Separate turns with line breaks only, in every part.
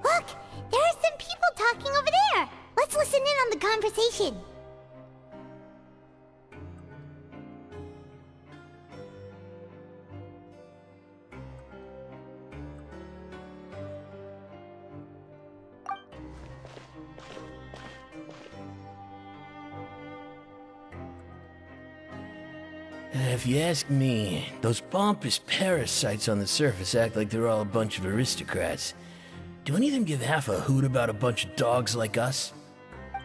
Look! There are some people talking over there! Let's listen in on the conversation.
If you ask me, those pompous parasites on the surface act like they're all a bunch of aristocrats. Do any of them give half a hoot about a bunch of dogs like us?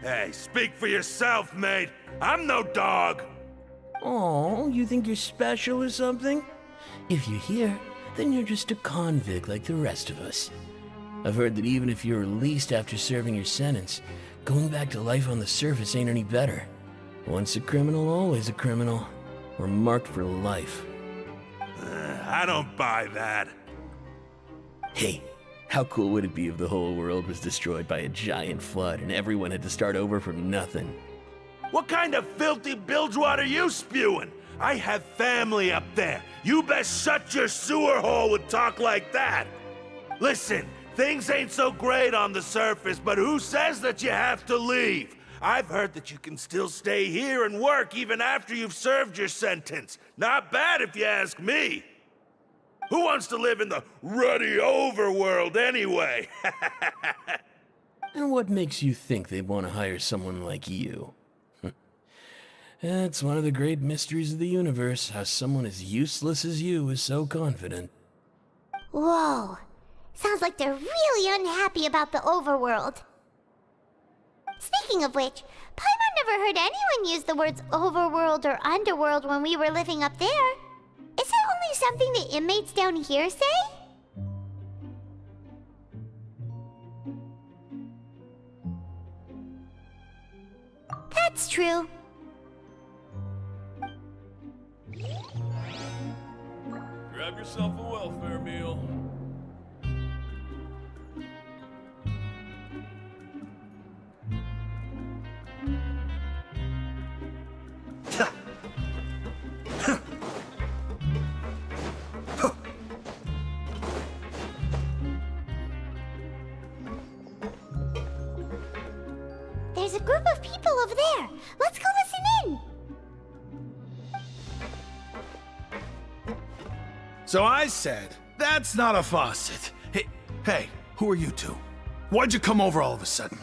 Hey, speak for yourself, mate. I'm no dog.
Oh, you think you're special or something? If you're here, then you're just a convict like the rest of us. I've heard that even if you're released after serving your sentence, going back to life on the surface ain't any better. Once a criminal, always a criminal. We're marked for life.
I don't buy that.
Hey, how cool would it be if the whole world was destroyed by a giant flood and everyone had to start over from nothing?
What kind of filthy bilgewater are you spewing? I have family up there. You best shut your sewer hole with talk like that. Listen, things ain't so great on the surface, but who says that you have to leave? I've heard that you can still stay here and work even after you've served your sentence. Not bad if you ask me. Who wants to live in the ruddy overworld anyway?
And what makes you think they'd want to hire someone like you? It's one of the great mysteries of the universe, how someone as useless as you is so confident.
Whoa. Sounds like they're really unhappy about the overworld. Speaking of which, Paimon never heard anyone use the words overworld or underworld when we were living up there. Is it only something the inmates down here say? That's true.
Grab yourself a welfare meal.
There's a group of people over there. Let's go listen in.
So I said, that's not a faucet. Hey, who are you two? Why'd you come over all of a sudden?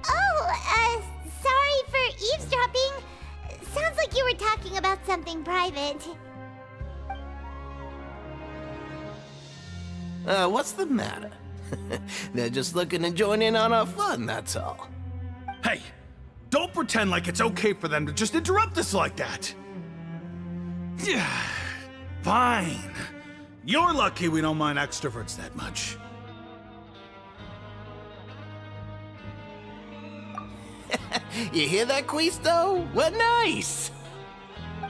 Oh, sorry for eavesdropping. Sounds like you were talking about something private.
What's the matter? They're just looking to join in on our fun, that's all.
Hey, don't pretend like it's okay for them to just interrupt us like that. Yeah, fine. You're lucky we don't mind extroverts that much.
You hear that, Quisto? What nice!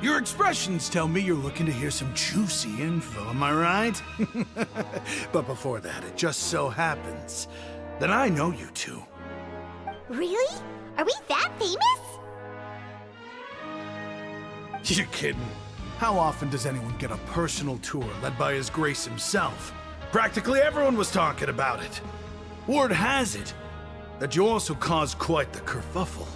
Your expressions tell me you're looking to hear some juicy info, am I right? But before that, it just so happens that I know you two.
Really? Are we that famous?
You're kidding. How often does anyone get a personal tour led by His Grace himself? Practically everyone was talking about it. Word has it that you also caused quite the kerfuffle.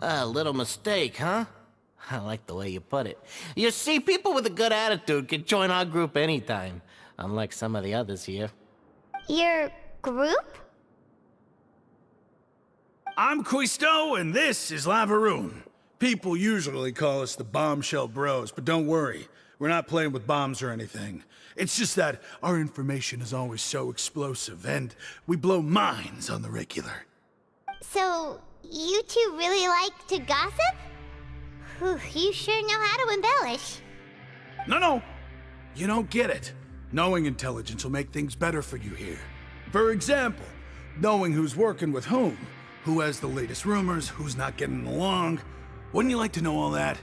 A little mistake, huh? I like the way you put it. You see, people with a good attitude can join our group anytime, unlike some of the others here.
Your group?
I'm Quisto, and this is Lavaroon. People usually call us the Bombshell Bros, but don't worry. We're not playing with bombs or anything. It's just that our information is always so explosive, and we blow minds on the regular.
So, you two really like to gossip? Whew, you sure know how to embellish.
No. You don't get it. Knowing intelligence will make things better for you here. For example, knowing who's working with whom, Who has the latest rumors, who's not getting along. Wouldn't you like to know all that?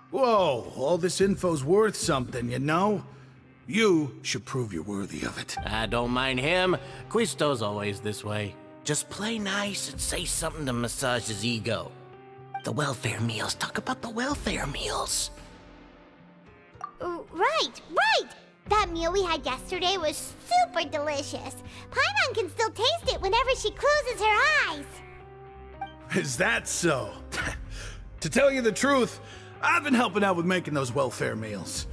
Whoa, all this info's worth something, you know? You should prove you're worthy of it.
I don't mind him. Quisto's always this way. Just play nice and say something to massage his ego. The welfare meals. Talk about the welfare meals.
Right. That meal we had yesterday was super delicious. Paimon can still taste it whenever she closes her eyes.
Is that so? To tell you the truth, I've been helping out with making those welfare meals.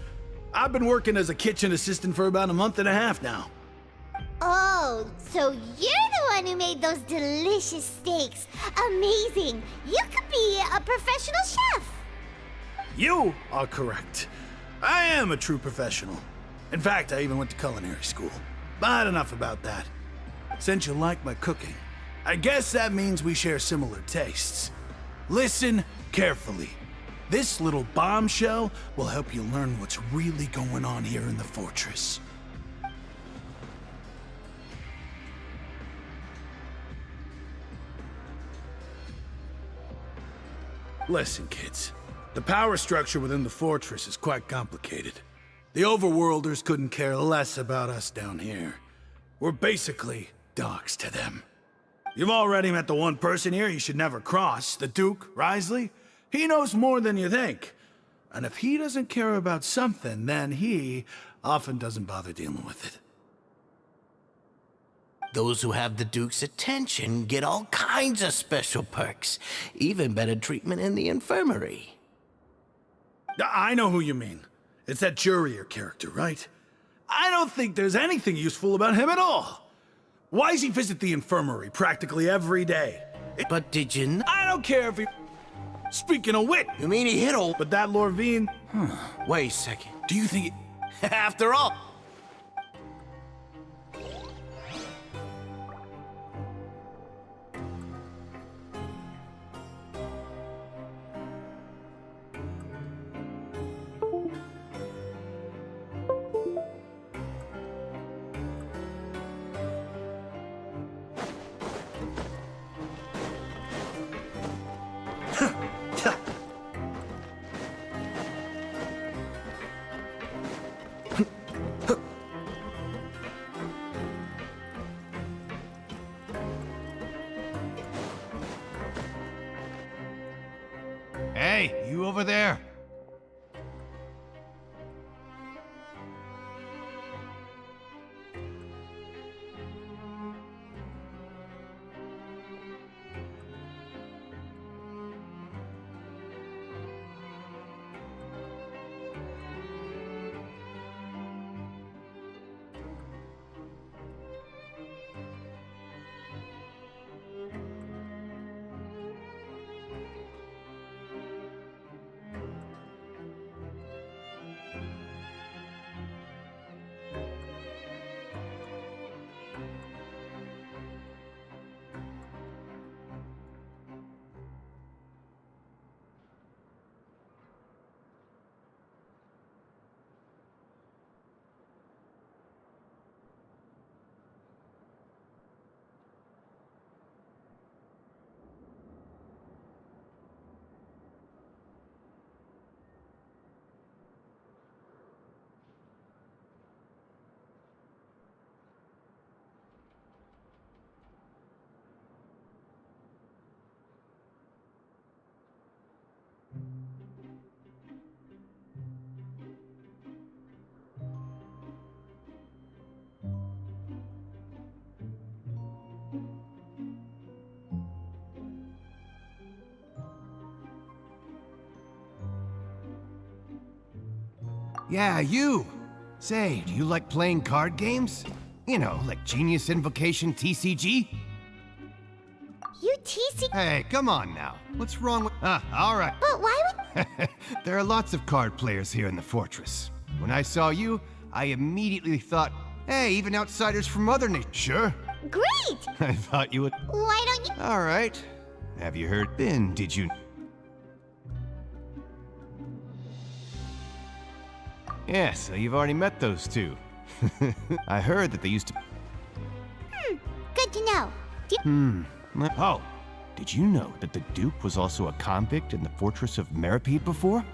I've been working as a kitchen assistant for about a month and a half now.
Oh, so you're the one who made those delicious steaks. Amazing. You could be a professional chef.
You are correct. I am a true professional. In fact, I even went to culinary school. But enough about that. Since you like my cooking, I guess that means we share similar tastes. Listen carefully. This little bombshell will help you learn what's really going on here in the fortress. Listen, kids. The power structure within the fortress is quite complicated. The overworlders couldn't care less about us down here. We're basically dogs to them. You've already met the one person here you should never cross, the Duke, Risley. He knows more than you think. And if he doesn't care about something, then he often doesn't bother dealing with it.
Those who have the Duke's attention get all kinds of special perks, even better treatment in the infirmary.
I know who you mean. It's that Jurier character, right? I don't think there's anything useful about him at all. Why does he visit the infirmary practically every day?
But did you know?
I don't care if he... Speaking of wit,
You mean he hit old?
but that Lorvine...
Wait a second.
Do you think...
After all.
Hey, you over there? Yeah, you! Say, do you like playing card games? You know, like Genius Invocation TCG?
You TC...
Hey, come on now. What's wrong with... alright.
But why would...
There are lots of card players here in the fortress. When I saw you, I immediately thought, hey, even outsiders from other nations. Sure.
Great!
I thought you would...
Why don't you...
Alright. Have you heard... Ben, did you... Yeah, so you've already met those two. I heard that they used to...
good to know. Do
Oh, did you know that the Duke was also a convict in the fortress of Meripede before?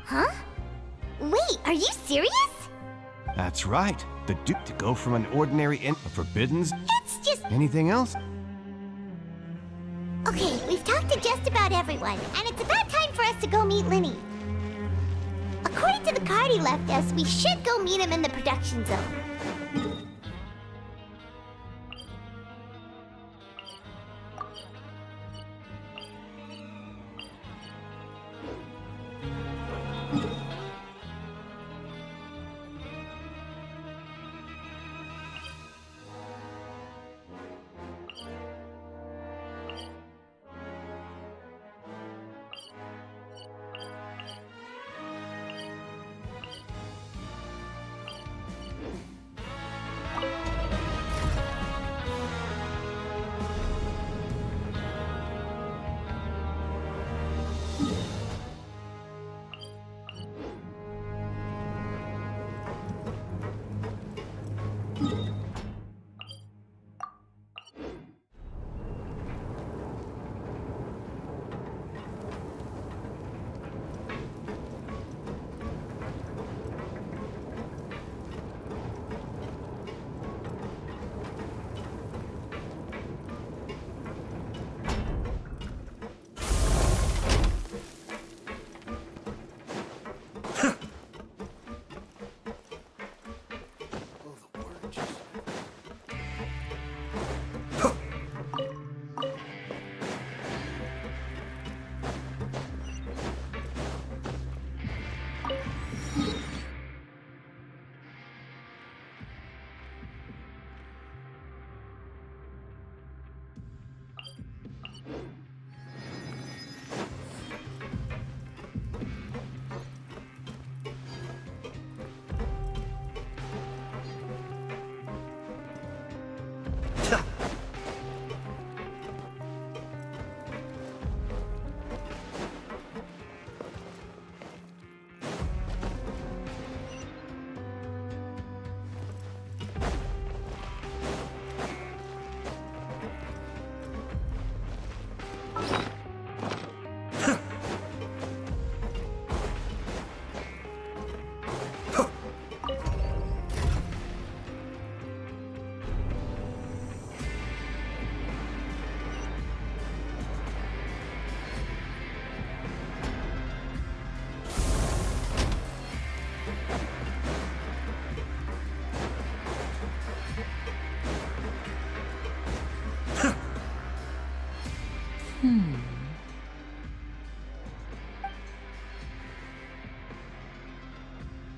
Huh? Wait, are you serious?
That's right. The Duke to go from an ordinary forbiddens.
It's just...
Anything else?
Okay, we've talked to just about everyone, and it's about time for us to go meet Linny. According to the card he left us, we should go meet him in the production zone.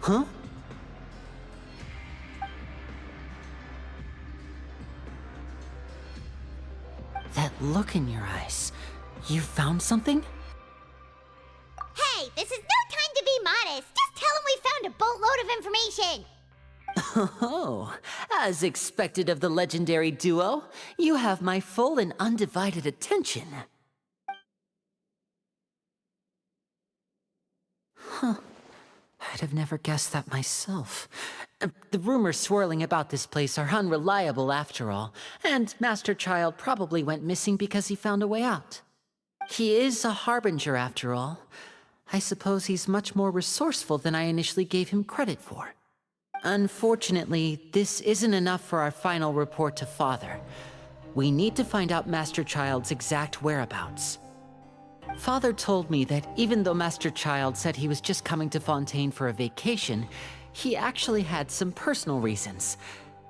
Huh? That look in your eyes. You found something?
Hey, this is no time to be modest. Just tell him we found a boatload of information.
Oh, as expected of the legendary duo, you have my full and undivided attention. Huh. I'd have never guessed that myself. The rumors swirling about this place are unreliable after all, and Master Child probably went missing because he found a way out. He is a harbinger after all. I suppose he's much more resourceful than I initially gave him credit for. Unfortunately, this isn't enough for our final report to Father. We need to find out Master Child's exact whereabouts. Father told me that even though Master Child said he was just coming to Fontaine for a vacation, he actually had some personal reasons.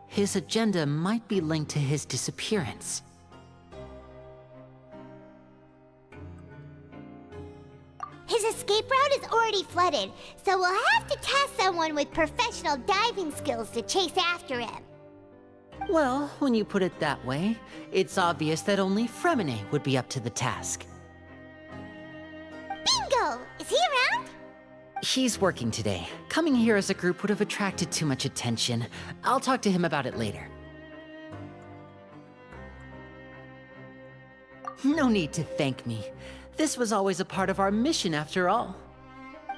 His agenda might be linked to his disappearance.
His escape route is already flooded, so we'll have to task someone with professional diving skills to chase after him.
Well, when you put it that way, it's obvious that only Fremine would be up to the task.
Bingo! Is he around?
He's working today. Coming here as a group would have attracted too much attention. I'll talk to him about it later. No need to thank me. This was always a part of our mission after all.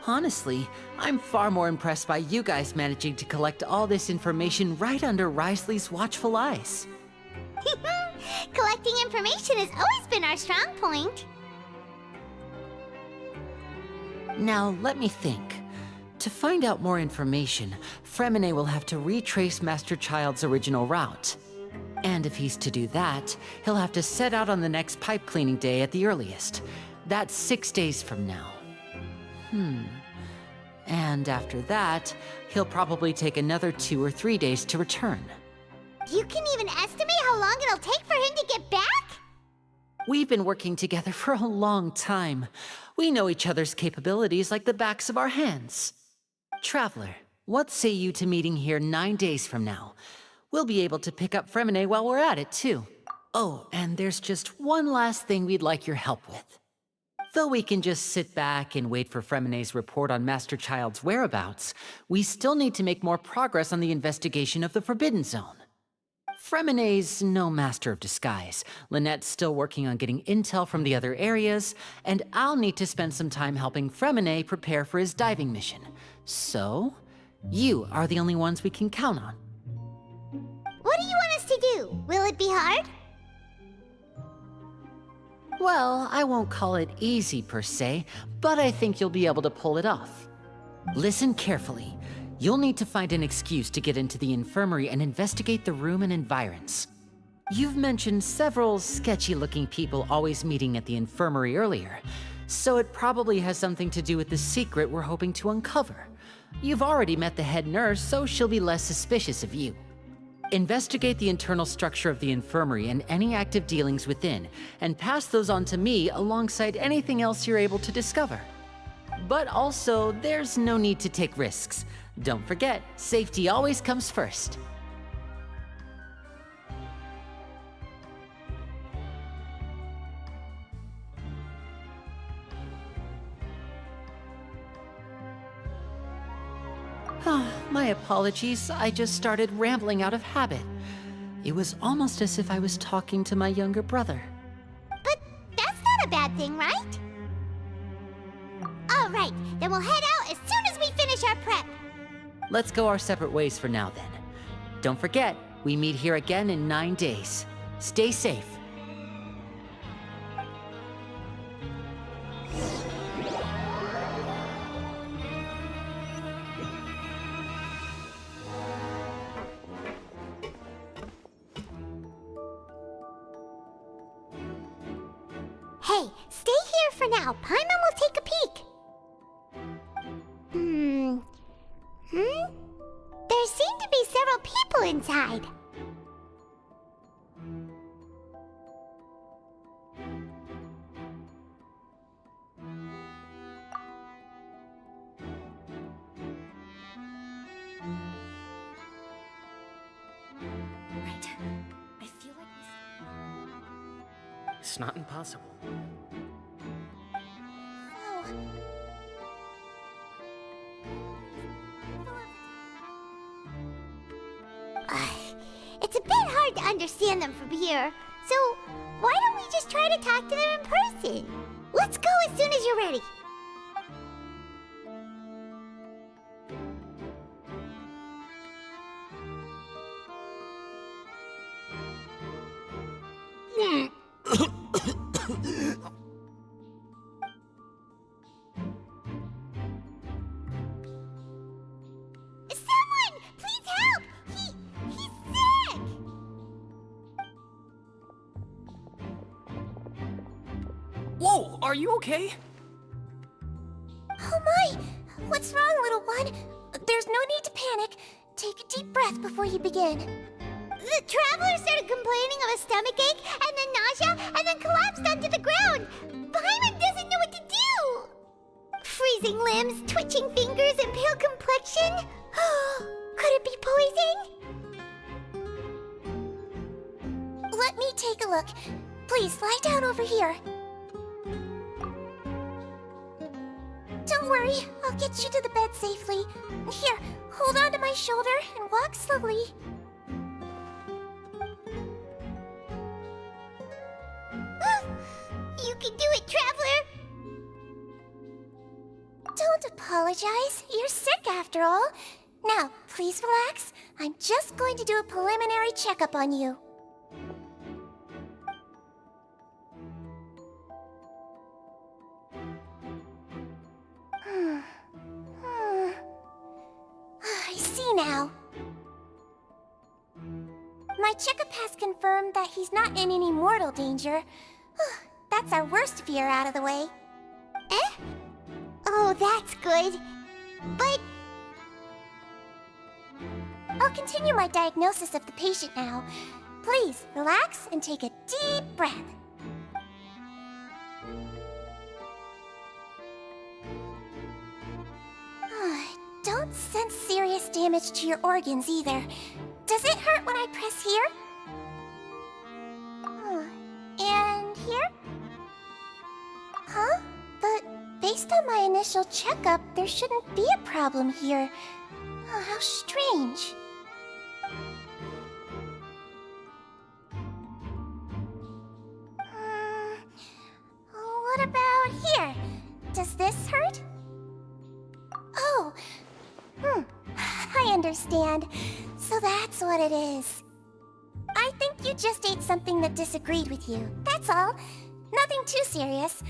Honestly, I'm far more impressed by you guys managing to collect all this information right under Risley's watchful eyes.
Collecting information has always been our strong point.
Now, let me think. To find out more information, Fremine will have to retrace Master Child's original route. And if he's to do that, he'll have to set out on the next pipe cleaning day at the earliest. That's 6 days from now. And after that, he'll probably take another 2 or 3 days to return.
You can even estimate how long it'll take for him to get back?
We've been working together for a long time. We know each other's capabilities like the backs of our hands. Traveler, what say you to meeting here 9 days from now? We'll be able to pick up Fremine while we're at it, too. Oh, and there's just one last thing we'd like your help with. Though we can just sit back and wait for Fremine's report on Master Child's whereabouts, we still need to make more progress on the investigation of the Forbidden Zone. Fremine's no master of disguise. Lynette's still working on getting intel from the other areas, and I'll need to spend some time helping Fremine prepare for his diving mission. So, you are the only ones we can count on.
What do you want us to do? Will it be hard?
Well, I won't call it easy per se, but I think you'll be able to pull it off. Listen carefully. You'll need to find an excuse to get into the infirmary and investigate the room and environs. You've mentioned several sketchy-looking people always meeting at the infirmary earlier, so it probably has something to do with the secret we're hoping to uncover. You've already met the head nurse, so she'll be less suspicious of you. Investigate the internal structure of the infirmary and any active dealings within, and pass those on to me alongside anything else you're able to discover. But also, there's no need to take risks. Don't forget, safety always comes first. My apologies, I just started rambling out of habit. It was almost as if I was talking to my younger brother.
But that's not a bad thing, right? All right, then we'll head out as soon as we finish our prep.
Let's go our separate ways for now then. Don't forget, we meet here again in 9 days. Stay safe.
Hey, stay here for now. Paimon will take a peek. There seem to be several people inside.
Right. I feel like
It's not impossible.
It's a bit hard to understand them from here, so why don't we just try to talk to them in person? Let's go as soon as you're ready. Someone, please help! He's sick!
Whoa, are you okay?
Oh my! What's wrong, little one? There's no need to panic. Take a deep breath before you begin. The traveler started complaining of a stomachache, and then nausea, and then collapsed onto the ground. Paimon doesn't know what to do! Freezing limbs, twitching fingers, and pale complexion? Could it be poison? Let me take a look. Please, lie down over here. Don't worry, I'll get you to the bed safely. Here, hold on to my shoulder and walk slowly. You can do it, Traveler! Don't apologize. You're sick after all. Now, please relax. I'm just going to do a preliminary checkup on you. see now. My checkup has confirmed that he's not in any mortal danger. That's our worst fear out of the way.
Eh? Oh, that's good. But...
I'll continue my diagnosis of the patient now. Please, relax and take a deep breath. Don't sense serious damage to your organs either. Does it hurt when I press here? And here? Huh? But based on my initial checkup, there shouldn't be a problem here. Oh, how strange. What about here? Does this hurt? Oh, I understand. So that's what it is. I think you just ate something that disagreed with you. That's all. Nothing too serious.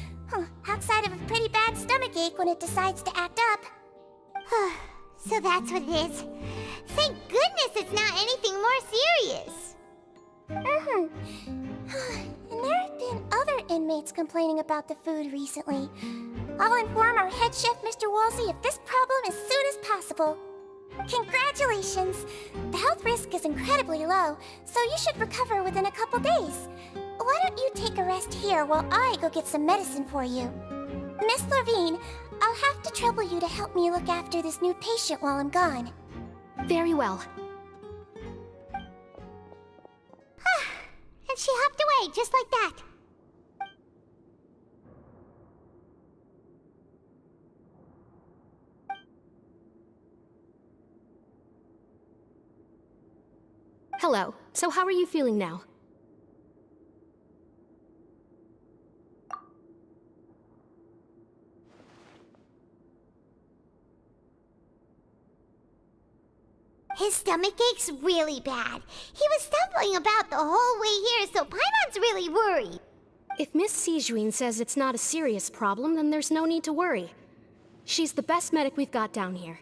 Outside of a pretty bad stomachache when it decides to act up.
So that's what it is. Thank goodness it's not anything more serious.
And there have been other inmates complaining about the food recently. I'll inform our head chef, Mr. Wolsey, of this problem as soon as possible. Congratulations! The health risk is incredibly low, so you should recover within a couple days. Why don't you take a rest here while I go get some medicine for you? Miss Levine, I'll have to trouble you to help me look after this new patient while I'm gone.
Very well.
And she hopped away just like that.
Hello. So how are you feeling now?
His stomach ache's really bad. He was stumbling about the whole way here, so Paimon's really worried.
If Miss Sijuin says it's not a serious problem, then there's no need to worry. She's the best medic we've got down here.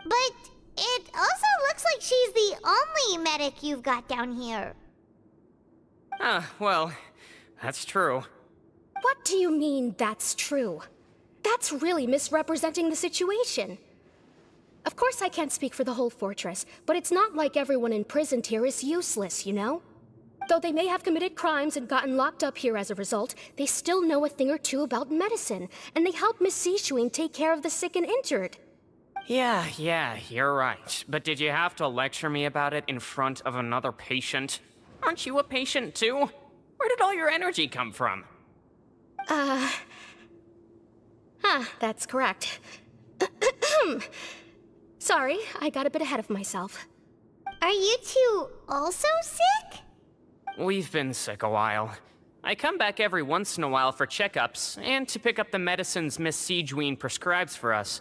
But it also looks like she's the only medic you've got down here.
Well, that's true.
What do you mean, that's true? That's really misrepresenting the situation. Of course I can't speak for the whole fortress, but it's not like everyone imprisoned here is useless, you know? Though they may have committed crimes and gotten locked up here as a result, they still know a thing or two about medicine, and they help Miss Sishuin take care of the sick and injured.
Yeah, you're right. But did you have to lecture me about it in front of another patient? Aren't you a patient too? Where did all your energy come from?
That's correct. Sorry, I got a bit ahead of myself.
Are you two also sick?
We've been sick a while. I come back every once in a while for checkups, and to pick up the medicines Miss Sijuin prescribes for us.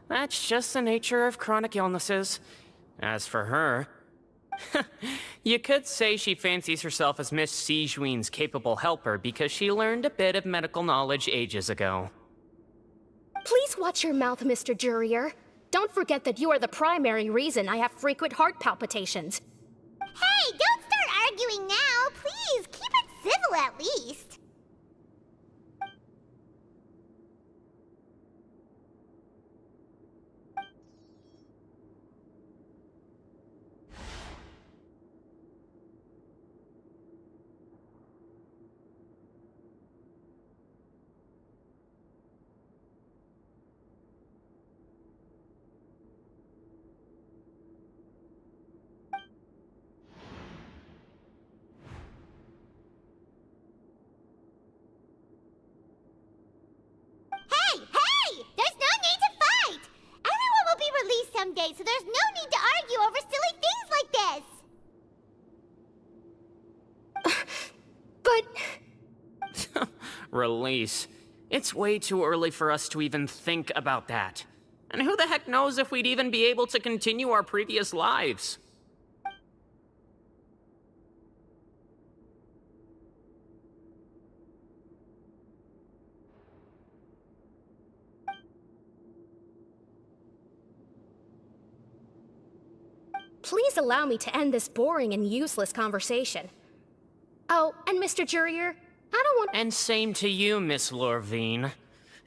That's just the nature of chronic illnesses. As for her... you could say she fancies herself as Miss Sijuin's capable helper because she learned a bit of medical knowledge ages ago.
Please watch your mouth, Mr. Jurier. Don't forget that you are the primary reason I have frequent heart palpitations.
Hey, don't start arguing now! Please, keep it civil at least! Someday, so there's no need to argue over silly things like this!
But...
Release. It's way too early for us to even think about that. And who the heck knows if we'd even be able to continue our previous lives?
please allow me to end this boring and useless conversation. Oh, and Mr. Jurier, I don't want—
And same to you, Miss Lorvine.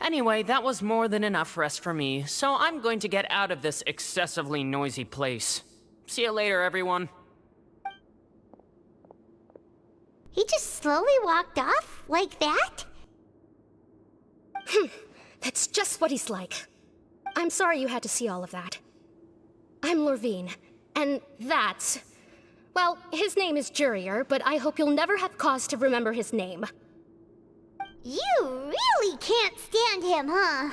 Anyway, that was more than enough rest for me, so I'm going to get out of this excessively noisy place. See you later, everyone.
He just slowly walked off like that?
That's just what he's like. I'm sorry you had to see all of that. I'm Lorvine, and that's— well, his name is Jurier, but I hope you'll never have cause to remember his name.
You really can't stand him, huh?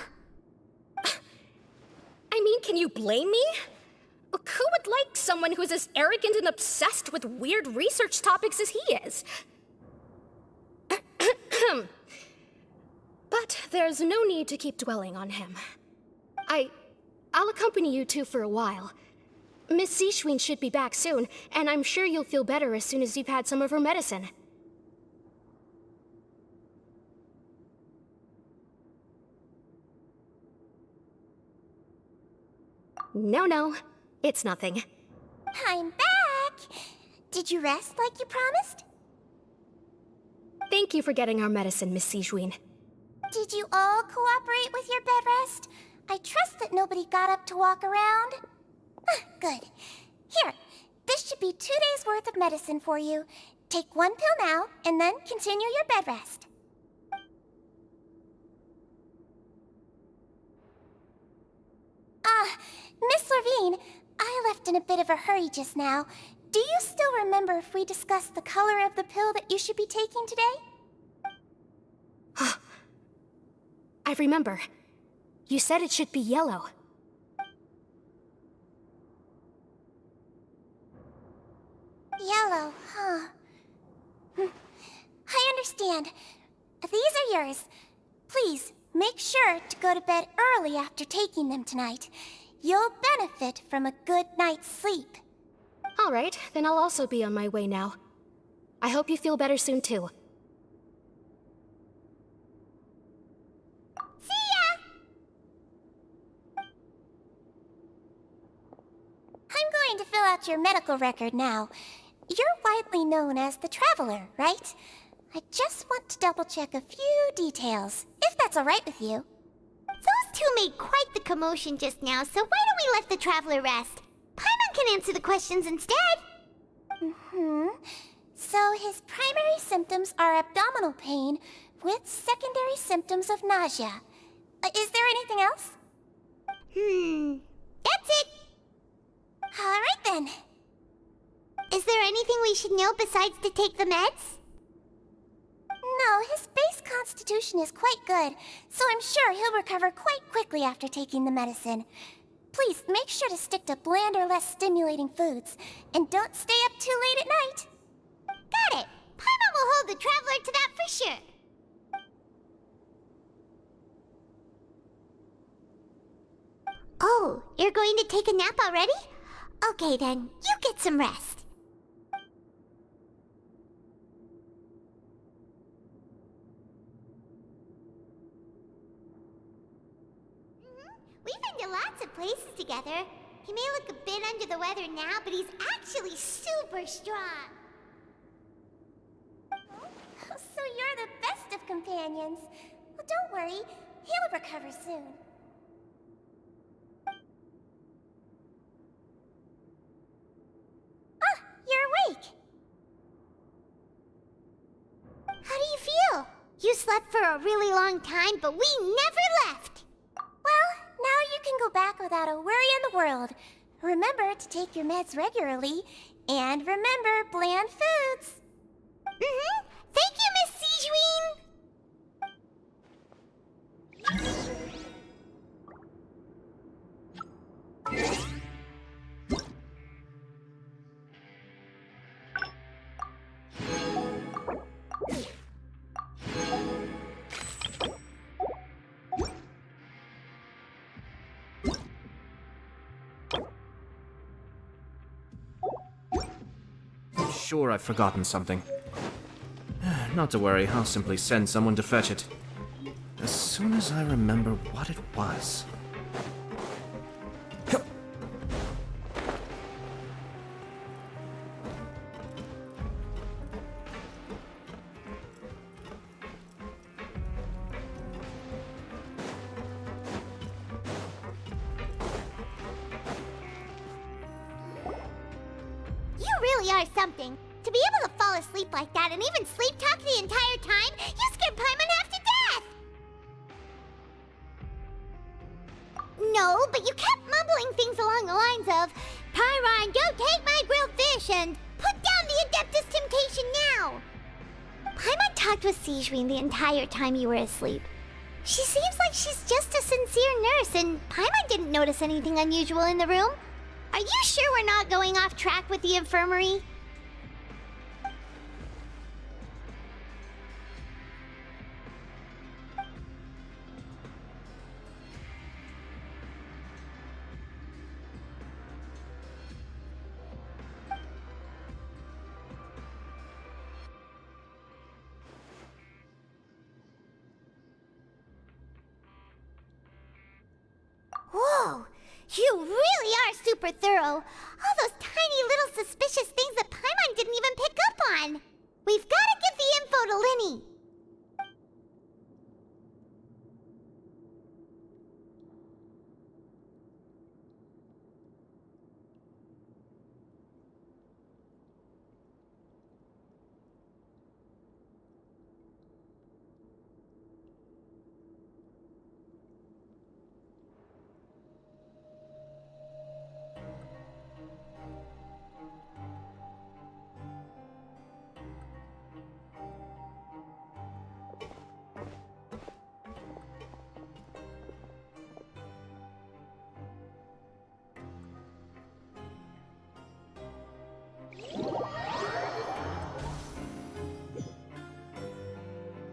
I mean, can you blame me? Who would like someone who's as arrogant and obsessed with weird research topics as he is? But there's no need to keep dwelling on him. I'll accompany you two for a while. Miss Seashween should be back soon, and I'm sure you'll feel better as soon as you've had some of her medicine. No, it's nothing.
I'm back! Did you rest like you promised?
Thank you for getting our medicine, Miss Seashween.
Did you all cooperate with your bed rest? I trust that nobody got up to walk around. Good. Here, this should be 2 days' worth of medicine for you. Take 1 pill now, and then continue your bed rest. Miss Lorvine, I left in a bit of a hurry just now. Do you still remember if we discussed the color of the pill that you should be taking today?
I remember. You said it should be yellow.
Yellow, huh? I understand. These are yours. Please, make sure to go to bed early after taking them tonight. You'll benefit from a good night's sleep.
All right, then I'll also be on my way now. I hope you feel better soon, too.
See ya! I'm going to fill out your medical record now. You're widely known as the Traveler, right? I just want to double-check a few details, if that's all right with you.
Those two made quite the commotion just now, so why don't we let the Traveler rest? Paimon can answer the questions instead.
So his primary symptoms are abdominal pain with secondary symptoms of nausea. Is there anything else?
That's it.
All right then.
Is there anything we should know besides to take the meds?
No, his base constitution is quite good, so I'm sure he'll recover quite quickly after taking the medicine. Please, make sure to stick to bland or less stimulating foods, and don't stay up too late at night.
Got it. Paimon will hold the Traveler to that for sure. Oh, you're going to take a nap already? Okay then, you get some rest. We've been to lots of places together. He may look a bit under the weather now, but he's actually super strong.
So you're the best of companions. Well, don't worry, he'll recover soon. Ah, you're awake.
How do you feel? You slept for a really long time, but we never left.
Well, now you can go back without a worry in the world. Remember to take your meds regularly, and remember bland foods.
Thank you, Miss Seashween.
Sure, I've forgotten something. Not to worry, I'll simply send someone to fetch it. As soon as I remember what it was.
really are something. To be able to fall asleep like that and even sleep talk the entire time, you scared Paimon half to death! No, but you kept mumbling things along the lines of, Pyron, don't take my grilled fish, and put down the Adeptus Temptation now! Paimon talked with Sigewinne the entire time you were asleep. She seems like she's just a sincere nurse, and Paimon didn't notice anything unusual in the room. Are you sure we're not going off track with the infirmary? Whoa! You really are super thorough! All those tiny little suspicious things that Paimon didn't even pick up on! We've gotta give the info to Linny!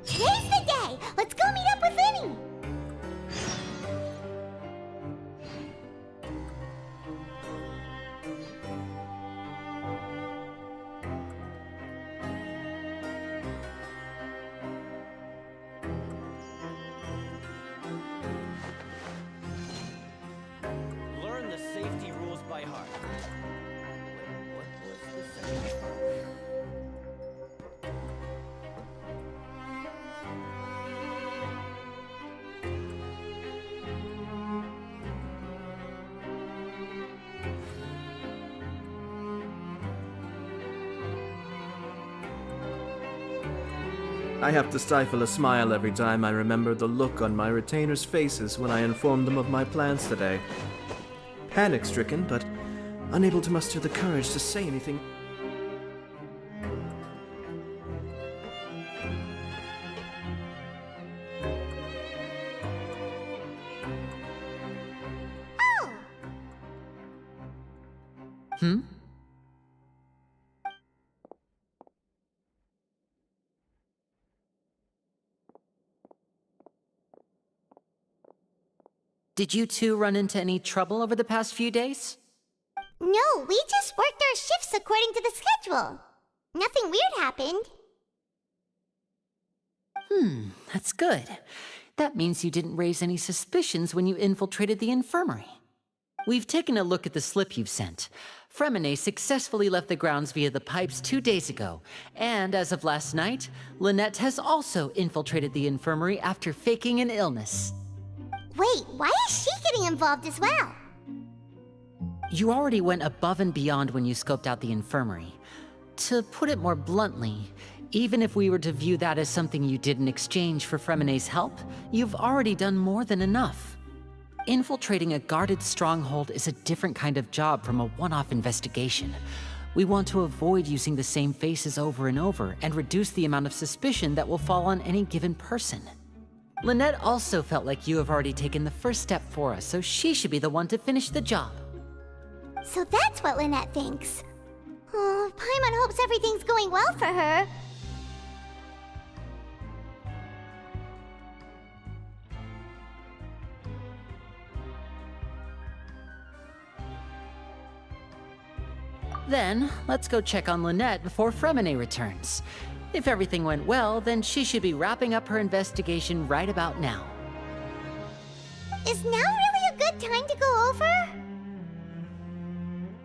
Today's the day! Let's go meet up with Linny!
Learn the safety rules by heart. Wait, what was the second?
I have to stifle a smile every time I remember the look on my retainers' faces when I informed them of my plans today. Panic-stricken, but unable to muster the courage to say anything.
Oh!
Hmm? Did you two run into any trouble over the past few days?
No, we just worked our shifts according to the schedule. Nothing weird happened.
That's good. That means you didn't raise any suspicions when you infiltrated the infirmary. We've taken a look at the slip you've sent. Fremine successfully left the grounds via the pipes 2 days ago, and as of last night, Lynette has also infiltrated the infirmary after faking an illness.
Wait, why is she getting involved as well?
You already went above and beyond when you scoped out the infirmary. To put it more bluntly, even if we were to view that as something you did in exchange for Fremine's help, you've already done more than enough. Infiltrating a guarded stronghold is a different kind of job from a one-off investigation. We want to avoid using the same faces over and over and reduce the amount of suspicion that will fall on any given person. Lynette also felt like you have already taken the first step for us, so she should be the one to finish the job.
So that's what Lynette thinks. Oh, Paimon hopes everything's going well for her.
Then, let's go check on Lynette before Fremine returns. If everything went well, then she should be wrapping up her investigation right about now.
Is now really a good time to go over?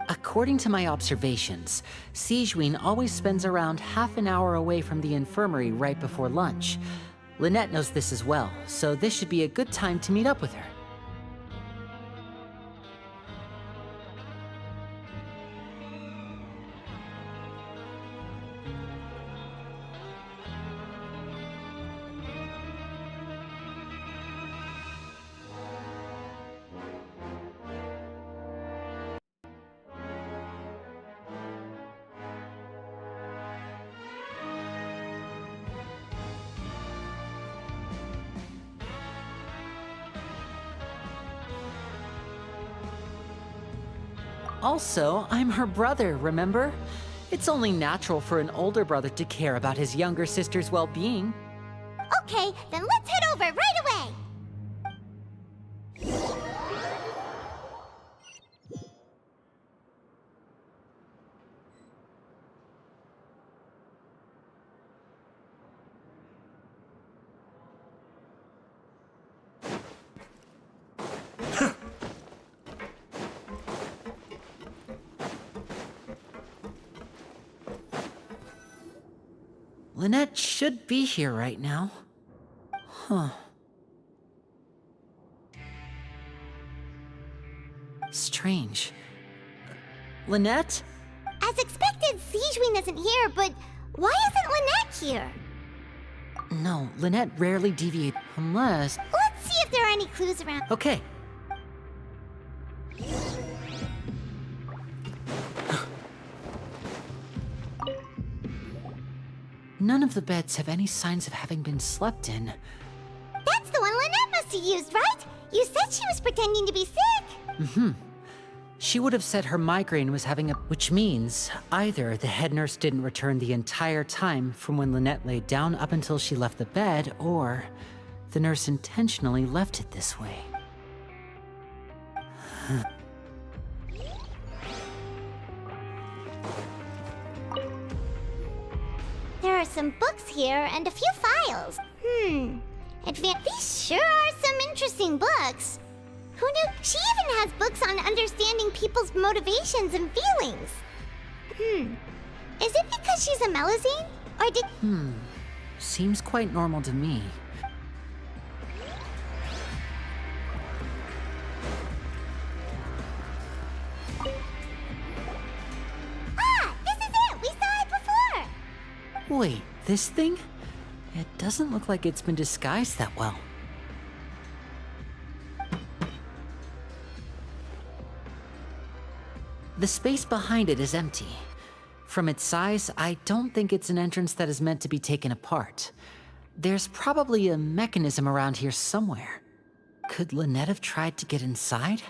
According to my observations, Sigewinne always spends around half an hour away from the infirmary right before lunch. Lynette knows this as well, so this should be a good time to meet up with her. Also, I'm her brother, remember? It's only natural for an older brother to care about his younger sister's well-being.
Okay, then let's head over right away.
Lynette should be here right now. Huh. Strange. Lynette?
As expected, Sijwin isn't here, but why isn't Lynette here?
No, Lynette rarely deviates unless...
Let's see if there are any clues around.
Okay. None of the beds have any signs of having been slept in.
That's the one Lynette must have used, right? You said she was pretending to be sick.
Mm-hmm. She would have said her migraine was having a... Which means either the head nurse didn't return the entire time from when Lynette laid down up until she left the bed, or the nurse intentionally left it this way.
There are some books here and a few files. These sure are some interesting books. Who knew? She even has books on understanding people's motivations and feelings. Is it because she's a Melusine? Or did...
Seems quite normal to me.
Ah! This is it! We saw it before!
Wait, this thing? It doesn't look like it's been disguised that well. The space behind it is empty. From its size, I don't think it's an entrance that is meant to be taken apart. There's probably a mechanism around here somewhere. Could Lynette have tried to get inside?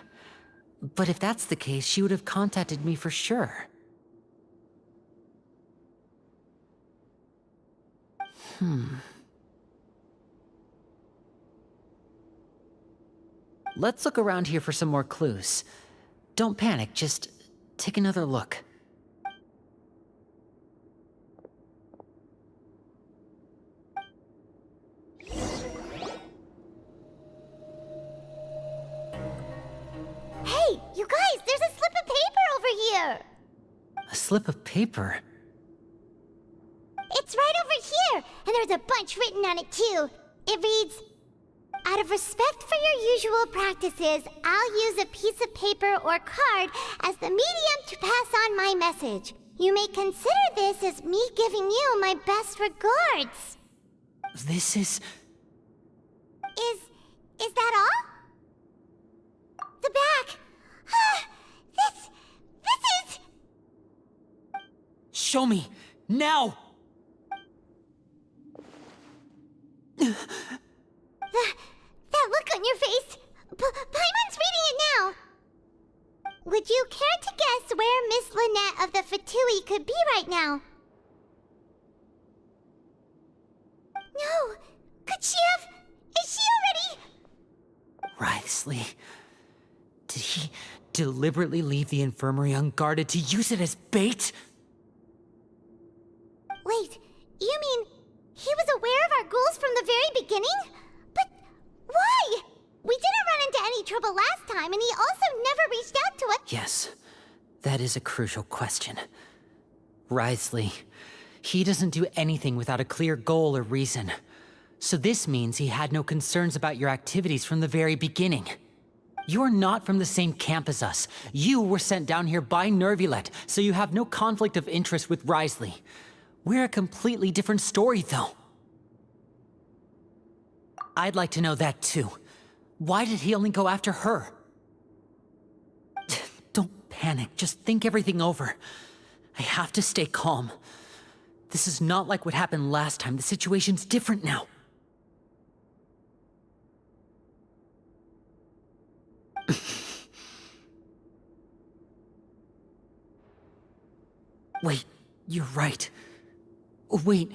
But if that's the case, she would have contacted me for sure. Let's look around here for some more clues. Don't panic, just take another look.
Hey, you guys, there's a slip of paper over here!
A slip of paper?
It's right over here, and there's a bunch written on it too. It reads, "Out of respect for your usual practices, I'll use a piece of paper or card as the medium to pass on my message. You may consider this as me giving you my best regards."
This is...
Is that all? The back. This is...
Show me! Now!
That look on your face. Paimon's reading it now. Would you care to guess where Miss Lynette of the Fatui could be right now? No. Could she have... Is she already...
Writhely. Did he deliberately leave the infirmary unguarded to use it as bait?
Wait, you mean he was aware of our goals from the very beginning? But why? We didn't run into any trouble last time, and he also never reached out to us.
Yes, that is a crucial question. Writhely, he doesn't do anything without a clear goal or reason. So this means he had no concerns about your activities from the very beginning. You're not from the same camp as us. You were sent down here by Nervulet, so you have no conflict of interest with Writhely. We're a completely different story, though. I'd like to know that, too. Why did he only go after her? Don't panic, just think everything over. I have to stay calm. This is not like what happened last time. The situation's different now. Wait, you're right. Wait,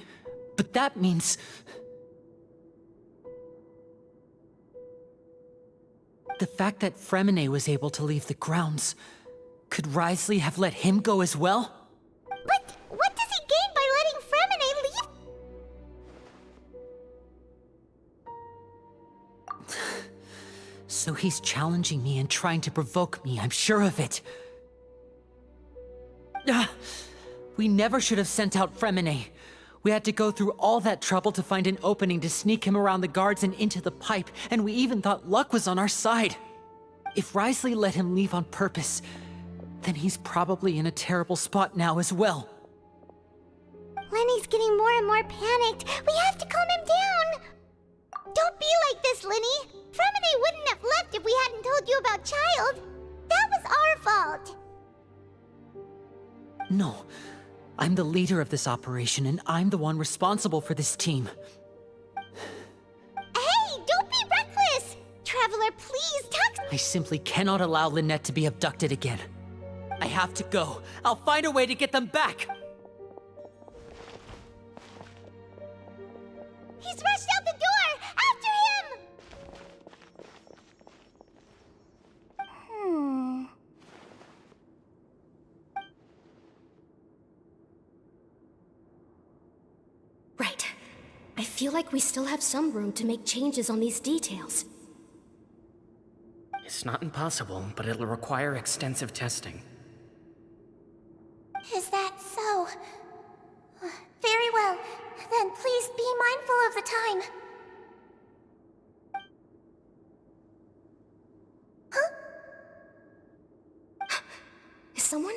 but that means... The fact that Fremine was able to leave the grounds, could Wriothesley have let him go as well?
But what does he gain by letting Fremine leave?
So he's challenging me and trying to provoke me, I'm sure of it. We never should have sent out Fremine. We had to go through all that trouble to find an opening to sneak him around the guards and into the pipe, and we even thought luck was on our side. If Wriothesley let him leave on purpose, then he's probably in a terrible spot now as well.
Lenny's getting more and more panicked. We have to calm him down. Don't be like this, Lenny. Fremine wouldn't have left if we hadn't told you about Child. That was our fault.
No. I'm the leader of this operation, and I'm the one responsible for this team.
Hey, don't be reckless! Traveler, please talk.
I simply cannot allow Lynette to be abducted again. I have to go. I'll find a way to get them back!
He's rushed out the door! After him!
Right. I feel like we still have some room to make changes on these details.
It's not impossible, but it'll require extensive testing.
Is that so? Very well. Then please be mindful of the time. Huh?
Is someone?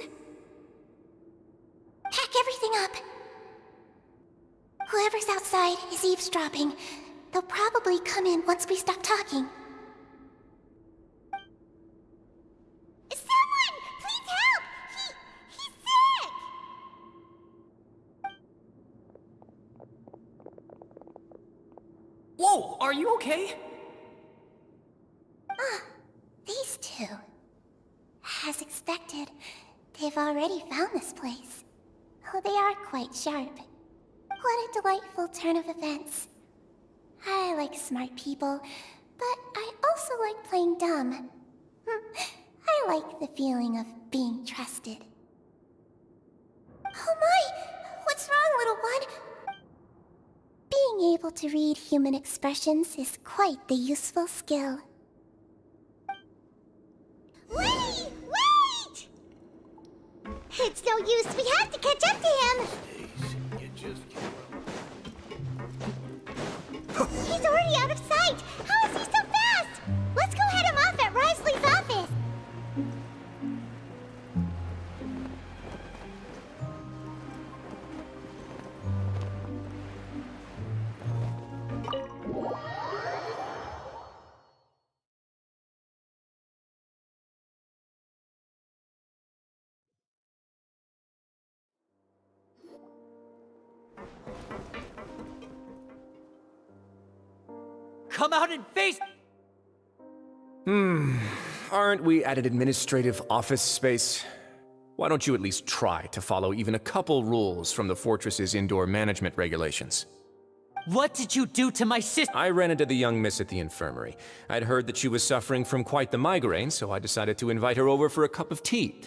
Pack everything up. Whoever's outside is eavesdropping. They'll probably come in once we stop talking.
Someone! Please help! He's sick!
Whoa, are you okay?
These two. As expected, they've already found this place. Oh, they are quite sharp. What a delightful turn of events. I like smart people, but I also like playing dumb. I like the feeling of being trusted. Oh my! What's wrong, little one? Being able to read human expressions is quite the useful skill.
Lenny! Wait! It's no use. We have to catch up to him. He's already out of sight. How is he so fast? Let's go head him off at Wriothesley's office.
Come out and face...
Aren't we at an administrative office space? Why don't you at least try to follow even a couple rules from the fortress's indoor management regulations?
What did you do to my sister?
I ran into the young miss at the infirmary. I'd heard that she was suffering from quite the migraine, so I decided to invite her over for a cup of tea.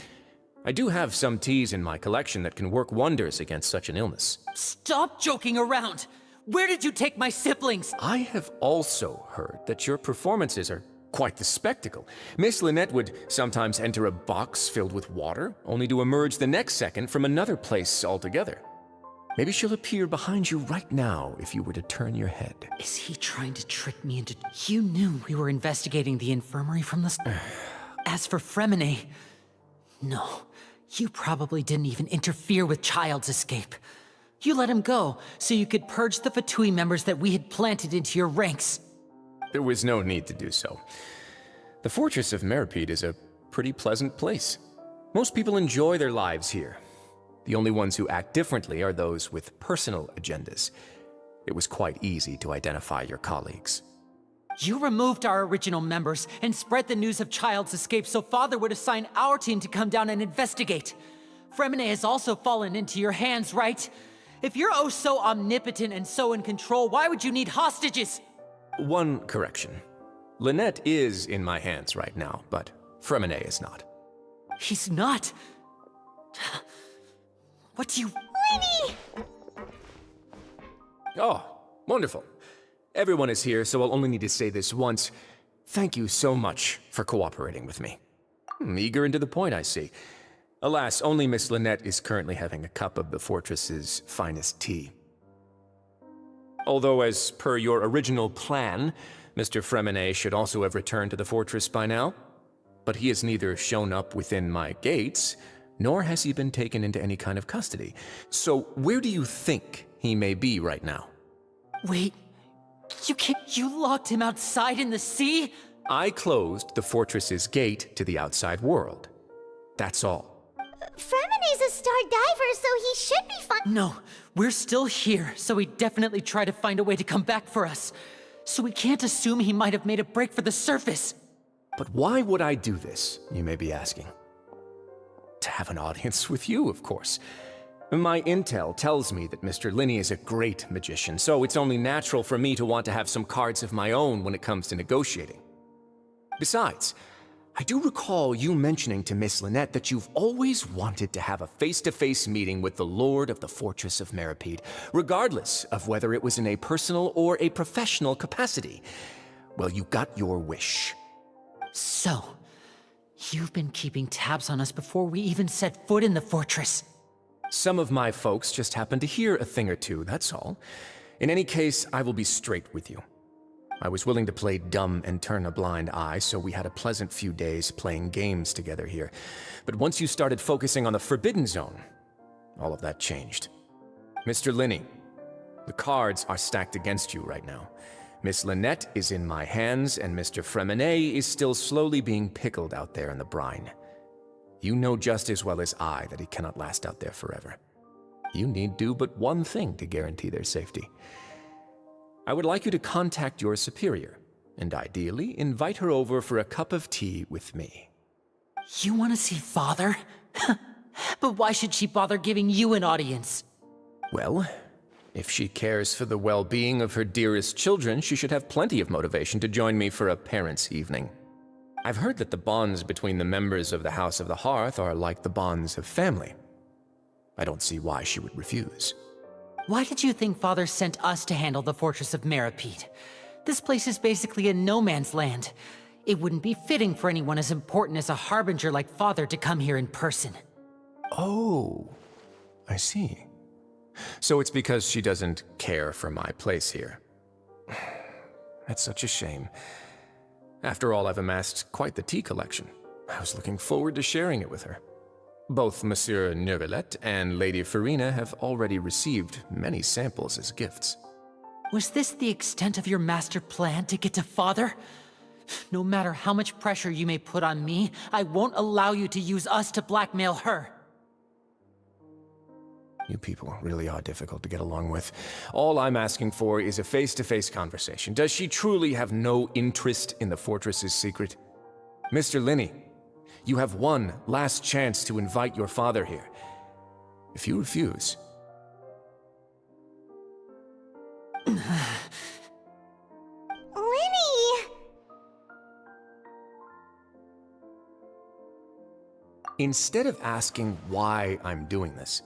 I do have some teas in my collection that can work wonders against such an illness.
Stop joking around! Where did you take my siblings?
I have also heard that your performances are quite the spectacle. Miss Lynette would sometimes enter a box filled with water, only to emerge the next second from another place altogether. Maybe she'll appear behind you right now if you were to turn your head.
Is he trying to trick me into... You knew we were investigating the infirmary from the... As for Fremine... No, you probably didn't even interfere with Child's escape. You let him go, so you could purge the Fatui members that we had planted into your ranks.
There was no need to do so. The Fortress of Meripede is a pretty pleasant place. Most people enjoy their lives here. The only ones who act differently are those with personal agendas. It was quite easy to identify your colleagues.
You removed our original members and spread the news of Child's escape so Father would assign our team to come down and investigate. Fremine has also fallen into your hands, right? If you're oh so omnipotent and so in control, why would you need hostages?
One correction. Lynette is in my hands right now, but Fremine is not.
He's not. What do you...
Lenny!
Oh, wonderful. Everyone is here, so I'll only need to say this once. Thank you so much for cooperating with me. Eager and to the point, I see. Alas, only Miss Lynette is currently having a cup of the fortress's finest tea. Although, as per your original plan, Mr. Fremine should also have returned to the fortress by now. But he has neither shown up within my gates, nor has he been taken into any kind of custody. So where do you think he may be right now?
Wait, you locked him outside in the sea?
I closed the fortress's gate to the outside world. That's all.
Fremine's a star diver, so he should be fine.
No, we're still here, so he definitely tried to find a way to come back for us. So we can't assume he might have made a break for the surface.
But why would I do this, you may be asking? To have an audience with you, of course. My intel tells me that Mr. Linney is a great magician, so it's only natural for me to want to have some cards of my own when it comes to negotiating. Besides, I do recall you mentioning to Miss Lynette that you've always wanted to have a face-to-face meeting with the Lord of the Fortress of Meripede, regardless of whether it was in a personal or a professional capacity. Well, you got your wish.
So, you've been keeping tabs on us before we even set foot in the fortress.
Some of my folks just happened to hear a thing or two, that's all. In any case, I will be straight with you. I was willing to play dumb and turn a blind eye, so we had a pleasant few days playing games together here. But once you started focusing on the Forbidden Zone, all of that changed. Mr. Linney, the cards are stacked against you right now. Miss Lynette is in my hands, and Mr. Fremine is still slowly being pickled out there in the brine. You know just as well as I that he cannot last out there forever. You need do but one thing to guarantee their safety. I would like you to contact your superior, and ideally invite her over for a cup of tea with me.
You want to see Father? But why should she bother giving you an audience?
Well, if she cares for the well-being of her dearest children, she should have plenty of motivation to join me for a parents' evening. I've heard that the bonds between the members of the House of the Hearth are like the bonds of family. I don't see why she would refuse.
Why did you think Father sent us to handle the Fortress of Meripede? This place is basically a no-man's land. It wouldn't be fitting for anyone as important as a harbinger like Father to come here in person.
Oh, I see. So it's because she doesn't care for my place here. That's such a shame. After all, I've amassed quite the tea collection. I was looking forward to sharing it with her. Both Monsieur Neuvillette and Lady Farina have already received many samples as gifts.
Was this the extent of your master plan to get to Father? No matter how much pressure you may put on me, I won't allow you to use us to blackmail her.
You people really are difficult to get along with. All I'm asking for is a face-to-face conversation. Does she truly have no interest in the fortress's secret? Mr. Linney, you have one last chance to invite your father here. If you refuse...
Lenny!
Instead of asking why I'm doing this,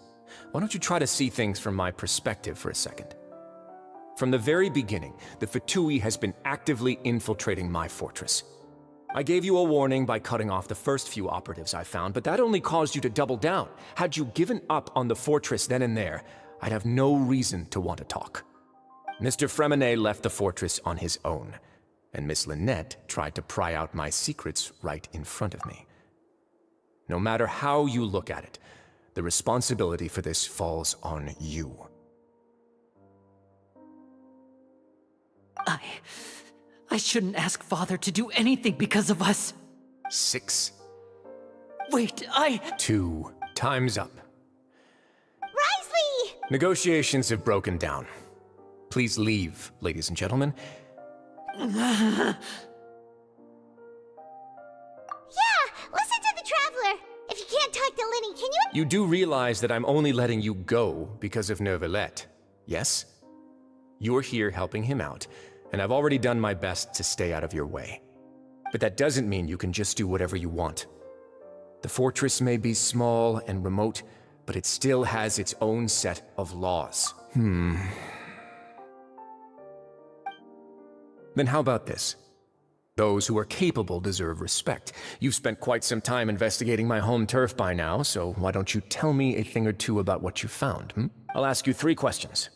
why don't you try to see things from my perspective for a second? From the very beginning, the Fatui has been actively infiltrating my fortress. I gave you a warning by cutting off the first few operatives I found, but that only caused you to double down. Had you given up on the fortress then and there, I'd have no reason to want to talk. Mr. Fremine left the fortress on his own, and Miss Lynette tried to pry out my secrets right in front of me. No matter how you look at it, the responsibility for this falls on you.
I shouldn't ask Father to do anything because of us.
6.
Wait,
2. Time's up.
Risley!
Negotiations have broken down. Please leave, ladies and gentlemen.
Yeah, listen to the Traveler. If you can't talk Dr. Lenny, can you...
You do realize that I'm only letting you go because of Neuvillette, yes? You're here helping him out, and I've already done my best to stay out of your way. But that doesn't mean you can just do whatever you want. The fortress may be small and remote, but it still has its own set of laws. Then how about this? Those who are capable deserve respect. You've spent quite some time investigating my home turf by now, so why don't you tell me a thing or two about what you found, I'll ask you 3 questions.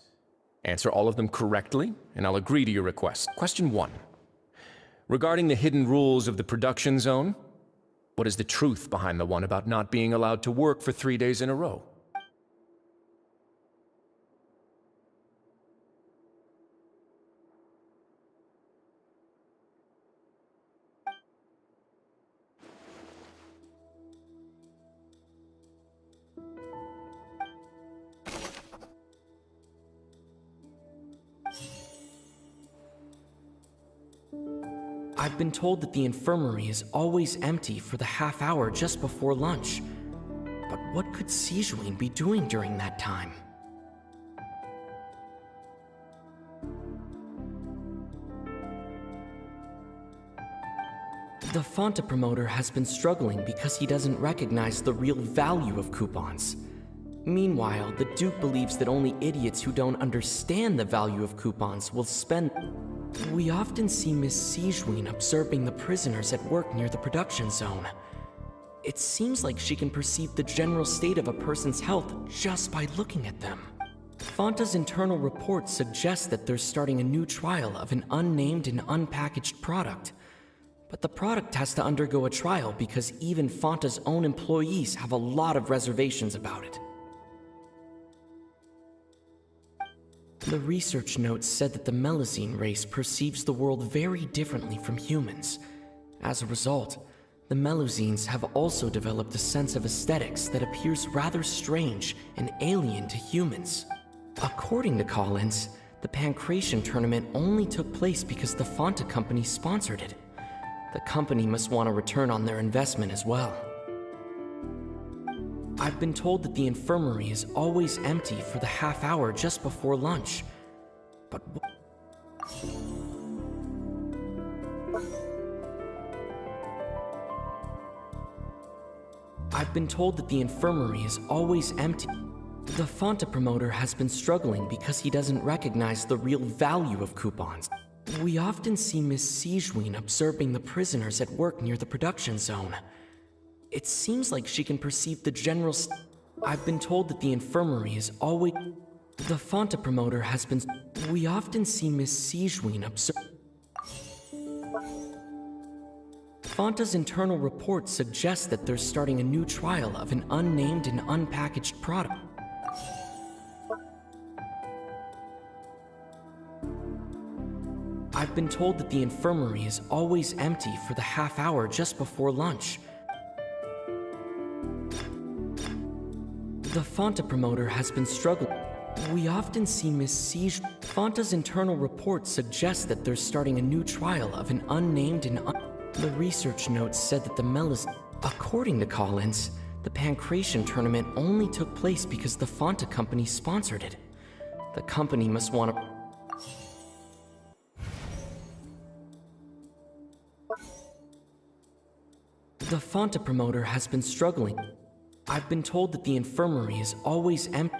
Answer all of them correctly, and I'll agree to your request. Question 1. Regarding the hidden rules of the production zone, what is the truth behind the one about not being allowed to work for 3 days in a row?
I've been told that the infirmary is always empty for the half hour just before lunch. But what could Sijuin be doing during that time? The Fanta promoter has been struggling because he doesn't recognize the real value of coupons. Meanwhile, the Duke believes that only idiots who don't understand the value of coupons will spend... We often see Miss Sijuin observing the prisoners at work near the production zone. It seems like she can perceive the general state of a person's health just by looking at them. Fanta's internal report suggests that they're starting a new trial of an unnamed and unpackaged product. But the product has to undergo a trial because even Fanta's own employees have a lot of reservations about it. The research notes said that the Melusine race perceives the world very differently from humans. As a result, the Melusines have also developed a sense of aesthetics that appears rather strange and alien to humans. According to Collins, the Pancration tournament only took place because the Fanta company sponsored it. The company must want a return on their investment as well. I've been told that the infirmary is always empty for the half hour just before lunch. But I've been told that the infirmary is always empty. The Fanta promoter has been struggling because he doesn't recognize the real value of coupons. We often see Miss Sijuin observing the prisoners at work near the production zone. It seems like she can perceive the general I've been told that the infirmary is always... The Fanta promoter has been... We often see Miss Sijuin observe... Fanta's internal report suggests that they're starting a new trial of an unnamed and unpackaged product. I've been told that the infirmary is always empty for the half hour just before lunch. The Fanta promoter has been struggling. We often see Miss Siege. Fanta's internal report suggests that they're starting a new trial of an unnamed and The research notes said that the According to Collins, the Pancration tournament only took place because the Fanta company sponsored it. The company must want to... The Fanta promoter has been struggling. I've been told that the infirmary is always empty.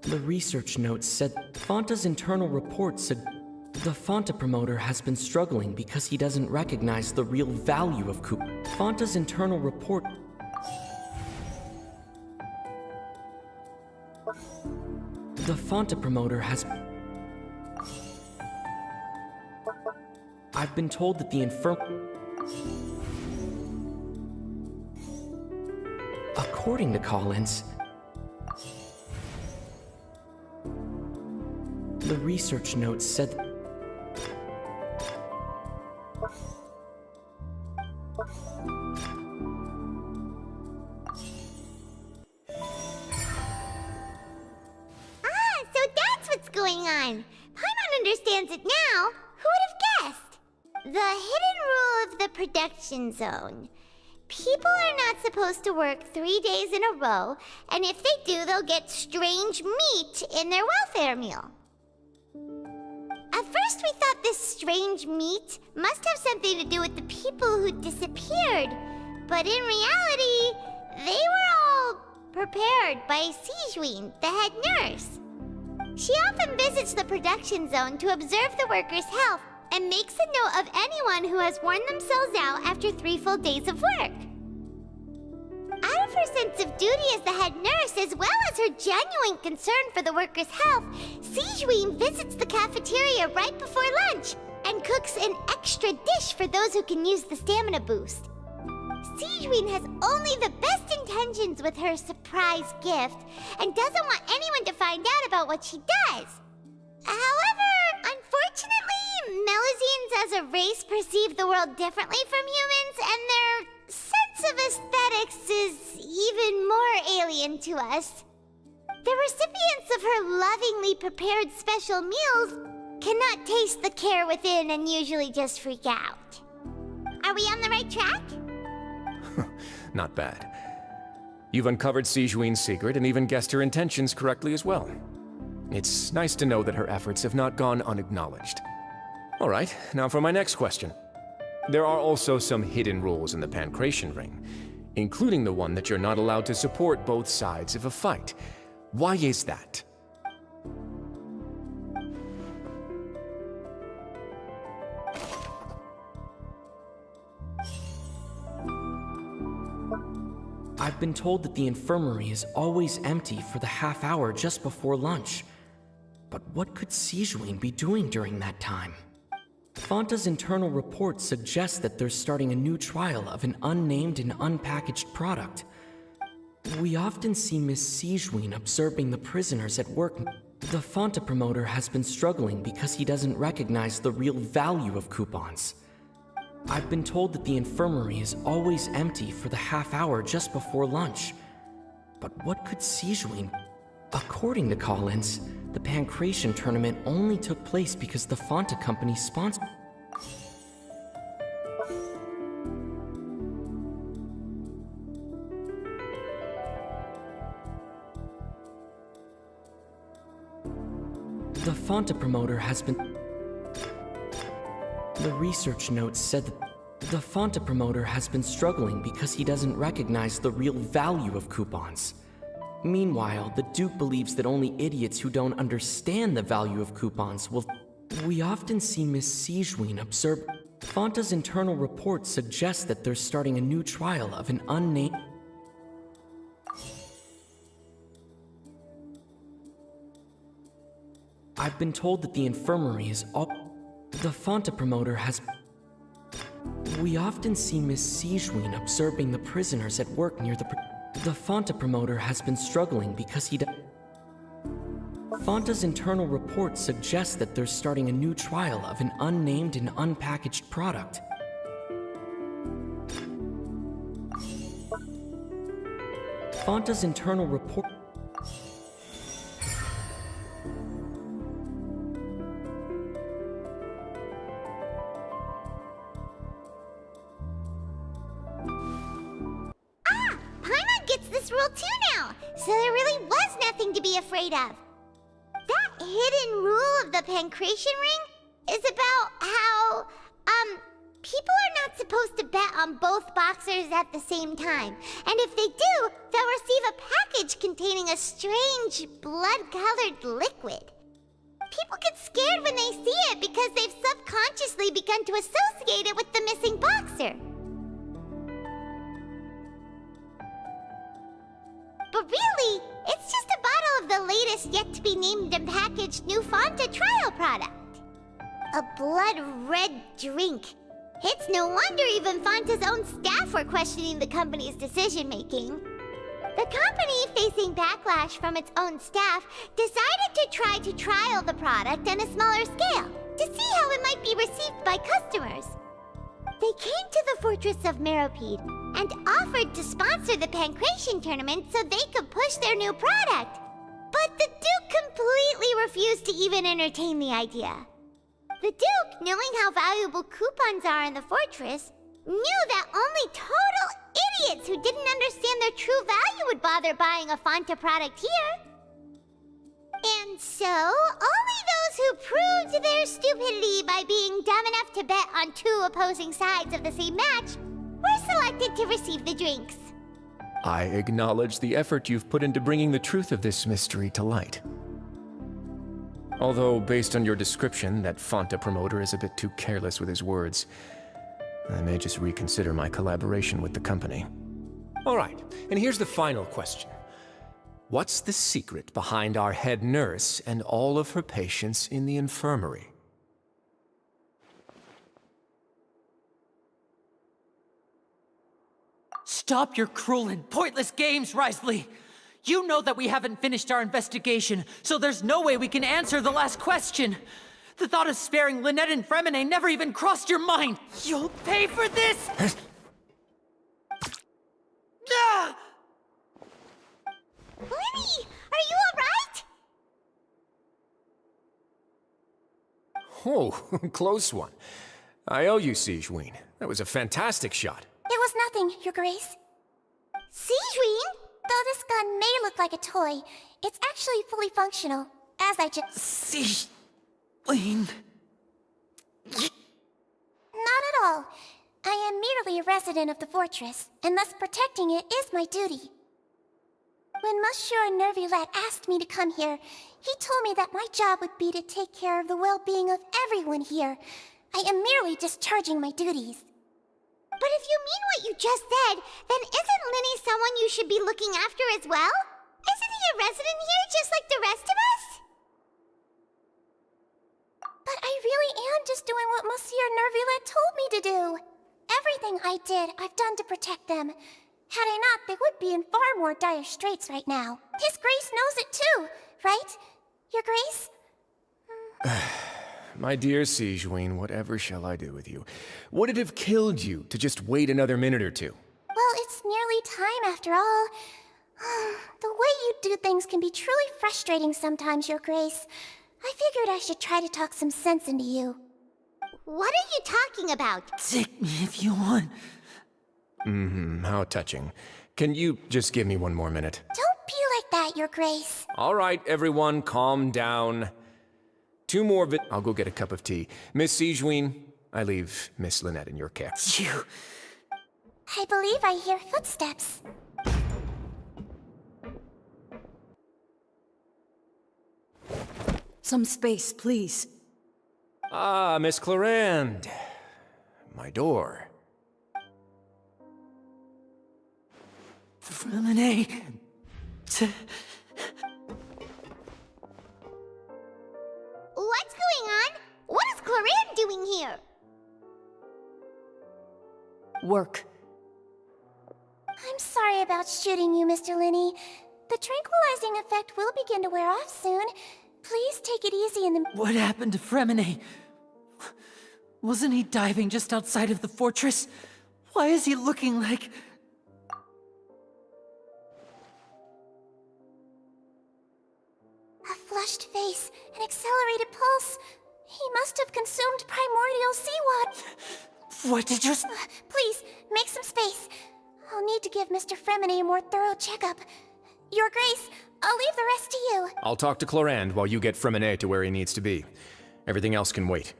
The research notes said Fanta's internal report said the Fanta promoter has been struggling because he doesn't recognize the real value of Fanta's internal report. The Fanta promoter has... I've been told that the According to Collins, the research notes said
so that's what's going on. Paimon understands it now. Who would have guessed? The hidden rule of the production zone. People are not supposed to work 3 days in a row, and if they do, they'll get strange meat in their welfare meal. At first we thought this strange meat must have something to do with the people who disappeared, but in reality, they were all prepared by Sijween, the head nurse. She often visits the production zone to observe the workers' health and makes a note of anyone who has worn themselves out after 3 full days of work. Out of her sense of duty as the head nurse, as well as her genuine concern for the workers' health, Sijween visits the cafeteria right before lunch and cooks an extra dish for those who can use the stamina boost. Sijween has only the best intentions with her surprise gift and doesn't want anyone to find out about what she does. However, unfortunately, Melusines as a race perceive the world differently from humans, and their sense of aesthetics is even more alien to us. The recipients of her lovingly prepared special meals cannot taste the care within and usually just freak out. Are we on the right track?
Not bad. You've uncovered Sijween's secret and even guessed her intentions correctly as well. It's nice to know that her efforts have not gone unacknowledged. All right, now for my next question. There are also some hidden rules in the Pancration Ring, including the one that you're not allowed to support both sides of a fight. Why is that?
I've been told that the infirmary is always empty for the half hour just before lunch. But what could Sijween be doing during that time? Fanta's internal report suggests that they're starting a new trial of an unnamed and unpackaged product. We often see Miss Sijween observing the prisoners at work. The Fanta promoter has been struggling because he doesn't recognize the real value of coupons. I've been told that the infirmary is always empty for the half hour just before lunch. But what could Sijween... According to call-ins, the Pancration tournament only took place because the Fanta company sponsored... The Fanta promoter has been... The research notes said that the Fanta promoter has been struggling because he doesn't recognize the real value of coupons. Meanwhile, the Duke believes that only idiots who don't understand the value of coupons will... We often see Miss Sijween observe... Fanta's internal report suggests that they're starting a new trial of an unnamed... I've been told that the infirmary is all... The Fanta promoter has... We often see Miss Sijween observing the prisoners at work near the... The Fanta promoter has been struggling because he... Fanta's internal report suggests that they're starting a new trial of an unnamed and unpackaged product. Fanta's internal report...
So there really was nothing to be afraid of. That hidden rule of the Pancration Ring is about how, people are not supposed to bet on both boxers at the same time. And if they do, they'll receive a package containing a strange, blood-colored liquid. People get scared when they see it because they've subconsciously begun to associate it with the missing boxer. But really, it's just a bottle of the latest yet-to-be-named and packaged new Fanta trial product. A blood-red drink. It's no wonder even Fanta's own staff were questioning the company's decision-making. The company, facing backlash from its own staff, decided to try to trial the product on a smaller scale, to see how it might be received by customers. They came to the fortress of Meropide and offered to sponsor the Pancration tournament so they could push their new product. But the Duke completely refused to even entertain the idea. The Duke, knowing how valuable coupons are in the fortress, knew that only total idiots who didn't understand their true value would bother buying a Fanta product here. And so, only those who proved their stupidity by being dumb enough to bet on two opposing sides of the same match were selected to receive the drinks.
I acknowledge the effort you've put into bringing the truth of this mystery to light. Although, based on your description, that Fanta promoter is a bit too careless with his words. I may just reconsider my collaboration with the company. All right, and here's the final question. What's the secret behind our head nurse and all of her patients in the infirmary?
Stop your cruel and pointless games, Risley! You know that we haven't finished our investigation, so there's no way we can answer the last question. The thought of sparing Lynette and Fremine never even crossed your mind! You'll pay for this! Ah!
Lenny, are you alright?
Oh, close one. I owe you, Sigewinne. That was a fantastic shot.
It was nothing, Your Grace.
Sigewinne?
Though this gun may look like a toy, it's actually fully functional, as I just...
Sigewinne...
Not at all. I am merely a resident of the fortress, and thus protecting it is my duty. When Monsieur Nervilette asked me to come here, he told me that my job would be to take care of the well-being of everyone here. I am merely discharging my duties.
But if you mean what you just said, then isn't Linny someone you should be looking after as well? Isn't he a resident here just like the rest of us?
But I really am just doing what Monsieur Nervilette told me to do. Everything I did, I've done to protect them. Had I not, they would be in far more dire straits right now. His Grace knows it too, right? Your Grace?
My dear Sigewinne, whatever shall I do with you? Would it have killed you to just wait another minute or two?
Well, it's nearly time after all. The way you do things can be truly frustrating sometimes, Your Grace. I figured I should try to talk some sense into you.
What are you talking about?
Take me if you want.
How touching. Can you just give me one more minute?
Don't be like that, Your Grace.
All right, everyone, calm down. 2 more I'll go get a cup of tea. Miss Sigewinne, I leave Miss Lynette in your care.
You...
I believe I hear footsteps.
Some space, please.
Ah, Miss Clarande. My door.
Fremine...
What's going on? What is Clarande doing here?
Work.
I'm sorry about shooting you, Mr. Linney. The tranquilizing effect will begin to wear off soon. Please take it easy in the...
What happened to Fremine? Wasn't he diving just outside of the fortress? Why is he looking like...
A flushed face, an accelerated pulse. He must have consumed primordial seawater.
What did you...
Please, make some space. I'll need to give Mr. Fremine a more thorough checkup. Your Grace, I'll leave the rest to you.
I'll talk to Clarande while you get Fremine to where he needs to be. Everything else can wait.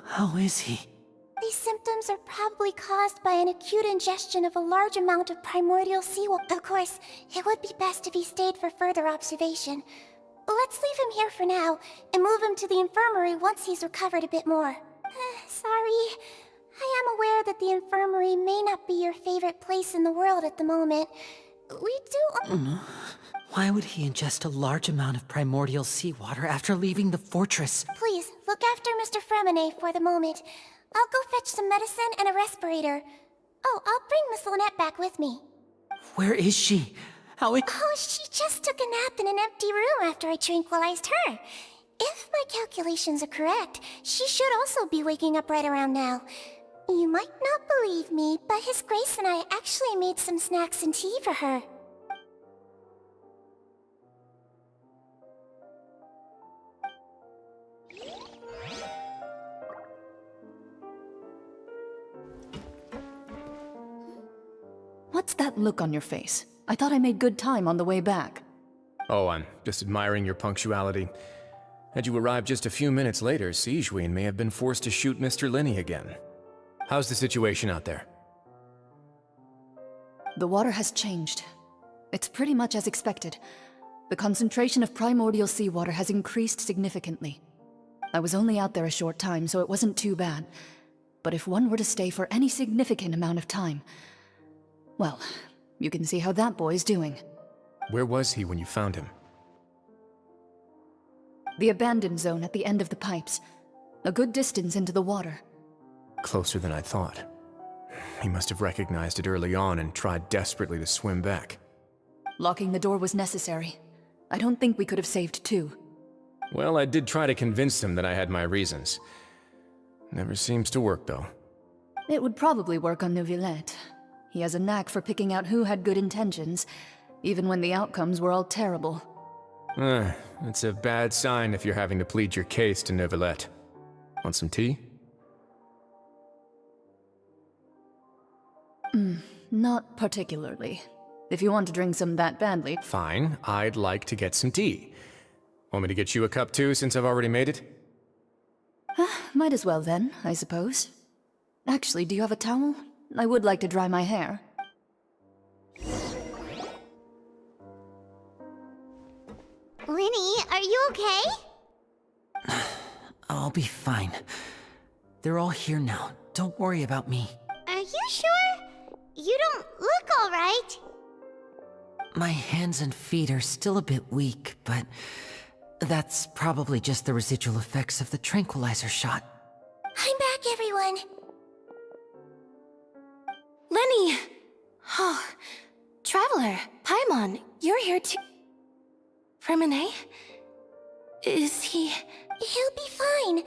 How is he?
These symptoms are probably caused by an acute ingestion of a large amount of primordial seawater. Of course, it would be best if he stayed for further observation. Let's leave him here for now, and move him to the infirmary once he's recovered a bit more. Sorry. I am aware that the infirmary may not be your favorite place in the world at the moment. We do...
Why would he ingest a large amount of primordial seawater after leaving the fortress?
Please, look after Mr. Fremine for the moment. I'll go fetch some medicine and a respirator. Oh, I'll bring Miss Lynette back with me.
Where is she?
Oh, she just took a nap in an empty room after I tranquilized her. If my calculations are correct, she should also be waking up right around now. You might not believe me, but His Grace and I actually made some snacks and tea for her.
What's that look on your face? I thought I made good time on the way back.
Oh, I'm just admiring your punctuality. Had you arrived just a few minutes later, Sigewinne may have been forced to shoot Mr. Linney again. How's the situation out there?
The water has changed. It's pretty much as expected. The concentration of primordial seawater has increased significantly. I was only out there a short time, so it wasn't too bad. But if one were to stay for any significant amount of time, well, you can see how that boy's doing.
Where was he when you found him?
The abandoned zone at the end of the pipes. A good distance into the water.
Closer than I thought. He must have recognized it early on and tried desperately to swim back.
Locking the door was necessary. I don't think we could have saved two.
Well, I did try to convince him that I had my reasons. Never seems to work, though.
It would probably work on Neuvillette. He has a knack for picking out who had good intentions, even when the outcomes were all terrible.
It's a bad sign if you're having to plead your case to Neuvillette. Want some tea?
Not particularly. If you want to drink some that badly...
Fine, I'd like to get some tea. Want me to get you a cup too, since I've already made it?
Might as well then, I suppose. Actually, do you have a towel? I would like to dry my hair.
Linny, are you okay?
I'll be fine. They're all here now. Don't worry about me.
Are you sure? You don't look alright.
My hands and feet are still a bit weak, but that's probably just the residual effects of the tranquilizer shot.
I'm back, everyone.
Lenny! Oh, Traveler, Paimon, you're here too. Freminet? Is he...
He'll be fine.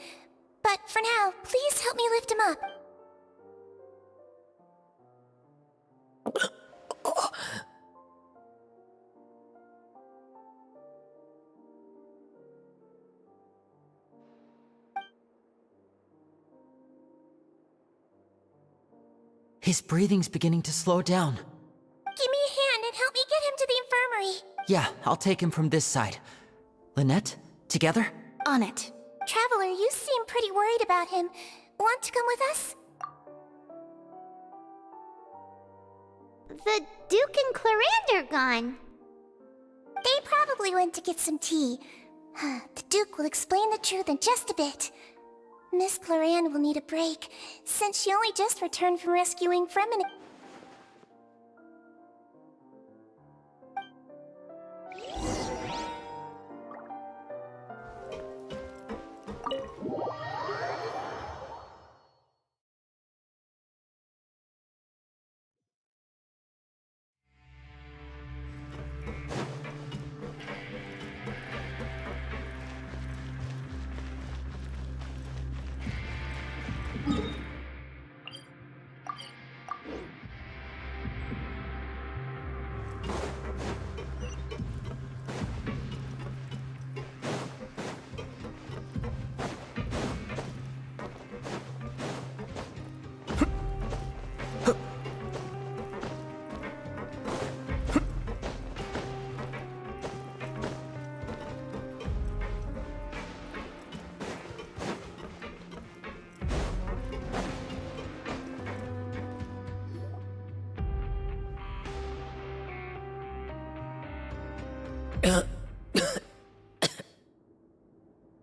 But for now, please help me lift him up.
His breathing's beginning to slow down.
Give me a hand and help me get him to the infirmary.
Yeah, I'll take him from this side. Lynette, together?
On it.
Traveler, you seem pretty worried about him. Want to come with us?
The Duke and Clarande are gone.
They probably went to get some tea. The Duke will explain the truth in just a bit. Miss Clarande will need a break, since she only just returned from rescuing Freminet.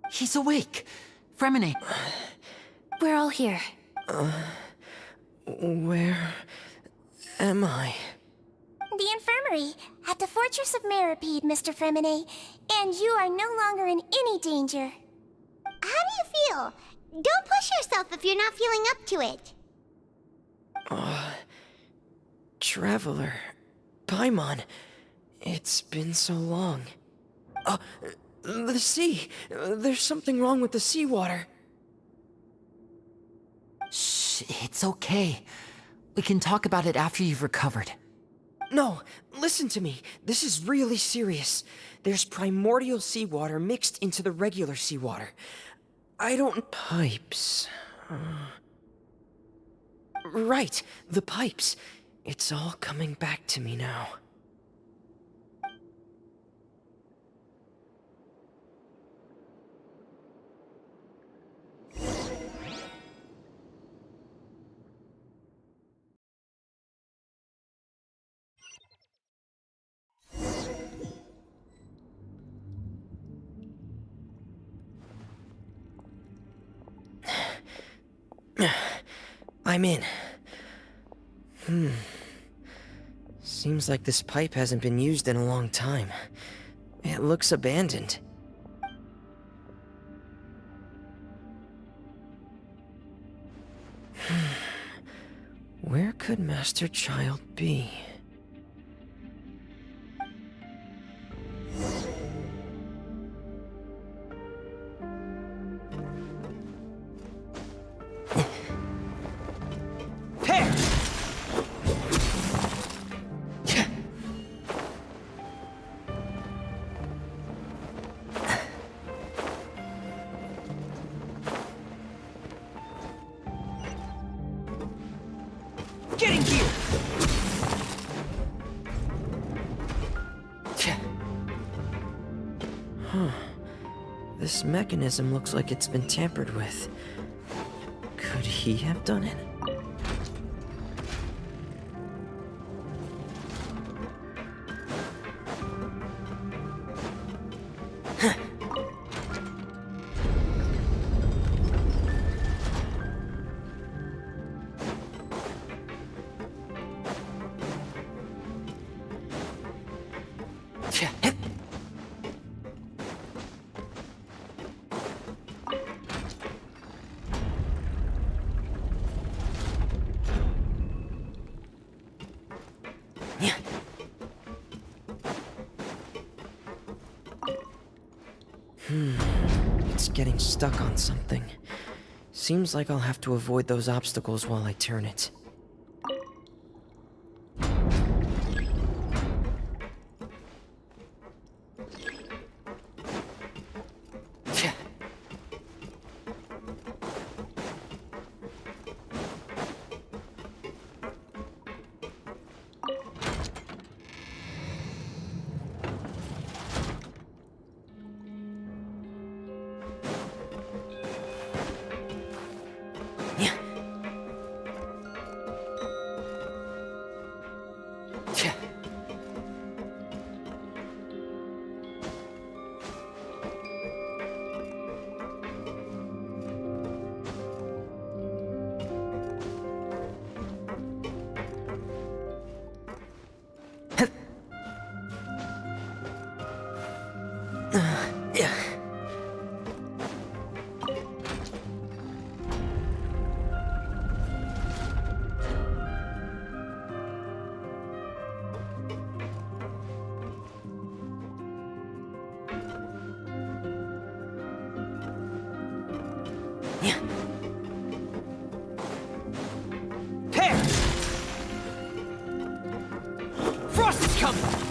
He's awake. Freminet.
We're all here.
Where am I?
The infirmary, at the Fortress of Meripede, Mr. Freminet. And you are no longer in any danger.
How do you feel? Don't push yourself if you're not feeling up to it.
Traveler. Paimon. It's been so long. The sea! There's something wrong with the seawater.
Shh, it's okay. We can talk about it after you've recovered.
No, listen to me. This is really serious. There's primordial seawater mixed into the regular seawater. I don't... Pipes... Right, the pipes. It's all coming back to me now. I'm in. Seems like this pipe hasn't been used in a long time. It looks abandoned. Where could Master Child be? Getting here! Huh. This mechanism looks like it's been tampered with. Could he have done it? It's getting stuck on something. Seems like I'll have to avoid those obstacles while I turn it. Frost is coming!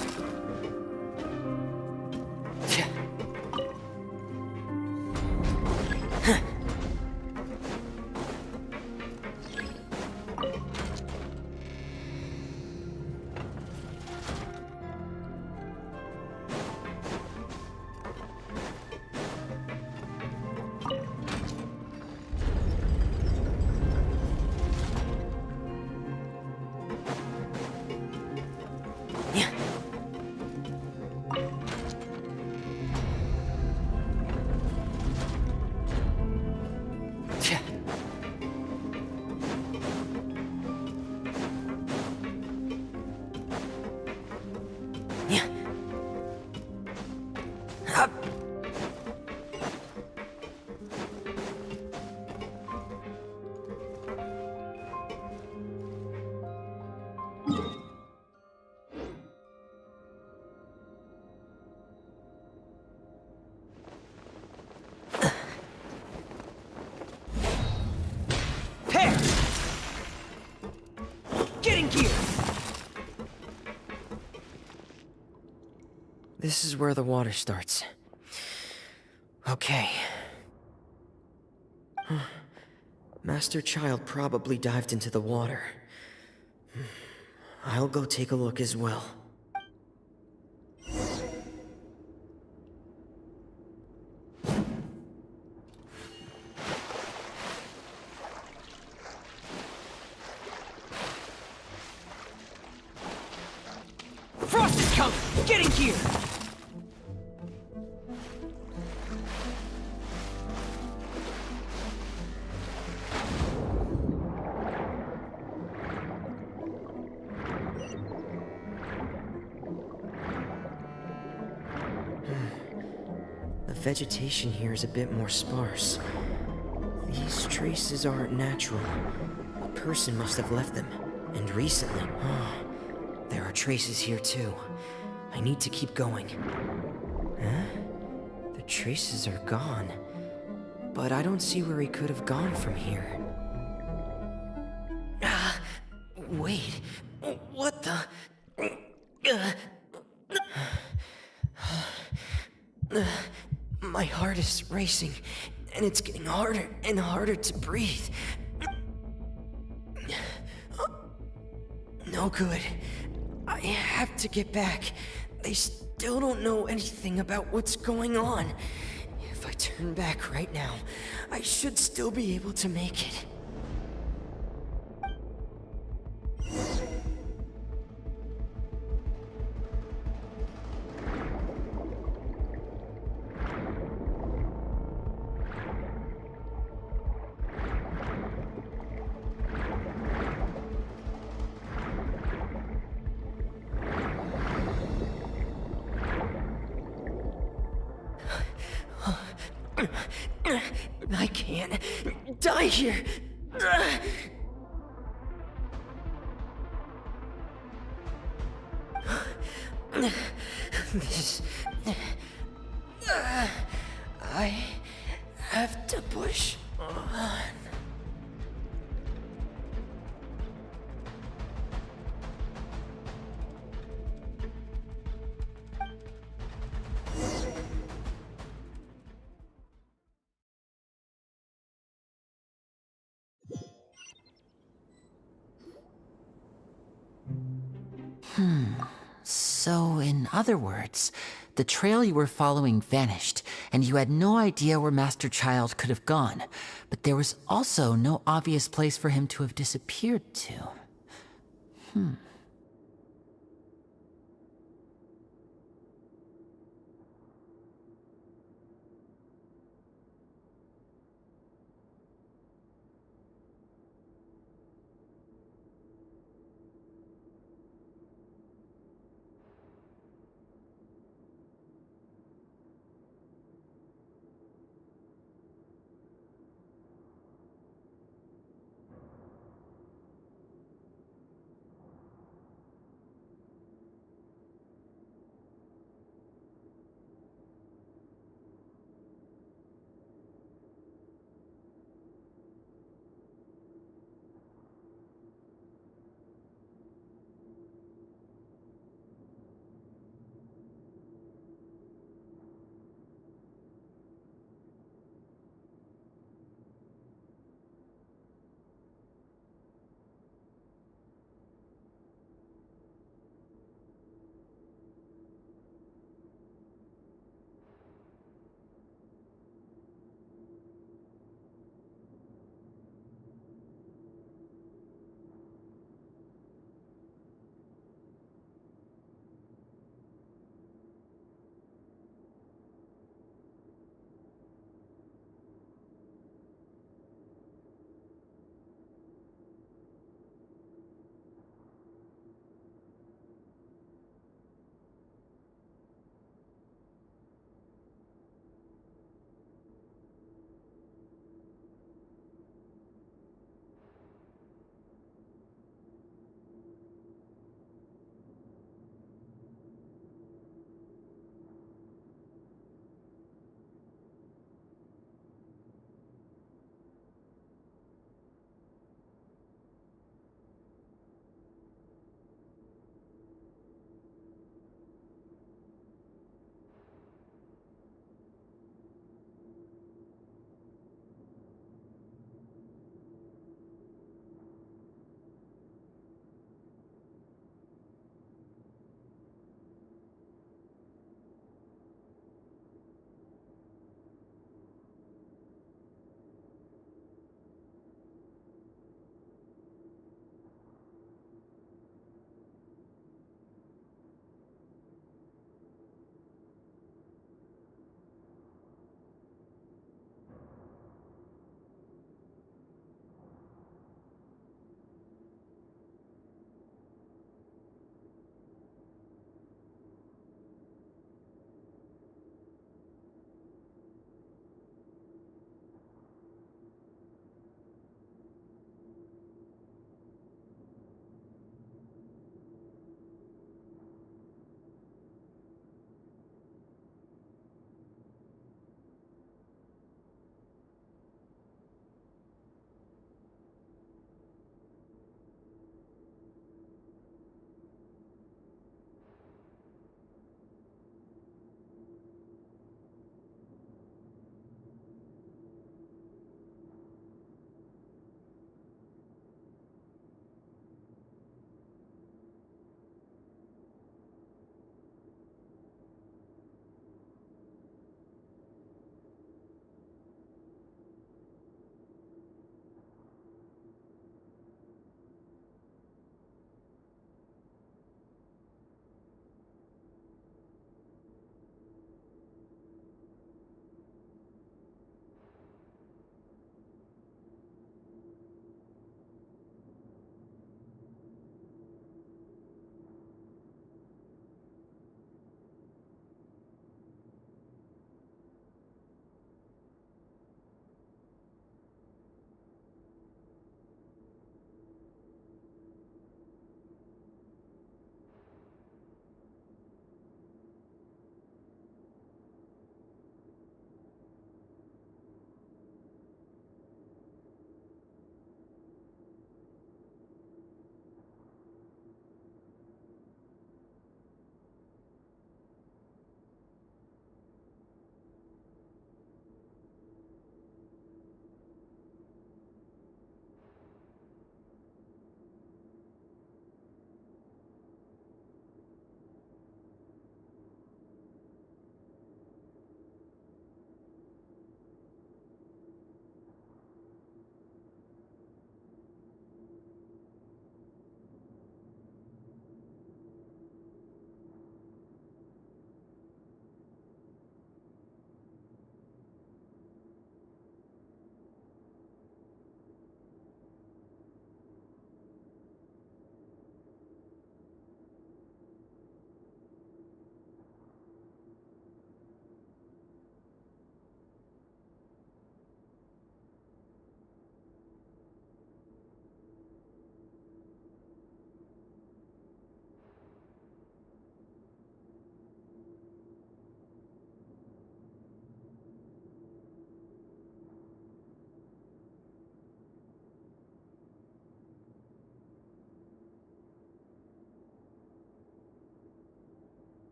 This is where the water starts. Okay. Master Child probably dived into the water. I'll go take a look as well. Frost is coming! Get in here! The vegetation here is a bit more sparse. These traces aren't natural. A person must have left them, and recently. There are traces here too. I need to keep going. Huh? The traces are gone. But I don't see where he could have gone from here. Wait. What the? My heart is racing, and it's getting harder and harder to breathe. No good. I have to get back. They still don't know anything about what's going on. If I turn back right now, I should still be able to make it. I can't die here. This... I have to push on.
So, in other words, the trail you were following vanished, and you had no idea where Master Child could have gone, but there was also no obvious place for him to have disappeared to.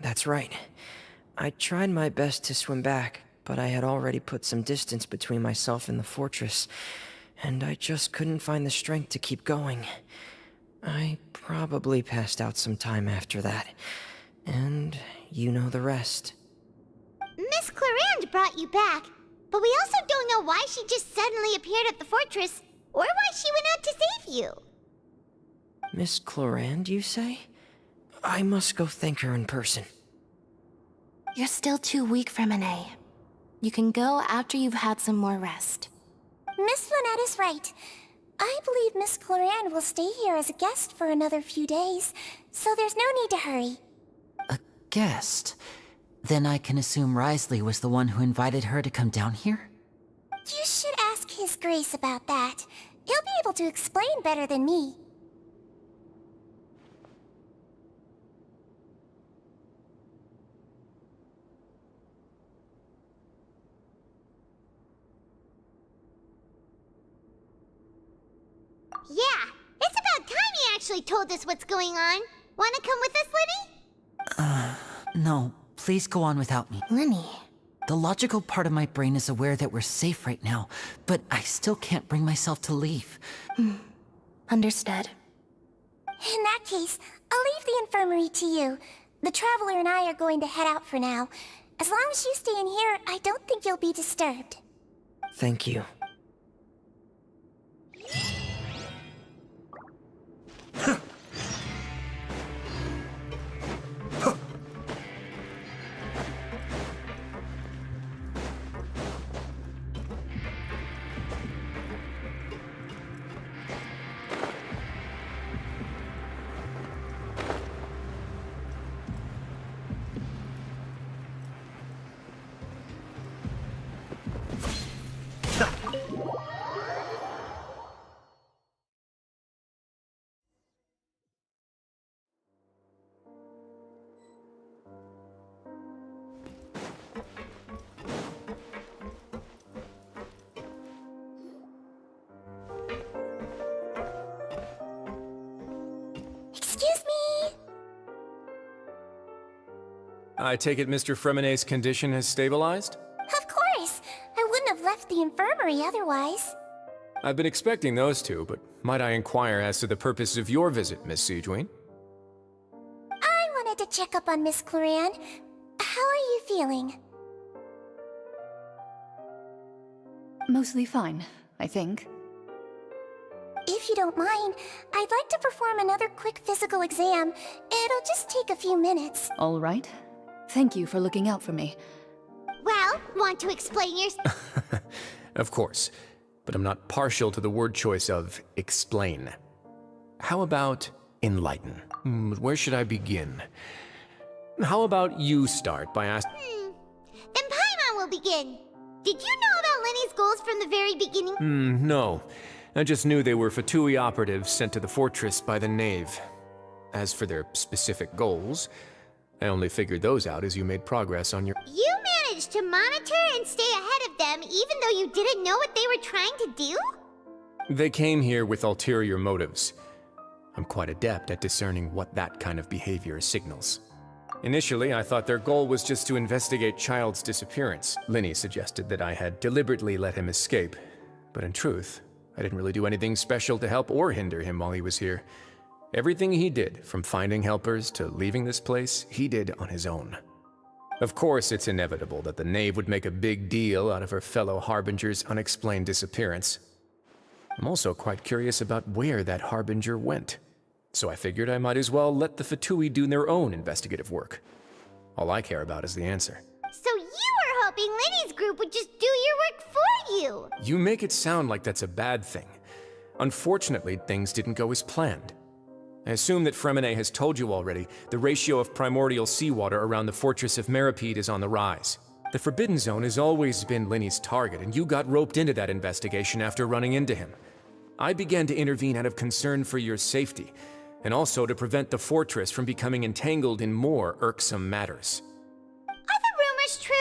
That's right. I tried my best to swim back, but I had already put some distance between myself and the fortress, and I just couldn't find the strength to keep going. I probably passed out some time after that, and you know the rest.
Miss Clarande brought you back, but we also don't know why she just suddenly appeared at the fortress, or why she went out to save you.
Miss Clarande, you say? I must go thank her in person.
You're still too weak for Monet. You can go after you've had some more rest. Miss Lynette is right. I believe Miss Clarande will stay here as a guest for another few days, so there's no need to hurry.
A guest? Then I can assume Risley was the one who invited her to come down here?
You should ask His Grace about that. He'll be able to explain better than me.
Yeah, it's about time he actually told us what's going on. Wanna come with us, Lenny?
No. Please go on without me.
Lenny.
The logical part of my brain is aware that we're safe right now, but I still can't bring myself to leave.
Understood. In that case, I'll leave the infirmary to you. The Traveler and I are going to head out for now. As long as you stay in here, I don't think you'll be disturbed.
Thank you.
Excuse me?
I take it Mr. Fremenet's condition has stabilized?
Of course. I wouldn't have left the infirmary otherwise.
I've been expecting those two, but might I inquire as to the purpose of your visit, Miss Siegewien?
I wanted to check up on Miss Clarande. How are you feeling?
Mostly fine, I think.
If you don't mind, I'd like to perform another quick physical exam. It'll just take a few minutes.
All right. Thank you for looking out for me.
Well, want to explain your...
Of course, but I'm not partial to the word choice of explain. How about enlighten? Where should I begin? How about you start by asking...
Then Paimon will begin. Did you know about Lenny's goals from the very beginning?
No. I just knew they were Fatui operatives sent to the fortress by the Knave. As for their specific goals, I only figured those out as you made progress on your...
You managed to monitor and stay ahead of them even though you didn't know what they were trying to do?
They came here with ulterior motives. I'm quite adept at discerning what that kind of behavior signals. Initially, I thought their goal was just to investigate Child's disappearance. Linny suggested that I had deliberately let him escape, but in truth, I didn't really do anything special to help or hinder him while he was here. Everything he did, from finding helpers to leaving this place, he did on his own. Of course, it's inevitable that the Knave would make a big deal out of her fellow Harbinger's unexplained disappearance. I'm also quite curious about where that Harbinger went, so I figured I might as well let the Fatui do their own investigative work. All I care about is the answer.
So you were hoping Lenny's group would just do your work for you!
You make it sound like that's a bad thing. Unfortunately, things didn't go as planned. I assume that Fremenet has told you already, the ratio of primordial seawater around the fortress of Meripede is on the rise. The Forbidden Zone has always been Linny's target, and you got roped into that investigation after running into him. I began to intervene out of concern for your safety, and also to prevent the fortress from becoming entangled in more irksome matters.
Are the rumors true?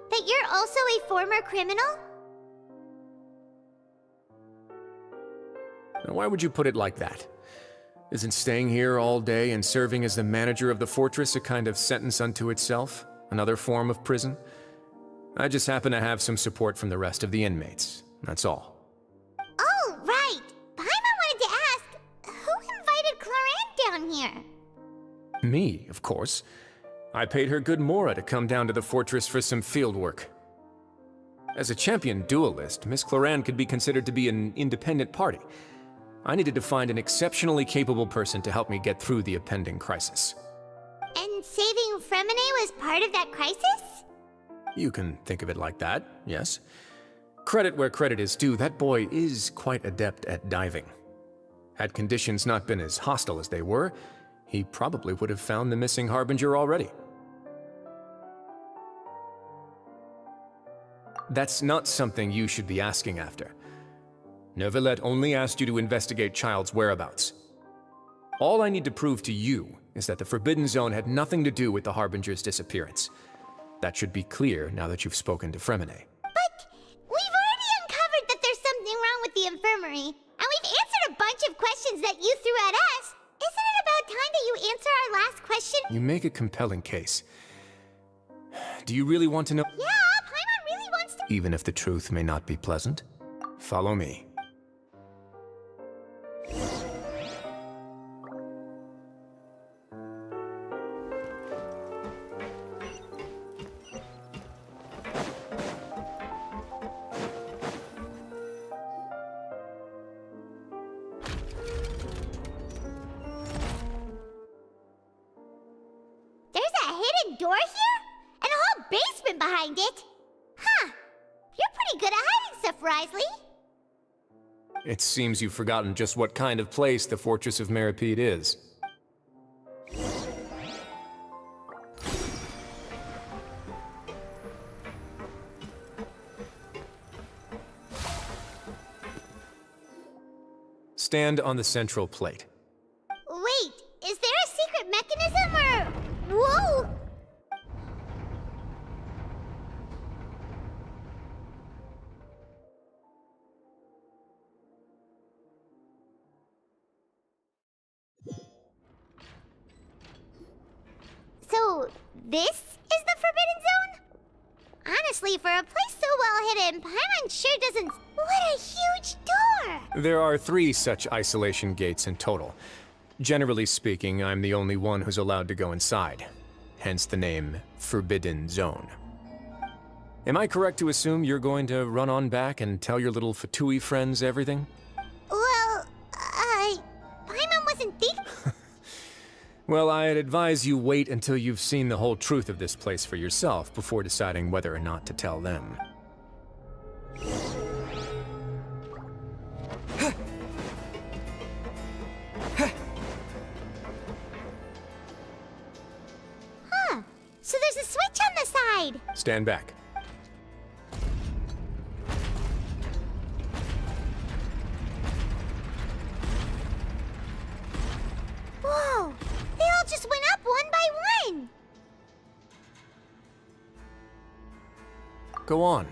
That you're also a former criminal?
Now, why would you put it like that? Isn't staying here all day and serving as the manager of the fortress a kind of sentence unto itself? Another form of prison? I just happen to have some support from the rest of the inmates. That's all.
Oh, right! Paimon wanted to ask, who invited Cloran down here?
Me, of course. I paid her good mora to come down to the fortress for some field work. As a champion duelist, Miss Cloran could be considered to be an independent party. I needed to find an exceptionally capable person to help me get through the impending crisis.
And saving Fremine was part of that crisis?
You can think of it like that, yes. Credit where credit is due, that boy is quite adept at diving. Had conditions not been as hostile as they were, he probably would have found the missing Harbinger already. That's not something you should be asking after. Neuvillette only asked you to investigate Child's whereabouts. All I need to prove to you is that the Forbidden Zone had nothing to do with the Harbinger's disappearance. That should be clear now that you've spoken to Fremine.
But we've already uncovered that there's something wrong with the infirmary, and we've answered a bunch of questions that you threw at us. Isn't it about time that you answer our last question?
You make a compelling case. Do you really want to know?
Yeah, Paimon really wants to—
Even if the truth may not be pleasant? Follow me.
Door here? And a whole basement behind it? Huh. You're pretty good at hiding stuff, Wriothesley.
It seems you've forgotten just what kind of place the Fortress of Meripede is. Stand on the central plate.
Wait, is there a secret mechanism or— Whoa! So, this is the Forbidden Zone? Honestly, for a place so well hidden, Paimon sure doesn't— What a huge door!
There are 3 such isolation gates in total. Generally speaking, I'm the only one who's allowed to go inside. Hence the name Forbidden Zone. Am I correct to assume you're going to run on back and tell your little Fatui friends everything?
Well, Paimon wasn't thinking—
Well, I'd advise you wait until you've seen the whole truth of this place for yourself before deciding whether or not to tell them.
Huh. So there's a switch on the side.
Stand back.
Whoa. They all just went up one by one.
Go on.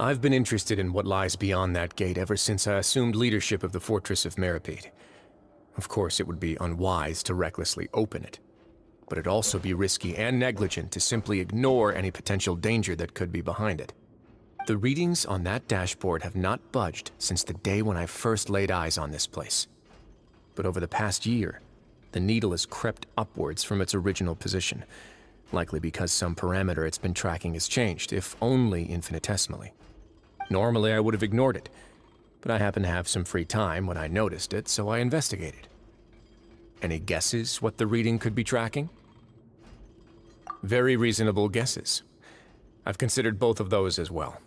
I've been interested in what lies beyond that gate ever since I assumed leadership of the Fortress of Meripede. Of course, it would be unwise to recklessly open it, but it'd also be risky and negligent to simply ignore any potential danger that could be behind it. The readings on that dashboard have not budged since the day when I first laid eyes on this place. But over the past year, the needle has crept upwards from its original position, likely because some parameter it's been tracking has changed, if only infinitesimally. Normally, I would have ignored it, but I happened to have some free time when I noticed it, so I investigated. Any guesses what the reading could be tracking? Very reasonable guesses. I've considered both of those as well.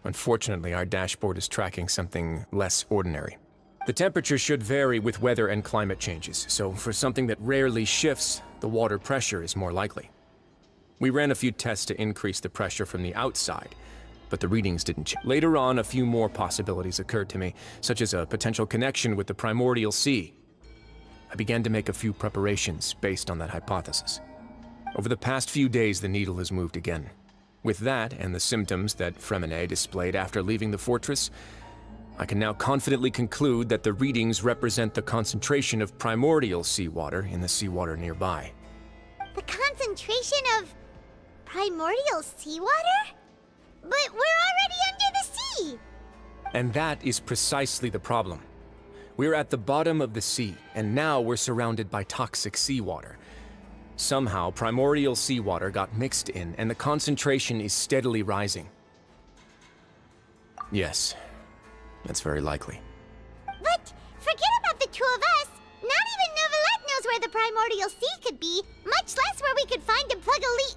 Unfortunately, our dashboard is tracking something less ordinary. The temperature should vary with weather and climate changes, so for something that rarely shifts, the water pressure is more likely. We ran a few tests to increase the pressure from the outside, but the readings didn't change. Later on, a few more possibilities occurred to me, such as a potential connection with the primordial sea. I began to make a few preparations based on that hypothesis. Over the past few days, the needle has moved again. With that, and the symptoms that Fremine displayed after leaving the fortress, I can now confidently conclude that the readings represent the concentration of primordial seawater in the seawater nearby.
The concentration of primordial seawater? But we're already under the sea!
And that is precisely the problem. We're at the bottom of the sea, and now we're surrounded by toxic seawater. Somehow, primordial seawater got mixed in, and the concentration is steadily rising. Yes, that's very likely.
But forget about the two of us! Not even Novelette knows where the primordial sea could be, much less where we could find and plug a leak.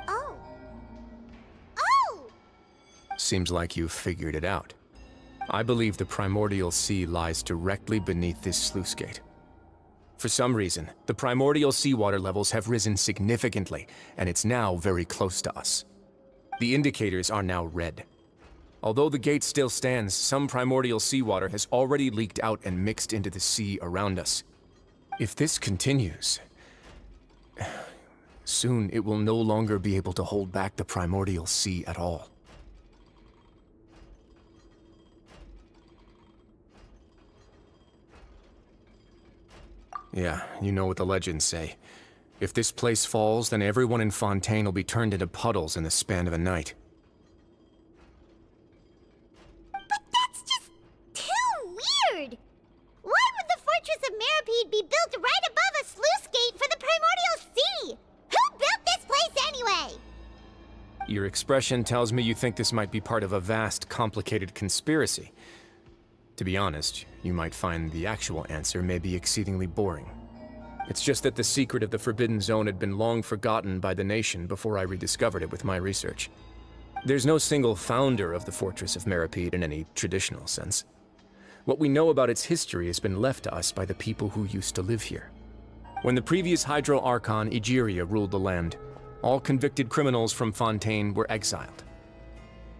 Oh. Oh!
Seems like you've figured it out. I believe the primordial sea lies directly beneath this sluice gate. For some reason, the primordial seawater levels have risen significantly, and it's now very close to us. The indicators are now red. Although the gate still stands, some primordial seawater has already leaked out and mixed into the sea around us. If this continues, soon it will no longer be able to hold back the primordial sea at all. Yeah, you know what the legends say. If this place falls, then everyone in Fontaine will be turned into puddles in the span of a night.
But that's just too weird! Why would the Fortress of Meripede be built right above a sluice gate for the primordial sea? Who built this place anyway?
Your expression tells me you think this might be part of a vast, complicated conspiracy. To be honest, you might find the actual answer may be exceedingly boring. It's just that the secret of the Forbidden Zone had been long forgotten by the nation before I rediscovered it with my research. There's no single founder of the Fortress of Meripede in any traditional sense. What we know about its history has been left to us by the people who used to live here. When the previous Hydro Archon, Egeria, ruled the land, all convicted criminals from Fontaine were exiled.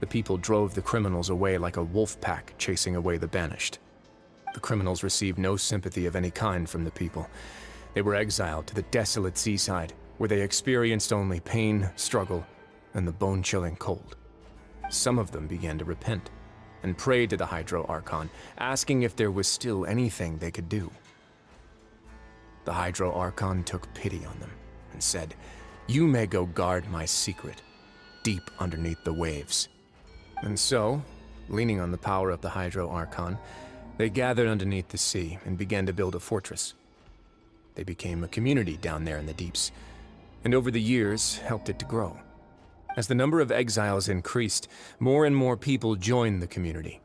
The people drove the criminals away like a wolf pack chasing away the banished. The criminals received no sympathy of any kind from the people. They were exiled to the desolate seaside, where they experienced only pain, struggle, and the bone-chilling cold. Some of them began to repent, and prayed to the Hydro Archon, asking if there was still anything they could do. The Hydro Archon took pity on them, and said, "You may go guard my secret, deep underneath the waves." And so, leaning on the power of the Hydro Archon, they gathered underneath the sea and began to build a fortress. They became a community down there in the deeps, and over the years helped it to grow. As the number of exiles increased, more and more people joined the community.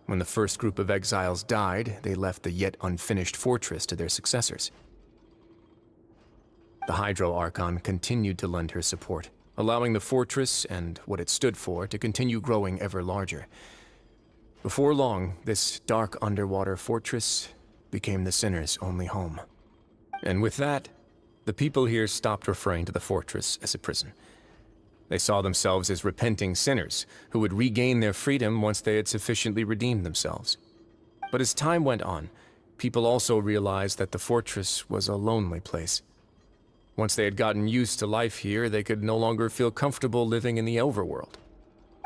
When the first group of exiles died, they left the yet unfinished fortress to their successors. The Hydro Archon continued to lend her support, allowing the fortress and what it stood for to continue growing ever larger. Before long, this dark underwater fortress became the sinner's only home. And with that, the people here stopped referring to the fortress as a prison. They saw themselves as repenting sinners who would regain their freedom once they had sufficiently redeemed themselves. But as time went on, people also realized that the fortress was a lonely place. Once they had gotten used to life here, they could no longer feel comfortable living in the overworld.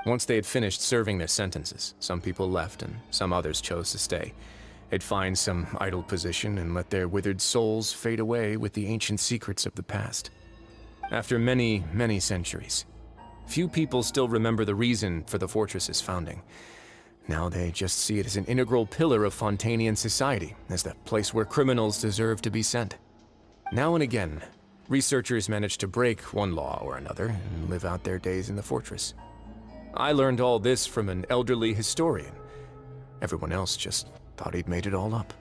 Once they had finished serving their sentences, some people left and some others chose to stay. They'd find some idle position and let their withered souls fade away with the ancient secrets of the past. After many, many centuries, few people still remember the reason for the fortress's founding. Now they just see it as an integral pillar of Fontainian society, as the place where criminals deserve to be sent. Now and again, researchers manage to break one law or another and live out their days in the fortress. I learned all this from an elderly historian. Everyone else just thought he'd made it all up.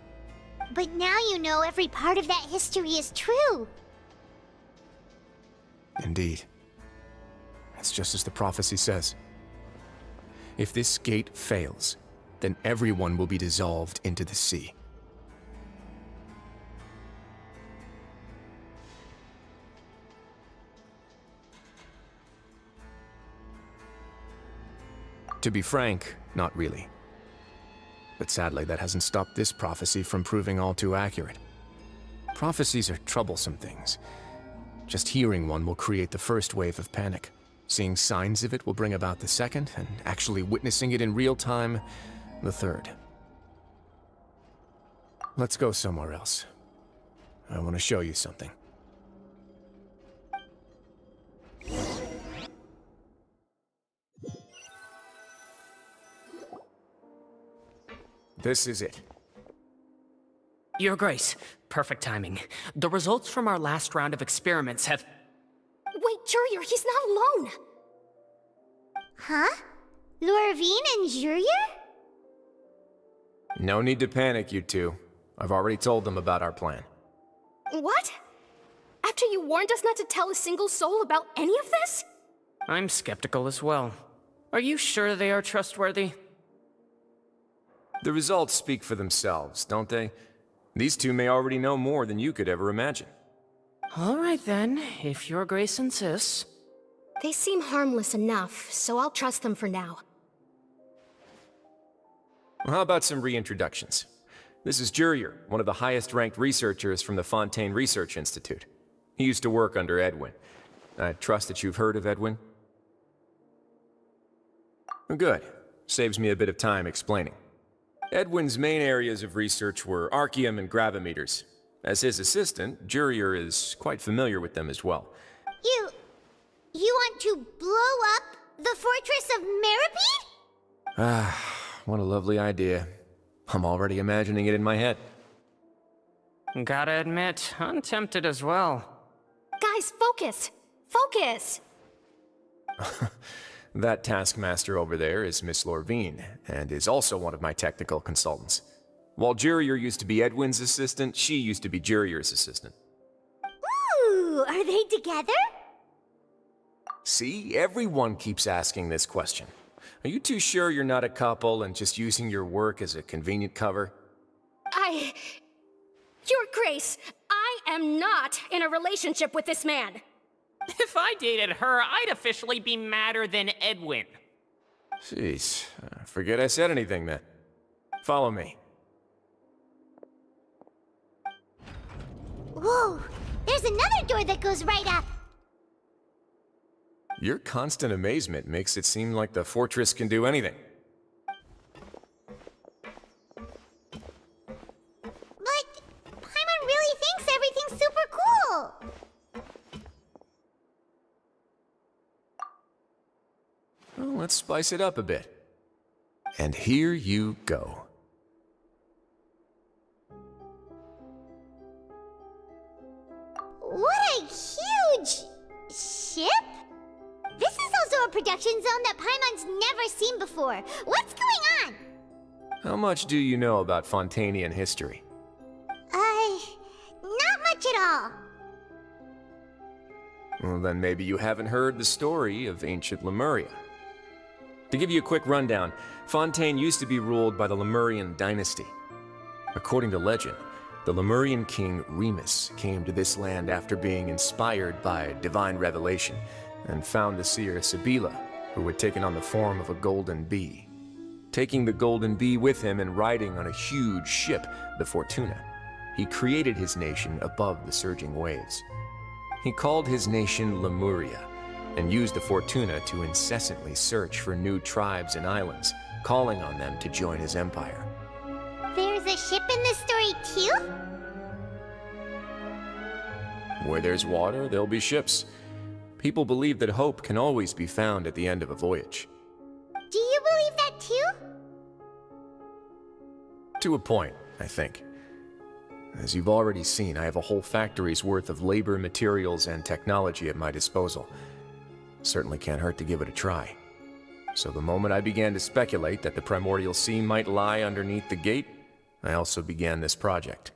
But now you know every part of that history is true.
Indeed. It's just as the prophecy says. If this gate fails, then everyone will be dissolved into the sea. To be frank, not really. But sadly, that hasn't stopped this prophecy from proving all too accurate. Prophecies are troublesome things. Just hearing one will create the first wave of panic. Seeing signs of it will bring about the second, and actually witnessing it in real time, the third. Let's go somewhere else. I want to show you something. This is it.
Your Grace, perfect timing. The results from our last round of experiments have...
Wait, Jurier, he's not alone!
Huh? Lorvine and Jurier?
No need to panic, you two. I've already told them about our plan.
What? After you warned us not to tell a single soul about any of this?
I'm skeptical as well. Are you sure they are trustworthy?
The results speak for themselves, don't they? These two may already know more than you could ever imagine.
All right then, if Your Grace insists.
They seem harmless enough, so I'll trust them for now.
Well, how about some reintroductions? This is Jurier, one of the highest-ranked researchers from the Fontaine Research Institute. He used to work under Edwin. I trust that you've heard of Edwin? Good. Saves me a bit of time explaining. Edwin's main areas of research were archaeum and gravimeters. As his assistant, Jurier is quite familiar with them as well.
You want to blow up the fortress of Meripede?
Ah, what a lovely idea. I'm already imagining it in my head.
Gotta admit, I'm tempted as well.
Guys, focus! Focus!
That taskmaster over there is Miss Lorvine, and is also one of my technical consultants. While Jurier used to be Edwin's assistant, she used to be Jurier's assistant.
Ooh, are they together?
See, everyone keeps asking this question. Are you too sure you're not a couple and just using your work as a convenient cover?
Your Grace, I am not in a relationship with this man.
If I dated her, I'd officially be madder than Edwin.
Jeez, forget I said anything then. Follow me.
Whoa, there's another door that goes right up.
Your constant amazement makes it seem like the fortress can do anything.
But Paimon really thinks everything's super cool.
Well, let's spice it up a bit. And here you go.
What a huge ship! This is also a production zone that Paimon's never seen before. What's going on?
How much do you know about Fontainian history?
Not much at all.
Well, then maybe you haven't heard the story of ancient Lemuria. To give you a quick rundown, Fontaine used to be ruled by the Lemurian dynasty. According to legend, the Lemurian king Remus came to this land after being inspired by divine revelation and found the seer Sibila, who had taken on the form of a golden bee. Taking the golden bee with him and riding on a huge ship, the Fortuna, he created his nation above the surging waves. He called his nation Lemuria, and used the Fortuna to incessantly search for new tribes and islands, calling on them to join his empire.
There's a ship in this story too?
Where there's water, there'll be ships. People believe that hope can always be found at the end of a voyage.
Do you believe that too?
To a point, I think. As you've already seen, I have a whole factory's worth of labor, materials, and technology at my disposal. Certainly can't hurt to give it a try. So the moment I began to speculate that the primordial sea might lie underneath the gate, I also began this project.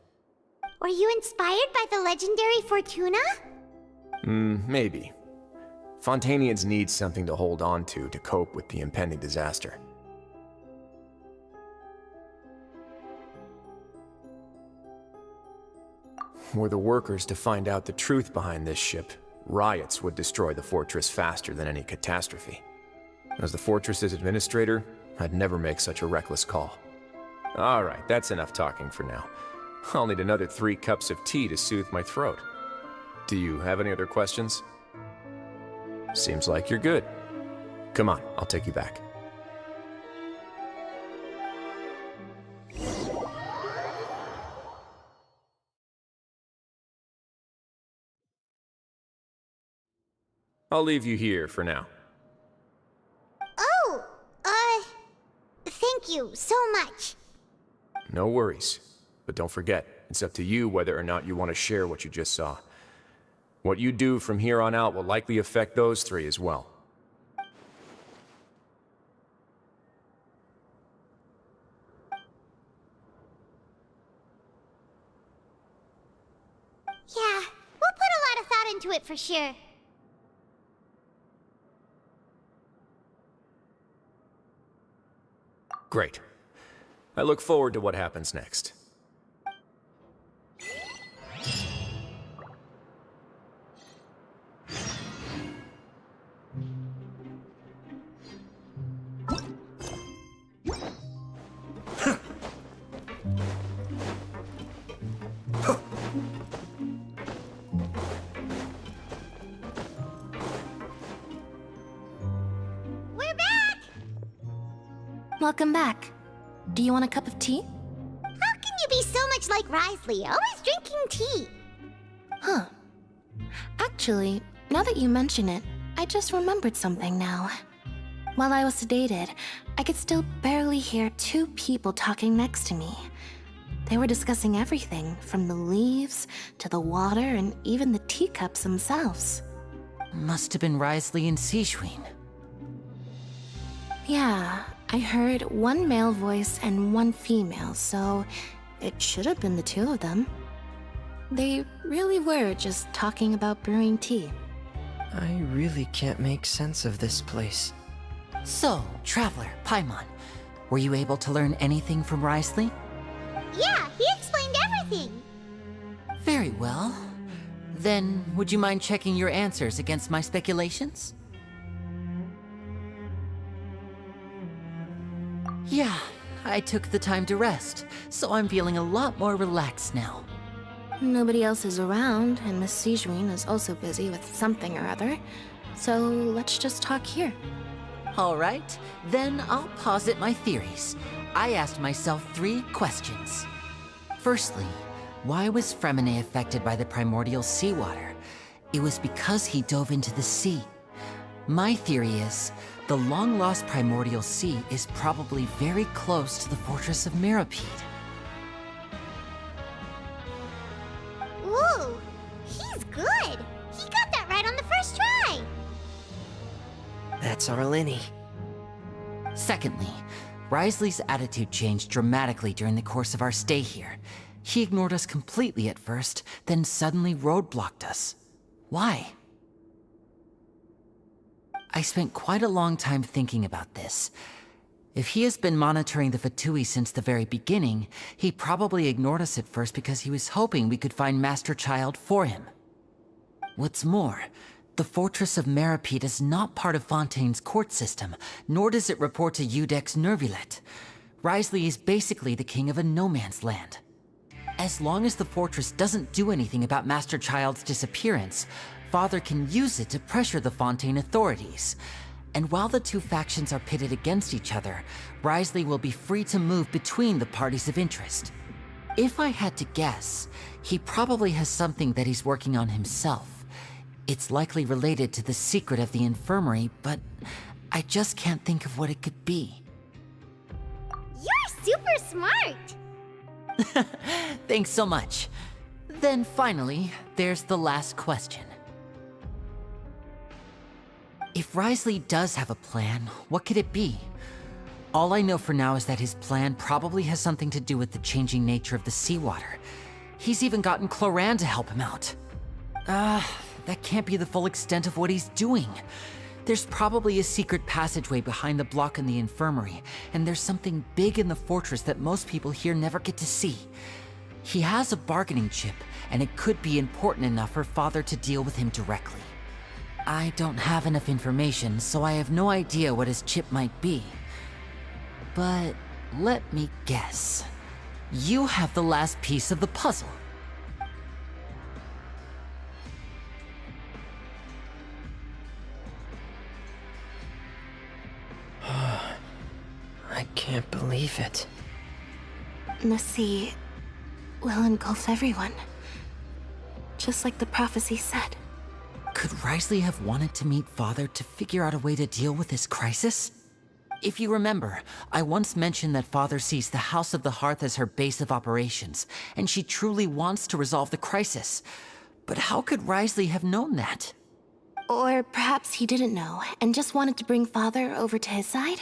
Were you inspired by the legendary Fortuna?
Maybe. Fontainians need something to hold on to cope with the impending disaster. Were the workers to find out the truth behind this ship, riots would destroy the fortress faster than any catastrophe. As the fortress's administrator, I'd never make such a reckless call. Alright, that's enough talking for now. I'll need another 3 cups of tea to soothe my throat. Do you have any other questions? Seems like you're good. Come on, I'll take you back. I'll leave you here for now.
Oh, thank you so much.
No worries. But don't forget, it's up to you whether or not you want to share what you just saw. What you do from here on out will likely affect those 3 as well.
Yeah, we'll put a lot of thought into it for sure.
Great. I look forward to what happens next.
We're back!
Welcome back. Do you want a cup of tea?
How can you be so much like Risley, always drinking tea?
Huh. Actually, now that you mention it, I just remembered something now. While I was sedated, I could still barely hear 2 people talking next to me. They were discussing everything, from the leaves to the water and even the teacups themselves.
Must have been Risley and Sijween.
Yeah, I heard 1 male voice and 1 female, so it should have been the 2 of them. They really were just talking about brewing tea.
I really can't make sense of this place.
So, Traveler, Paimon, were you able to learn anything from Risley?
Yeah, he explained everything.
Very well. Then, would you mind checking your answers against my speculations? Yeah, I took the time to rest, so I'm feeling a lot more relaxed now.
Nobody else is around, and Miss Sijween is also busy with something or other, so let's just talk here.
All right, then I'll posit my theories. I asked myself 3 questions. Firstly, why was Fremine affected by the primordial seawater? It was because he dove into the sea. My theory is, the long-lost primordial sea is probably very close to the fortress of Meripede.
Ooh, he's good. He got that right on the first try.
That's Arlini.
Secondly, Risley's attitude changed dramatically during the course of our stay here. He ignored us completely at first, then suddenly roadblocked us. Why? I spent quite a long time thinking about this. If he has been monitoring the Fatui since the very beginning, he probably ignored us at first because he was hoping we could find Master Child for him. What's more, the Fortress of Meripede is not part of Fontaine's court system, nor does it report to Udex Nervulet. Risley is basically the king of a no-man's land. As long as the fortress doesn't do anything about Master Child's disappearance, Father can use it to pressure the Fontaine authorities. And while the 2 factions are pitted against each other, Risley will be free to move between the parties of interest. If I had to guess, he probably has something that he's working on himself. It's likely related to the secret of the infirmary, but I just can't think of what it could be.
You're super smart.
Thanks so much. Then finally, there's the last question. If Risley does have a plan, what could it be? All I know for now is that his plan probably has something to do with the changing nature of the seawater. He's even gotten Cloran to help him out. That can't be the full extent of what he's doing. There's probably a secret passageway behind the block in the infirmary, and there's something big in the fortress that most people here never get to see. He has a bargaining chip, and it could be important enough for Father to deal with him directly. I don't have enough information, so I have no idea what his chip might be. But let me guess. You have the last piece of the puzzle.
I can't believe it.
The sea will engulf everyone. Just like the prophecy said.
Could Risley have wanted to meet Father to figure out a way to deal with this crisis? If you remember, I once mentioned that Father sees the House of the Hearth as her base of operations, and she truly wants to resolve the crisis. But how could Risley have known that?
Or perhaps he didn't know, and just wanted to bring Father over to his side?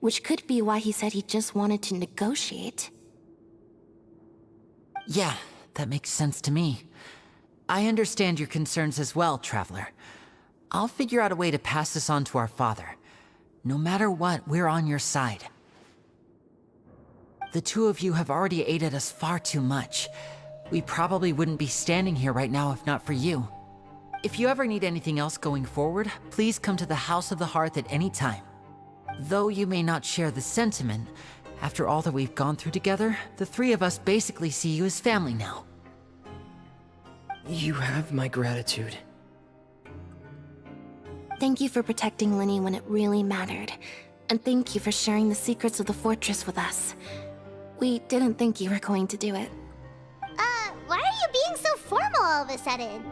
Which could be why he said he just wanted to negotiate.
Yeah, that makes sense to me. I understand your concerns as well, Traveler. I'll figure out a way to pass this on to our father. No matter what, we're on your side. The two of you have already aided us far too much. We probably wouldn't be standing here right now if not for you. If you ever need anything else going forward, please come to the House of the Hearth at any time. Though you may not share the sentiment, after all that we've gone through together, the three of us basically see you as family now.
You have my gratitude.
Thank you for protecting Linny when it really mattered. And thank you for sharing the secrets of the fortress with us. We didn't think you were going to do it.
Why are you being so formal all of a sudden?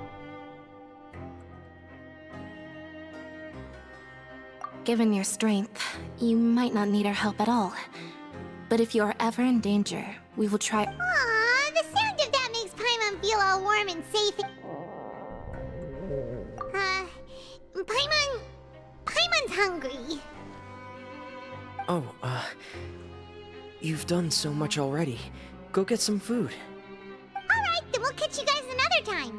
Given your strength, you might not need our help at all. But if you are ever in danger, we will try—
Aww, the sound of that makes Paimon feel all warm and safe. Paimon's hungry.
Oh, you've done so much already. Go get some food.
Alright, then we'll catch you guys another time.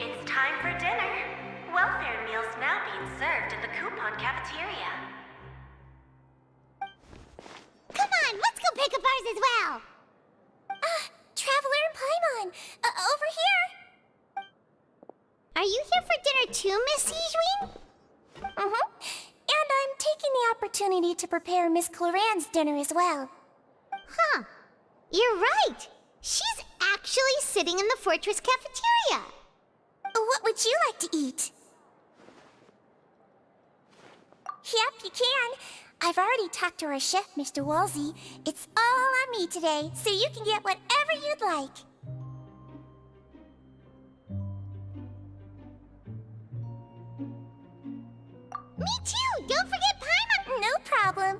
It's time for dinner. Welfare meals now being served in the coupon cafeteria.
Come on, let's go pick up ours as well.
Traveler and Paimon, over here.
Are you here for dinner too, Miss Sijween?
And I'm taking the opportunity to prepare Miss Cloran's dinner as well.
Huh. You're right. She's actually sitting in the fortress cafeteria.
What would you like to eat? Yep, you can. I've already talked to our chef, Mr. Wolsey. It's all on me today, so you can get whatever you'd like.
Me too! Don't forget Paimon!
No problem.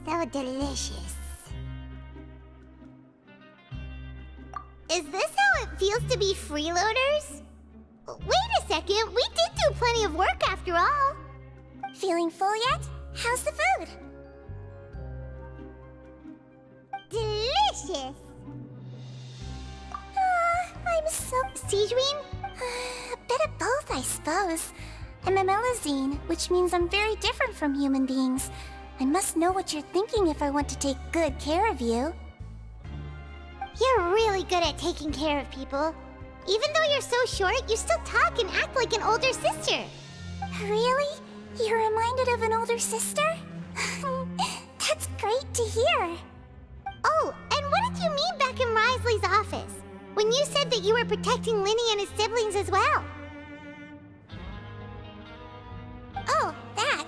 So delicious. Is this how it feels to be freeloaders? Wait a second, we did do plenty of work after all.
Feeling full yet? How's the food?
Delicious!
I'm so...
Sijween?
A bit of both, I suppose. I'm a Melazine, which means I'm very different from human beings. I must know what you're thinking if I want to take good care of you.
You're really good at taking care of people. Even though you're so short, you still talk and act like an older sister.
Really? You're reminded of an older sister? That's great to hear.
Oh, and what did you mean back in Risley's office? When you said that you were protecting Linny and his siblings as well?
Oh, that.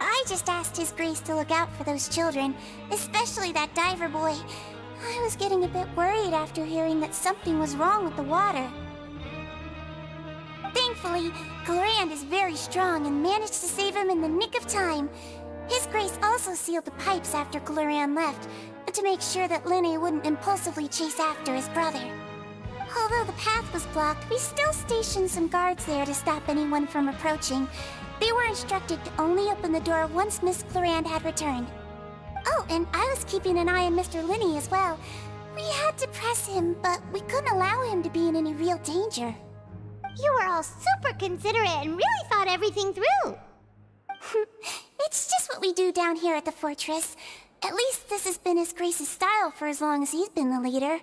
I just asked His Grace to look out for those children, especially that diver boy. I was getting a bit worried after hearing that something was wrong with the water. Thankfully, Cloran is very strong and managed to save him in the nick of time. His Grace also sealed the pipes after Cloran left, to make sure that Linny wouldn't impulsively chase after his brother. Although the path was blocked, we still stationed some guards there to stop anyone from approaching. They were instructed to only open the door once Miss Florand had returned. Oh, and I was keeping an eye on Mr. Linny as well. We had to press him, but we couldn't allow him to be in any real danger.
You were all super considerate and really thought everything through.
It's just what we do down here at the fortress. At least this has been His Grace's style for as long as he's been the leader.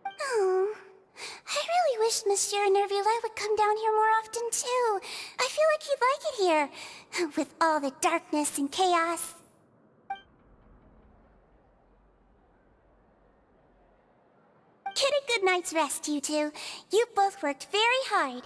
Oh, I really wish Monsieur Nervula would come down here more often too. I feel like he'd like it here, with all the darkness and chaos. Get a good night's rest, you two. You both worked very hard.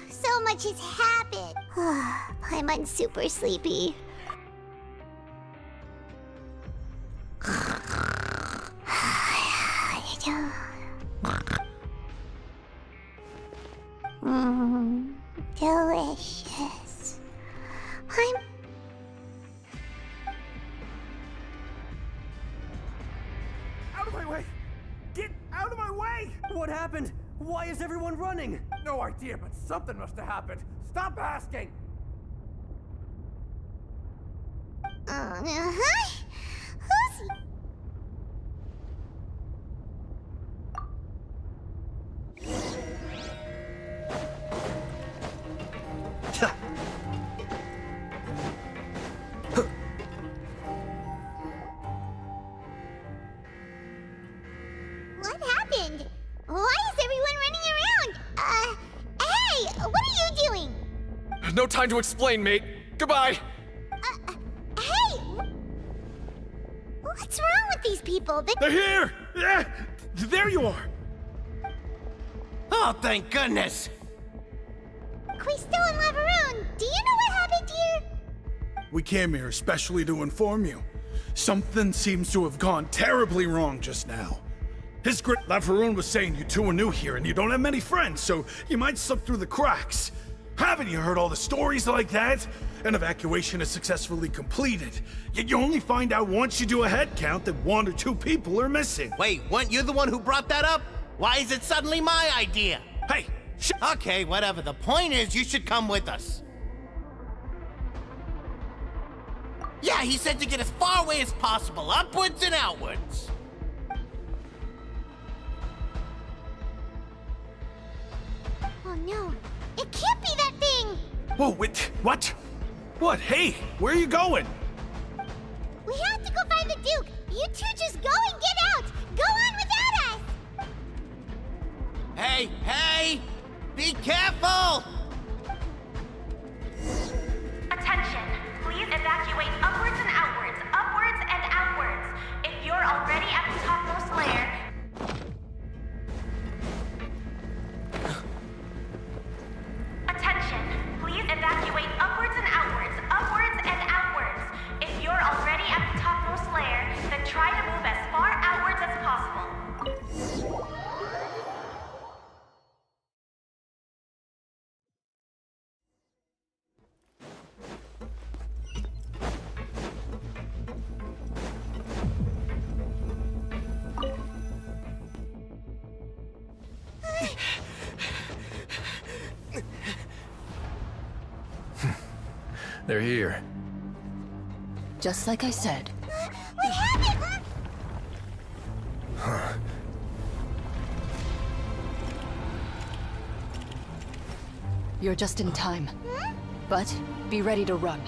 So much has happened. I'm super sleepy. Delicious.
Out of my way! Get out of my way! What happened? Why is everyone running? No idea, but something must have happened. Stop asking!
Who's... What happened? Why is everyone running around? Hey! What are you doing?
No time to explain, mate. Goodbye!
Hey! What's wrong with these people?
They're here! Yeah, there you are!
Oh, thank goodness!
Quisto and Lavaroon, do you know what happened here?
We came here especially to inform you. Something seems to have gone terribly wrong just now. His Grace Lavaroon was saying you two are new here and you don't have many friends, so you might slip through the cracks. Haven't you heard all the stories like that? An evacuation is successfully completed, yet you only find out once you do a head count that 1 or 2 people are missing.
Wait, weren't you the one who brought that up? Why is it suddenly my idea?
Hey,
Okay, whatever. The point is, you should come with us. Yeah, he said to get as far away as possible, upwards and outwards.
Oh no, it can't be that thing!
Whoa, wait, what? What? Hey, where are you going?
We have to go find the Duke! You two just go and get out! Go on without us!
Hey, hey! Be careful!
Attention! Please evacuate upwards and outwards, upwards and outwards. If you're already at the topmost layer... Attention! Please evacuate upwards and outwards, upwards and outwards. If you're already at the topmost layer, then try to move as far outwards as possible.
They're here.
Just like I said.
We have it!
Huh.
You're just in time. But be ready to run.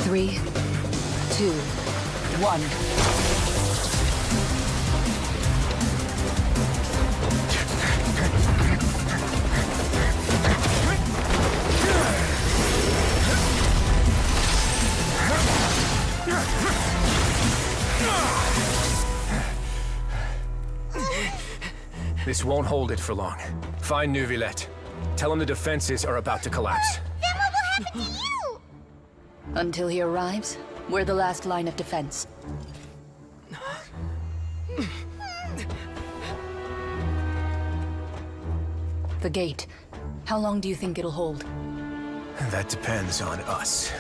3, 2, 1.
This won't hold it for long. Find Neuvillette. Tell him the defenses are about to collapse.
Then what will happen to you?
Until he arrives, we're the last line of defense. The gate. How long do you think it'll hold?
That depends on us.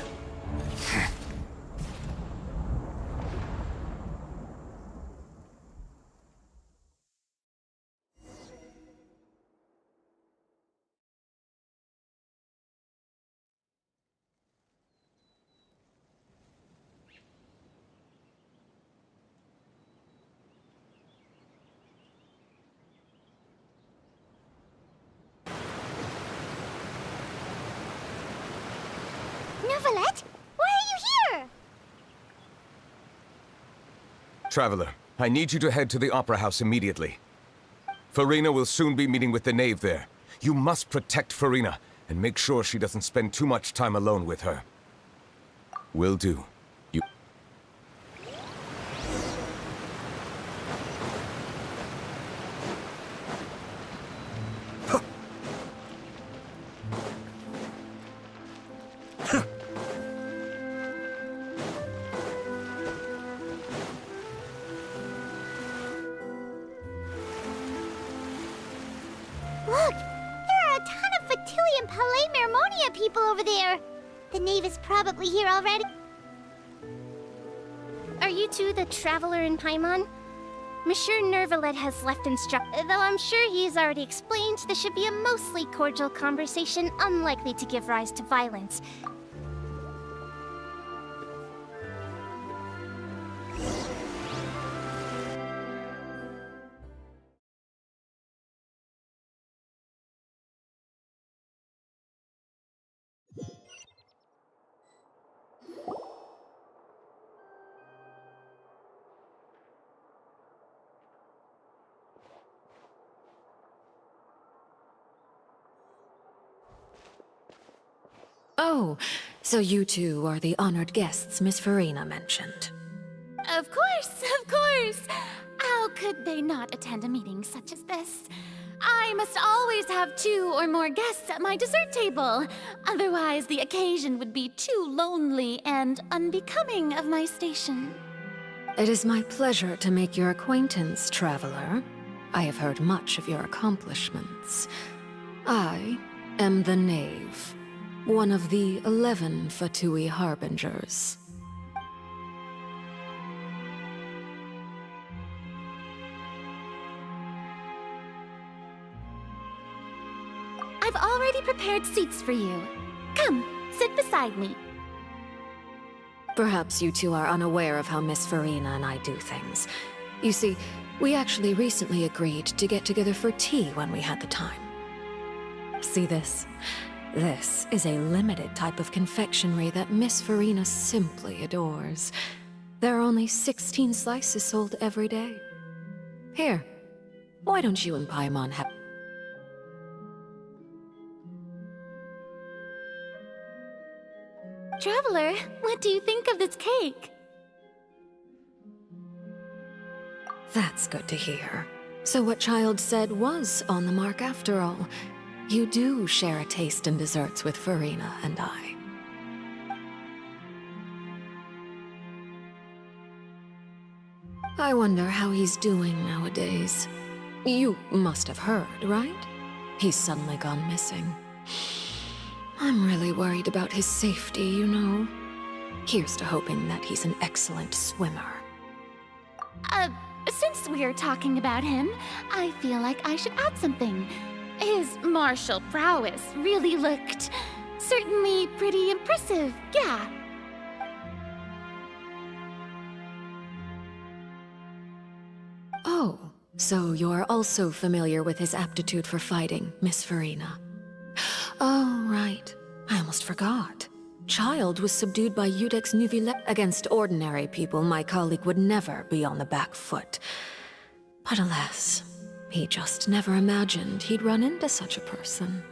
Neuvillette? Why are you here?
Traveler, I need you to head to the Opera House immediately. Farina will soon be meeting with the knave there. You must protect Farina, and make sure she doesn't spend too much time alone with her. Will do. You...
Look! There are a ton of Fatilian Palais Mermonia people over there! The knave is probably here already.
Are you two the traveler in Paimon? Monsieur Neuvillette has left though I'm sure he's already explained this should be a mostly cordial conversation, unlikely to give rise to violence.
Oh, so you two are the honored guests Miss Farina mentioned.
Of course, of course! How could they not attend a meeting such as this? I must always have 2 or more guests at my dessert table. Otherwise, the occasion would be too lonely and unbecoming of my station.
It is my pleasure to make your acquaintance, traveler. I have heard much of your accomplishments. I am the Knave, one of the 11 Fatui Harbingers.
I've already prepared seats for you. Come, sit beside me.
Perhaps you two are unaware of how Miss Farina and I do things. You see, we actually recently agreed to get together for tea when we had the time. See this? This is a limited type of confectionery that Miss Farina simply adores. There are only 16 slices sold every day. Here, why don't you and Paimon have...
Traveler, what do you think of this cake?
That's good to hear. So what Child said was on the mark after all. You do share a taste in desserts with Farina and I. I wonder how he's doing nowadays. You must have heard, right? He's suddenly gone missing. I'm really worried about his safety, you know. Here's to hoping that he's an excellent swimmer.
Since we're talking about him, I feel like I should add something. His martial prowess really looked certainly pretty impressive, yeah.
Oh, so you're also familiar with his aptitude for fighting, Miss Farina. Oh, right. I almost forgot. Child was subdued by Judex Nuvile. Against ordinary people, my colleague would never be on the back foot. But alas, he just never imagined he'd run into such a person.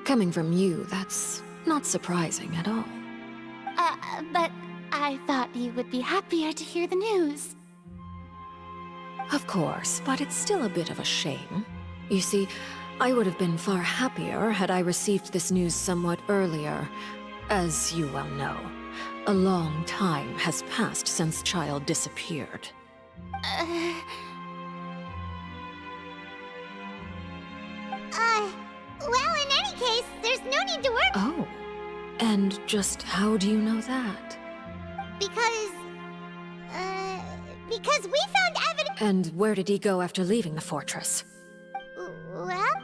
Coming from you, that's not surprising at all.
But I thought you would be happier to hear the news.
Of course, but it's still a bit of a shame. You see, I would have been far happier had I received this news somewhat earlier. As you well know, a long time has passed since Child disappeared.
Well, in any case, there's no need to worry.
Oh, and just how do you know that?
Because we found evidence.
And where did he go after leaving the fortress?
Well?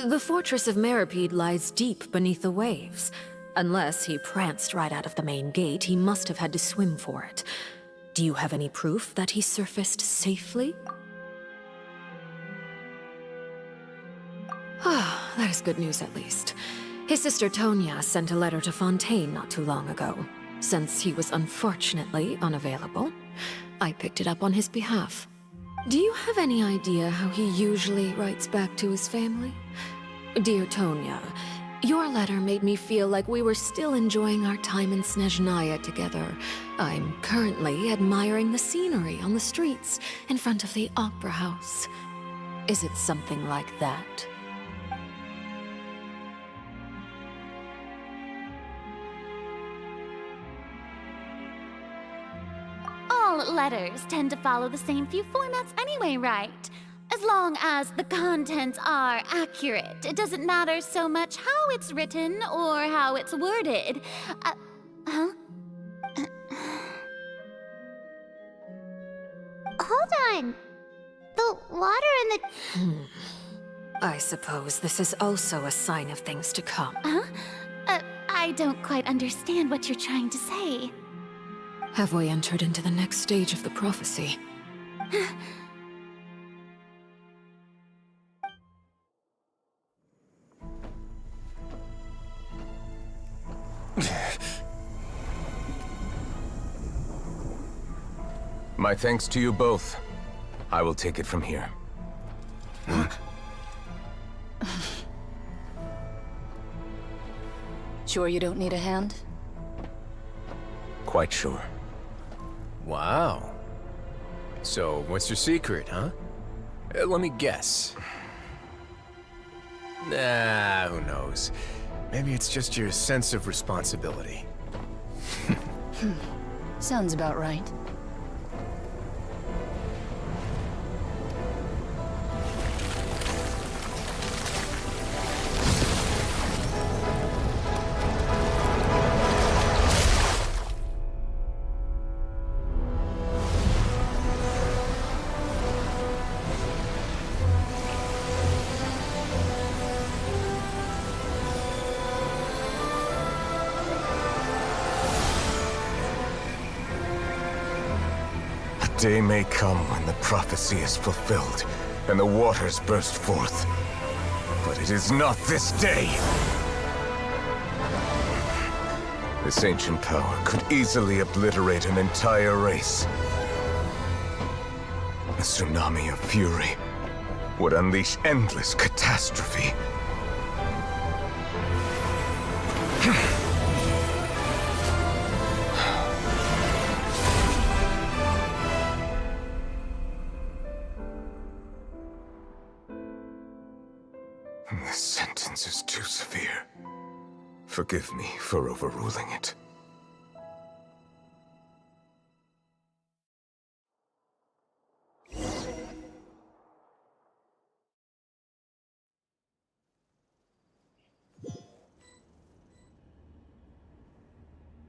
The fortress of Meripede lies deep beneath the waves. Unless he pranced right out of the main gate, he must have had to swim for it. Do you have any proof that he surfaced safely? Ah, that is good news at least. His sister Tonya sent a letter to Fontaine not too long ago. Since he was unfortunately unavailable, I picked it up on his behalf. Do you have any idea how he usually writes back to his family? Dear Tonya, your letter made me feel like we were still enjoying our time in Snezhnaya together. I'm currently admiring the scenery on the streets in front of the Opera House. Is it something like that?
All letters tend to follow the same few formats anyway, right? As long as the contents are accurate, it doesn't matter so much how it's written or how it's worded. Huh?
Hold on. The water in the...
I suppose this is also a sign of things to come.
Huh? I don't quite understand what you're trying to say.
Have we entered into the next stage of the prophecy?
My thanks to you both. I will take it from here.
Sure you don't need a hand?
Quite sure.
Wow. So, what's your secret, huh? Let me guess. Nah, who knows? Maybe it's just your sense of responsibility.
Sounds about right.
Day may come when the prophecy is fulfilled, and the waters burst forth. But it is not this day! This ancient power could easily obliterate an entire race. A tsunami of fury would unleash endless catastrophe. This sentence is too severe. Forgive me for overruling it.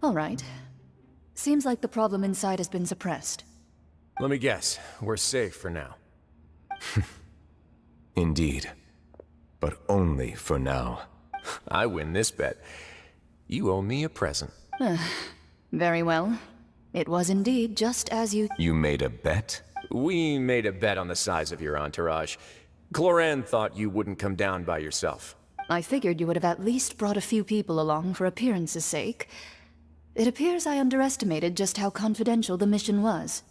All right. Seems like the problem inside has been suppressed.
Let me guess, we're safe for now.
Indeed. But only for now.
I win this bet. You owe me a present.
Very well. It was indeed just as you...
You made a bet?
We made a bet on the size of your entourage. Cloran thought you wouldn't come down by yourself.
I figured you would have at least brought a few people along for appearance's sake. It appears I underestimated just how confidential the mission was.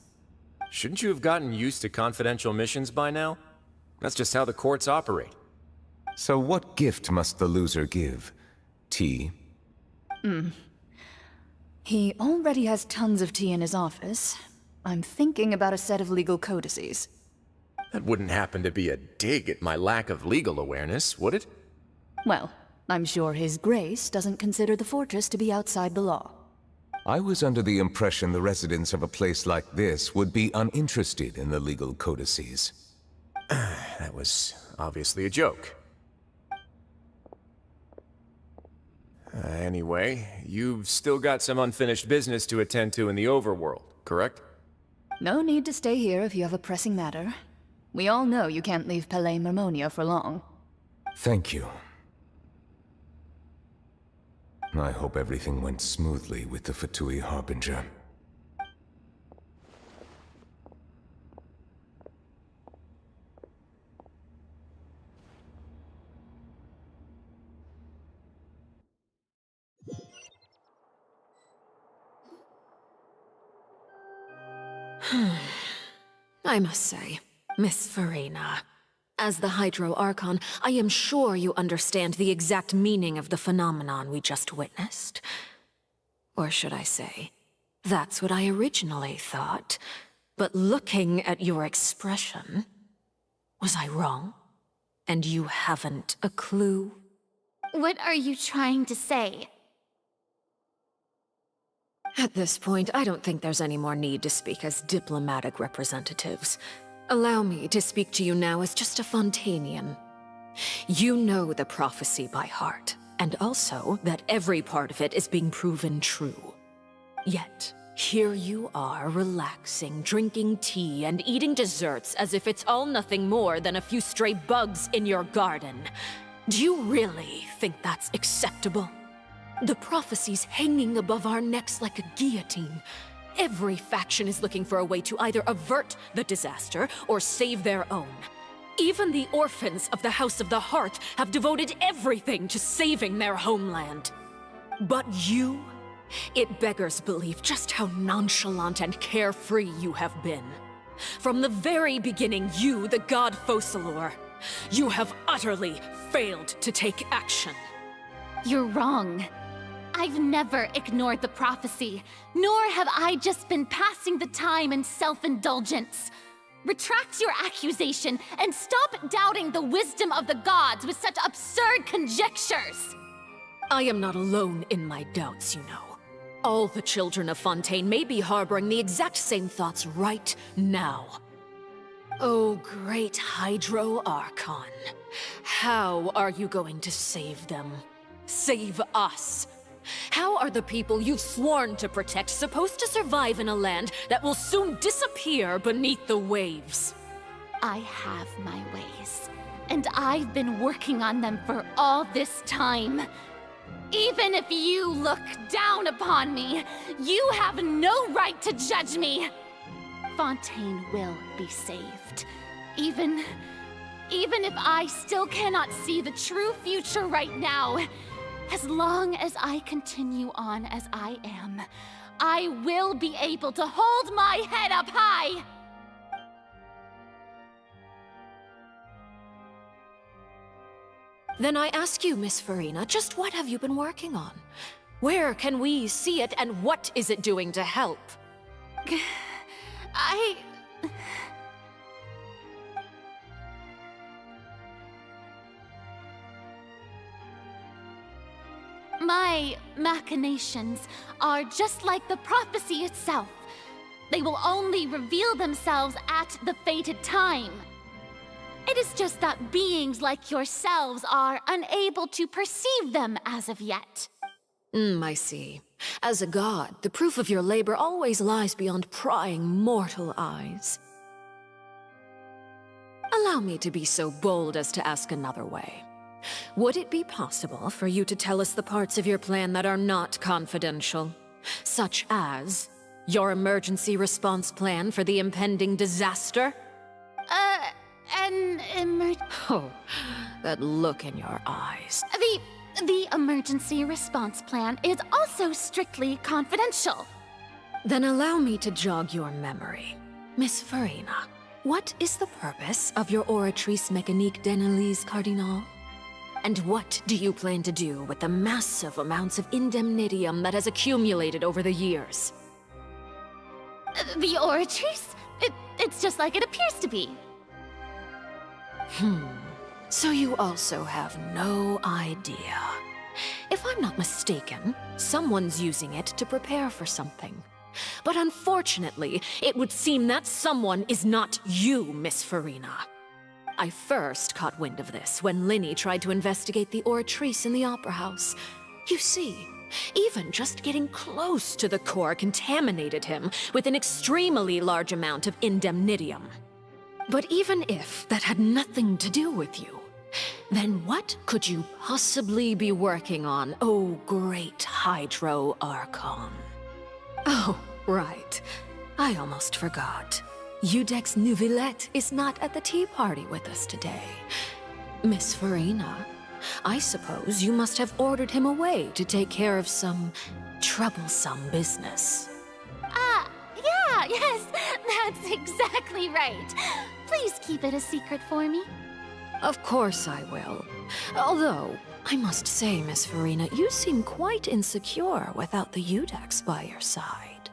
Shouldn't you have gotten used to confidential missions by now? That's just how the courts operate.
So what gift must the loser give? Tea?
He already has tons of tea in his office. I'm thinking about a set of legal codices.
That wouldn't happen to be a dig at my lack of legal awareness, would it?
Well, I'm sure His Grace doesn't consider the fortress to be outside the law.
I was under the impression the residents of a place like this would be uninterested in the legal codices.
That was obviously a joke. Anyway, you've still got some unfinished business to attend to in the overworld, correct?
No need to stay here if you have a pressing matter. We all know you can't leave Palais Mermonia for long.
Thank you. I hope everything went smoothly with the Fatui Harbinger.
I must say, Miss Farina, as the Hydro Archon, I am sure you understand the exact meaning of the phenomenon we just witnessed. Or should I say, that's what I originally thought. But looking at your expression, was I wrong? And you haven't a clue?
What are you trying to say?
At this point, I don't think there's any more need to speak as diplomatic representatives. Allow me to speak to you now as just a Fontanian. You know the prophecy by heart, and also that every part of it is being proven true. Yet, here you are relaxing, drinking tea, and eating desserts as if it's all nothing more than a few stray bugs in your garden. Do you really think that's acceptable? The prophecy's hanging above our necks like a guillotine. Every faction is looking for a way to either avert the disaster or save their own. Even the orphans of the House of the Heart have devoted everything to saving their homeland. But you? It beggars belief just how nonchalant and carefree you have been. From the very beginning, you, the god Focalor, you have utterly failed to take action.
You're wrong. I've never ignored the prophecy, nor have I just been passing the time in self-indulgence. Retract your accusation and stop doubting the wisdom of the gods with such absurd conjectures.
I am not alone in my doubts, you know. All the children of Fontaine may be harboring the exact same thoughts right now. Oh, great Hydro Archon. How are you going to save them? Save us? How are the people you've sworn to protect supposed to survive in a land that will soon disappear beneath the waves?
I have my ways, and I've been working on them for all this time. Even if you look down upon me, you have no right to judge me. Fontaine will be saved. Even if I still cannot see the true future right now, as long as I continue on as I am, I will be able to hold my head up high!
Then I ask you, Miss Farina, just what have you been working on? Where can we see it, and what is it doing to help?
My machinations are just like the prophecy itself. They will only reveal themselves at the fated time. It is just that beings like yourselves are unable to perceive them as of yet.
I see. As a god, the proof of your labor always lies beyond prying mortal eyes. Allow me to be so bold as to ask another way. Would it be possible for you to tell us the parts of your plan that are not confidential? Such as your emergency response plan for the impending disaster? Oh, that look in your eyes.
The emergency response plan is also strictly confidential.
Then allow me to jog your memory. Miss Farina, what is the purpose of your Oratrice Mécanique d'Analyse Cardinal? And what do you plan to do with the massive amounts of indemnitium that has accumulated over the years?
The Oratrice? It's just like it appears to be.
So you also have no idea. If I'm not mistaken, someone's using it to prepare for something. But unfortunately, it would seem that someone is not you, Miss Farina. I first caught wind of this when Linny tried to investigate the Oratrice in the Opera House. You see, even just getting close to the core contaminated him with an extremely large amount of indemnitium. But even if that had nothing to do with you, then what could you possibly be working on, oh great Hydro Archon? Oh, right. I almost forgot. Udex Neuvillette is not at the tea party with us today. Miss Farina, I suppose you must have ordered him away to take care of some troublesome business.
Yes, that's exactly right. Please keep it a secret for me.
Of course I will. Although, I must say, Miss Farina, you seem quite insecure without the Udex by your side.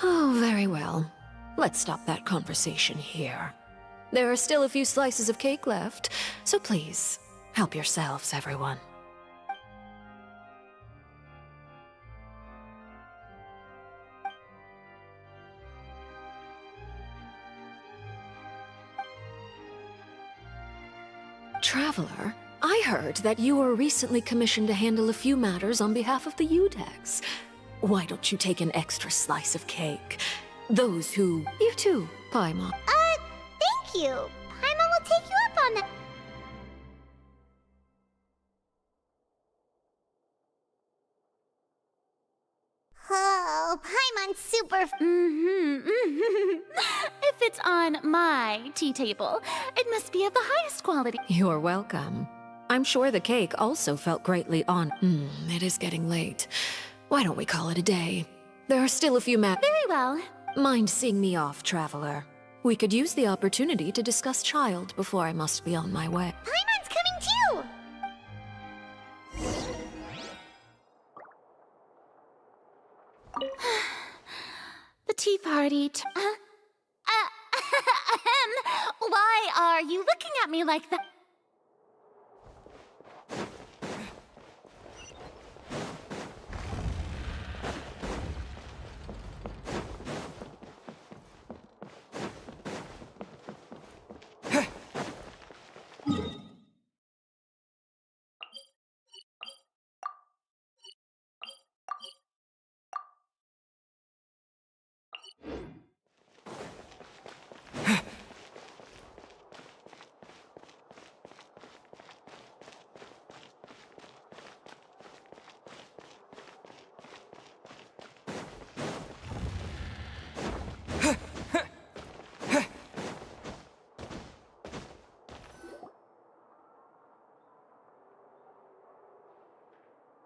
Oh, very well. Let's stop that conversation here. There are still a few slices of cake left, so please, help yourselves, everyone. Traveler, I heard that you were recently commissioned to handle a few matters on behalf of the Udex. Why don't you take an extra slice of cake? Those who... You too, Paimon.
Thank you. Paimon will take you up on that. Oh, Paimon's super...
If it's on my tea table, it must be of the highest quality.
You're welcome. I'm sure the cake also felt greatly on... it is getting late. Why don't we call it a day? There are still a few
Very well.
Mind seeing me off, Traveler? We could use the opportunity to discuss Child before I must be on my way.
Paimon's coming too!
The tea party. Why are you looking at me like that?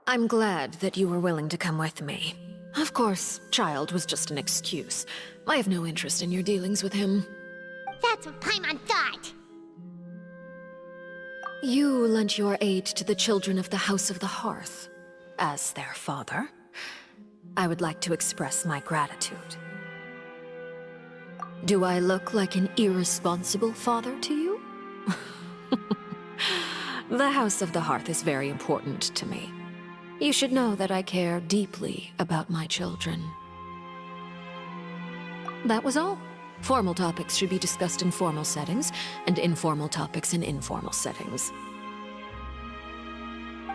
I'm glad that you were willing to come with me. Of course, Child was just an excuse. I have no interest in your dealings with him.
That's what Paimon thought.
You lent your aid to the children of the House of the Hearth. As their father, I would like to express my gratitude. Do I look like an irresponsible father to you? The House of the Hearth is very important to me. You should know that I care deeply about my children. That was all. Formal topics should be discussed in formal settings, and informal topics in informal settings.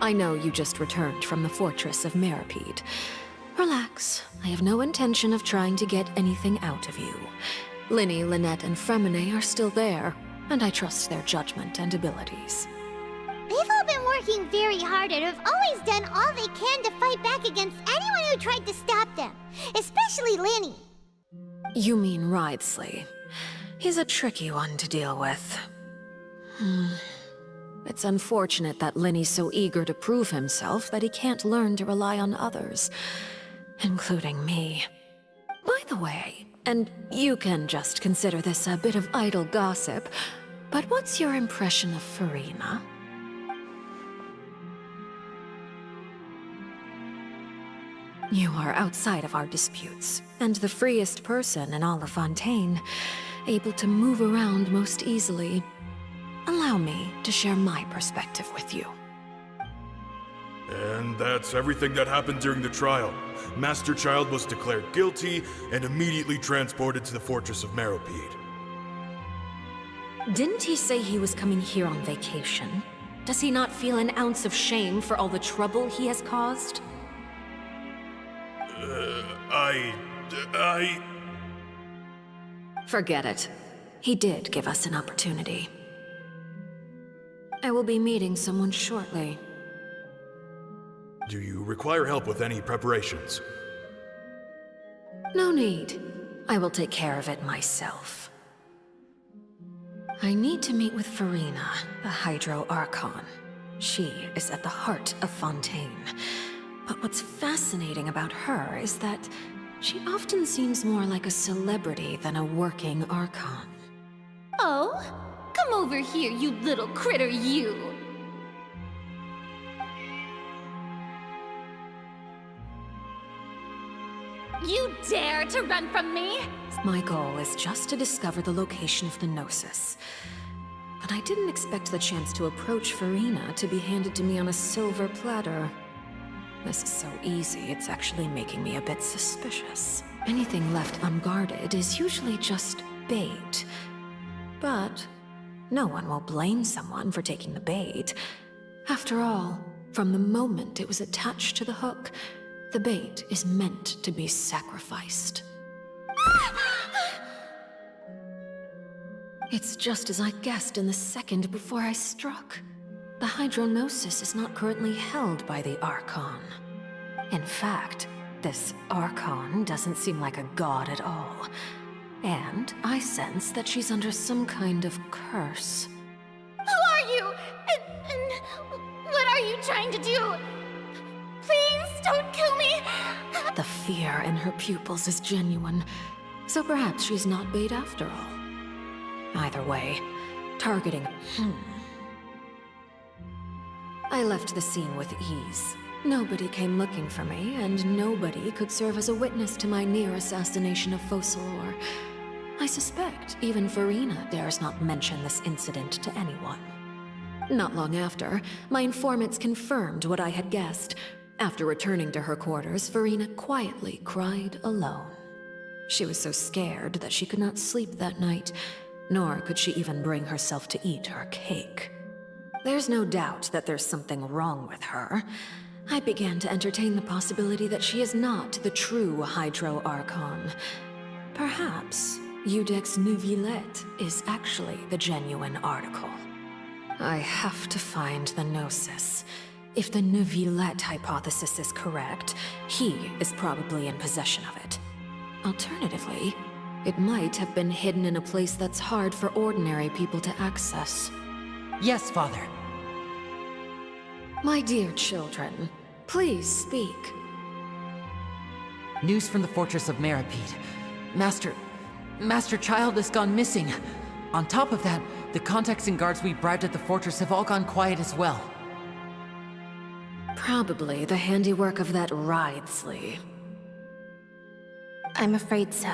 I know you just returned from the fortress of Meripede. Relax. I have no intention of trying to get anything out of you. Linny, Lynette, and Fremine are still there, and I trust their judgment and abilities.
They've all been working very hard and have always done all they can to fight back against anyone who tried to stop them, especially Linny.
You mean Ridesley. He's a tricky one to deal with. It's unfortunate that Linny's so eager to prove himself that he can't learn to rely on others, including me. By the way, and you can just consider this a bit of idle gossip, but what's your impression of Furina? You are outside of our disputes, and the freest person in all of Fontaine, able to move around most easily. Allow me to share my perspective with you.
And that's everything that happened during the trial. Master Child was declared guilty and immediately transported to the Fortress of Meropide.
Didn't he say he was coming here on vacation? Does he not feel an ounce of shame for all the trouble he has caused? Forget it. He did give us an opportunity. I will be meeting someone shortly.
Do you require help with any preparations?
No need. I will take care of it myself. I need to meet with Furina, the Hydro Archon. She is at the heart of Fontaine. But what's fascinating about her is that she often seems more like a celebrity than a working Archon.
Oh? Come over here, you little critter, you! You dare to run from me?
My goal is just to discover the location of the Gnosis. But I didn't expect the chance to approach Furina to be handed to me on a silver platter. This is so easy, it's actually making me a bit suspicious. Anything left unguarded is usually just bait. But no one will blame someone for taking the bait. After all, from the moment it was attached to the hook, the bait is meant to be sacrificed. It's just as I guessed in the second before I struck. The Hydronosis is not currently held by the Archon. In fact, this Archon doesn't seem like a god at all. And I sense that she's under some kind of curse.
Who are you? And what are you trying to do? Please, don't kill me!
The fear in her pupils is genuine, so perhaps she's not bait after all. Either way, targeting... I left the scene with ease. Nobody came looking for me, and nobody could serve as a witness to my near assassination of Focalor. I suspect even Furina dares not mention this incident to anyone. Not long after, my informants confirmed what I had guessed. After returning to her quarters, Furina quietly cried alone. She was so scared that she could not sleep that night, nor could she even bring herself to eat her cake. There's no doubt that there's something wrong with her. I began to entertain the possibility that she is not the true Hydro Archon. Perhaps Iudex Neuvillette is actually the genuine article. I have to find the Gnosis. If the Neuvillette hypothesis is correct, he is probably in possession of it. Alternatively, it might have been hidden in a place that's hard for ordinary people to access.
Yes, Father.
My dear children, please speak.
News from the Fortress of Meropide. Master Child has gone missing. On top of that, the contacts and guards we bribed at the fortress have all gone quiet as well.
Probably the handiwork of that Wriothesley.
I'm afraid so.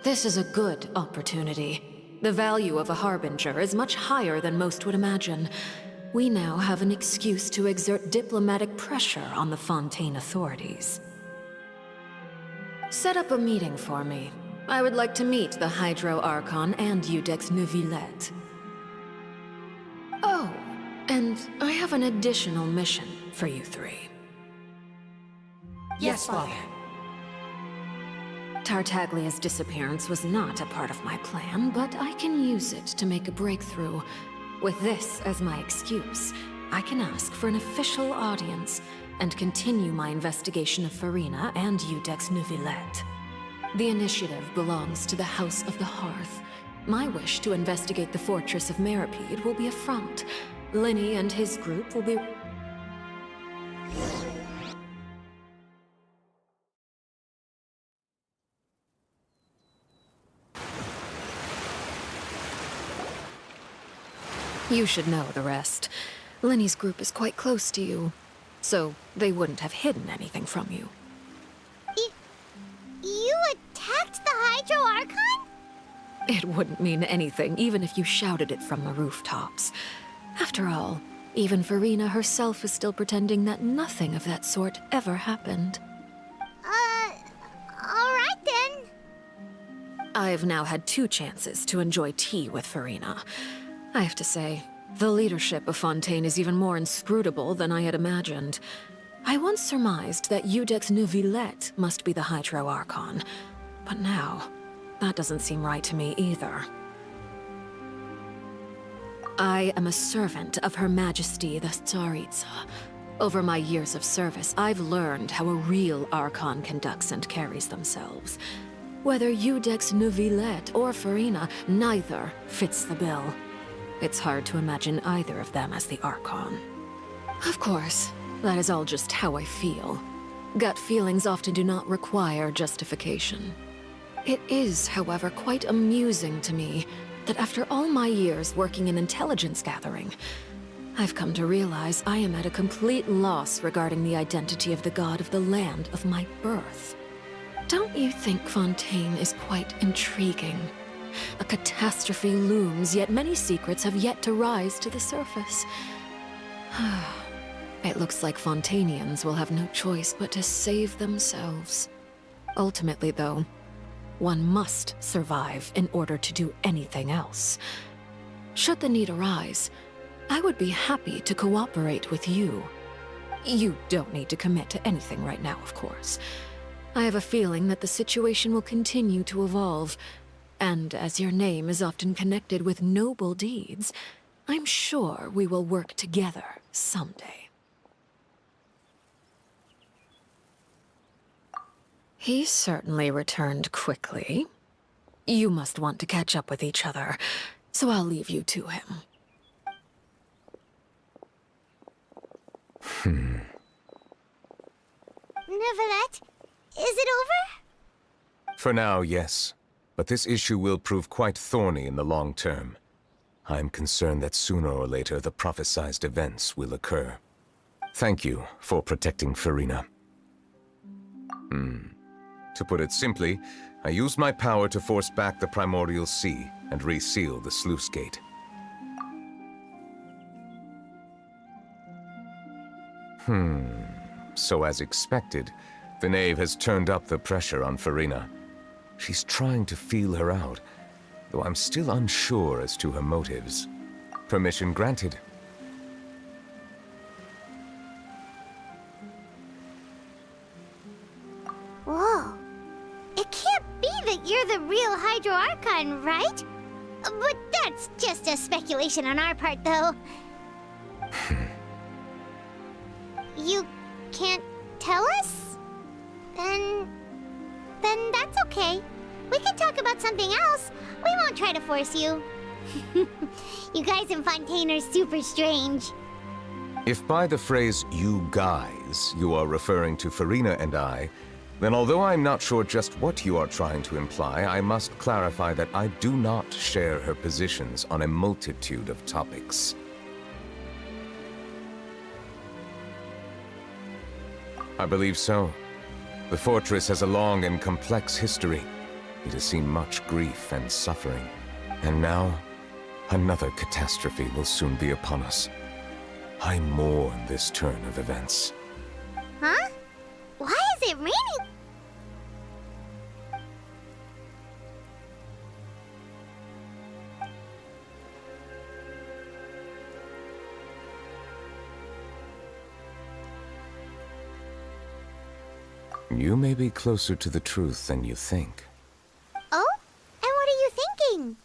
This is a good opportunity. The value of a Harbinger is much higher than most would imagine. We now have an excuse to exert diplomatic pressure on the Fontaine authorities. Set up a meeting for me. I would like to meet the Hydro Archon and Iudex Neuvillette. Oh, and I have an additional mission for you three.
Yes, Father.
Tartaglia's disappearance was not a part of my plan, but I can use it to make a breakthrough. With this as my excuse, I can ask for an official audience and continue my investigation of Furina and Iudex Neuvillette. The initiative belongs to the House of the Hearth, My wish to investigate the fortress of Meripede will be a front. Lenny and his group will be... You should know the rest. Lenny's group is quite close to you, so they wouldn't have hidden anything from you.
You attacked the Hydro Archon?
It wouldn't mean anything, even if you shouted it from the rooftops. After all, even Farina herself is still pretending that nothing of that sort ever happened.
Alright then.
I've now had 2 chances to enjoy tea with Farina. I have to say, the leadership of Fontaine is even more inscrutable than I had imagined. I once surmised that Iudex Neuvillette must be the Hydro Archon, but now, that doesn't seem right to me either. I am a servant of Her Majesty the Tsaritsa. Over my years of service, I've learned how a real Archon conducts and carries themselves. Whether Iudex Neuvillette or Farina, neither fits the bill. It's hard to imagine either of them as the Archon. Of course, that is all just how I feel. Gut feelings often do not require justification. It is, however, quite amusing to me that after all my years working in intelligence gathering, I've come to realize I am at a complete loss regarding the identity of the god of the land of my birth. Don't you think Fontaine is quite intriguing? A catastrophe looms, yet many secrets have yet to rise to the surface. It looks like Fontainians will have no choice but to save themselves. Ultimately, though, one must survive in order to do anything else. Should the need arise, I would be happy to cooperate with you. You don't need to commit to anything right now, of course. I have a feeling that the situation will continue to evolve, and as your name is often connected with noble deeds, I'm sure we will work together someday. He certainly returned quickly. You must want to catch up with each other, so I'll leave you to him.
Neuvillette, is it over?
For now, yes. But this issue will prove quite thorny in the long term. I'm concerned that sooner or later the prophesized events will occur. Thank you for protecting Farina. To put it simply, I used my power to force back the Primordial Sea and reseal the sluice gate. So as expected, the Knave has turned up the pressure on Farina. She's trying to feel her out, though I'm still unsure as to her motives. Permission granted.
Whoa. It can't be that you're the real Hydro Archon, right? But that's just a speculation on our part, though. You can't tell us? Then that's okay. We can talk about something else. We won't try to force you. You guys in Fontaine are super strange.
If by the phrase, you guys, you are referring to Farina and I, then although I'm not sure just what you are trying to imply, I must clarify that I do not share her positions on a multitude of topics. I believe so. The fortress has a long and complex history. It has seen much grief and suffering. And now, another catastrophe will soon be upon us. I mourn this turn of events.
Huh? Why is it raining?
You may be closer to the truth than you think.
Oh? And what are you thinking?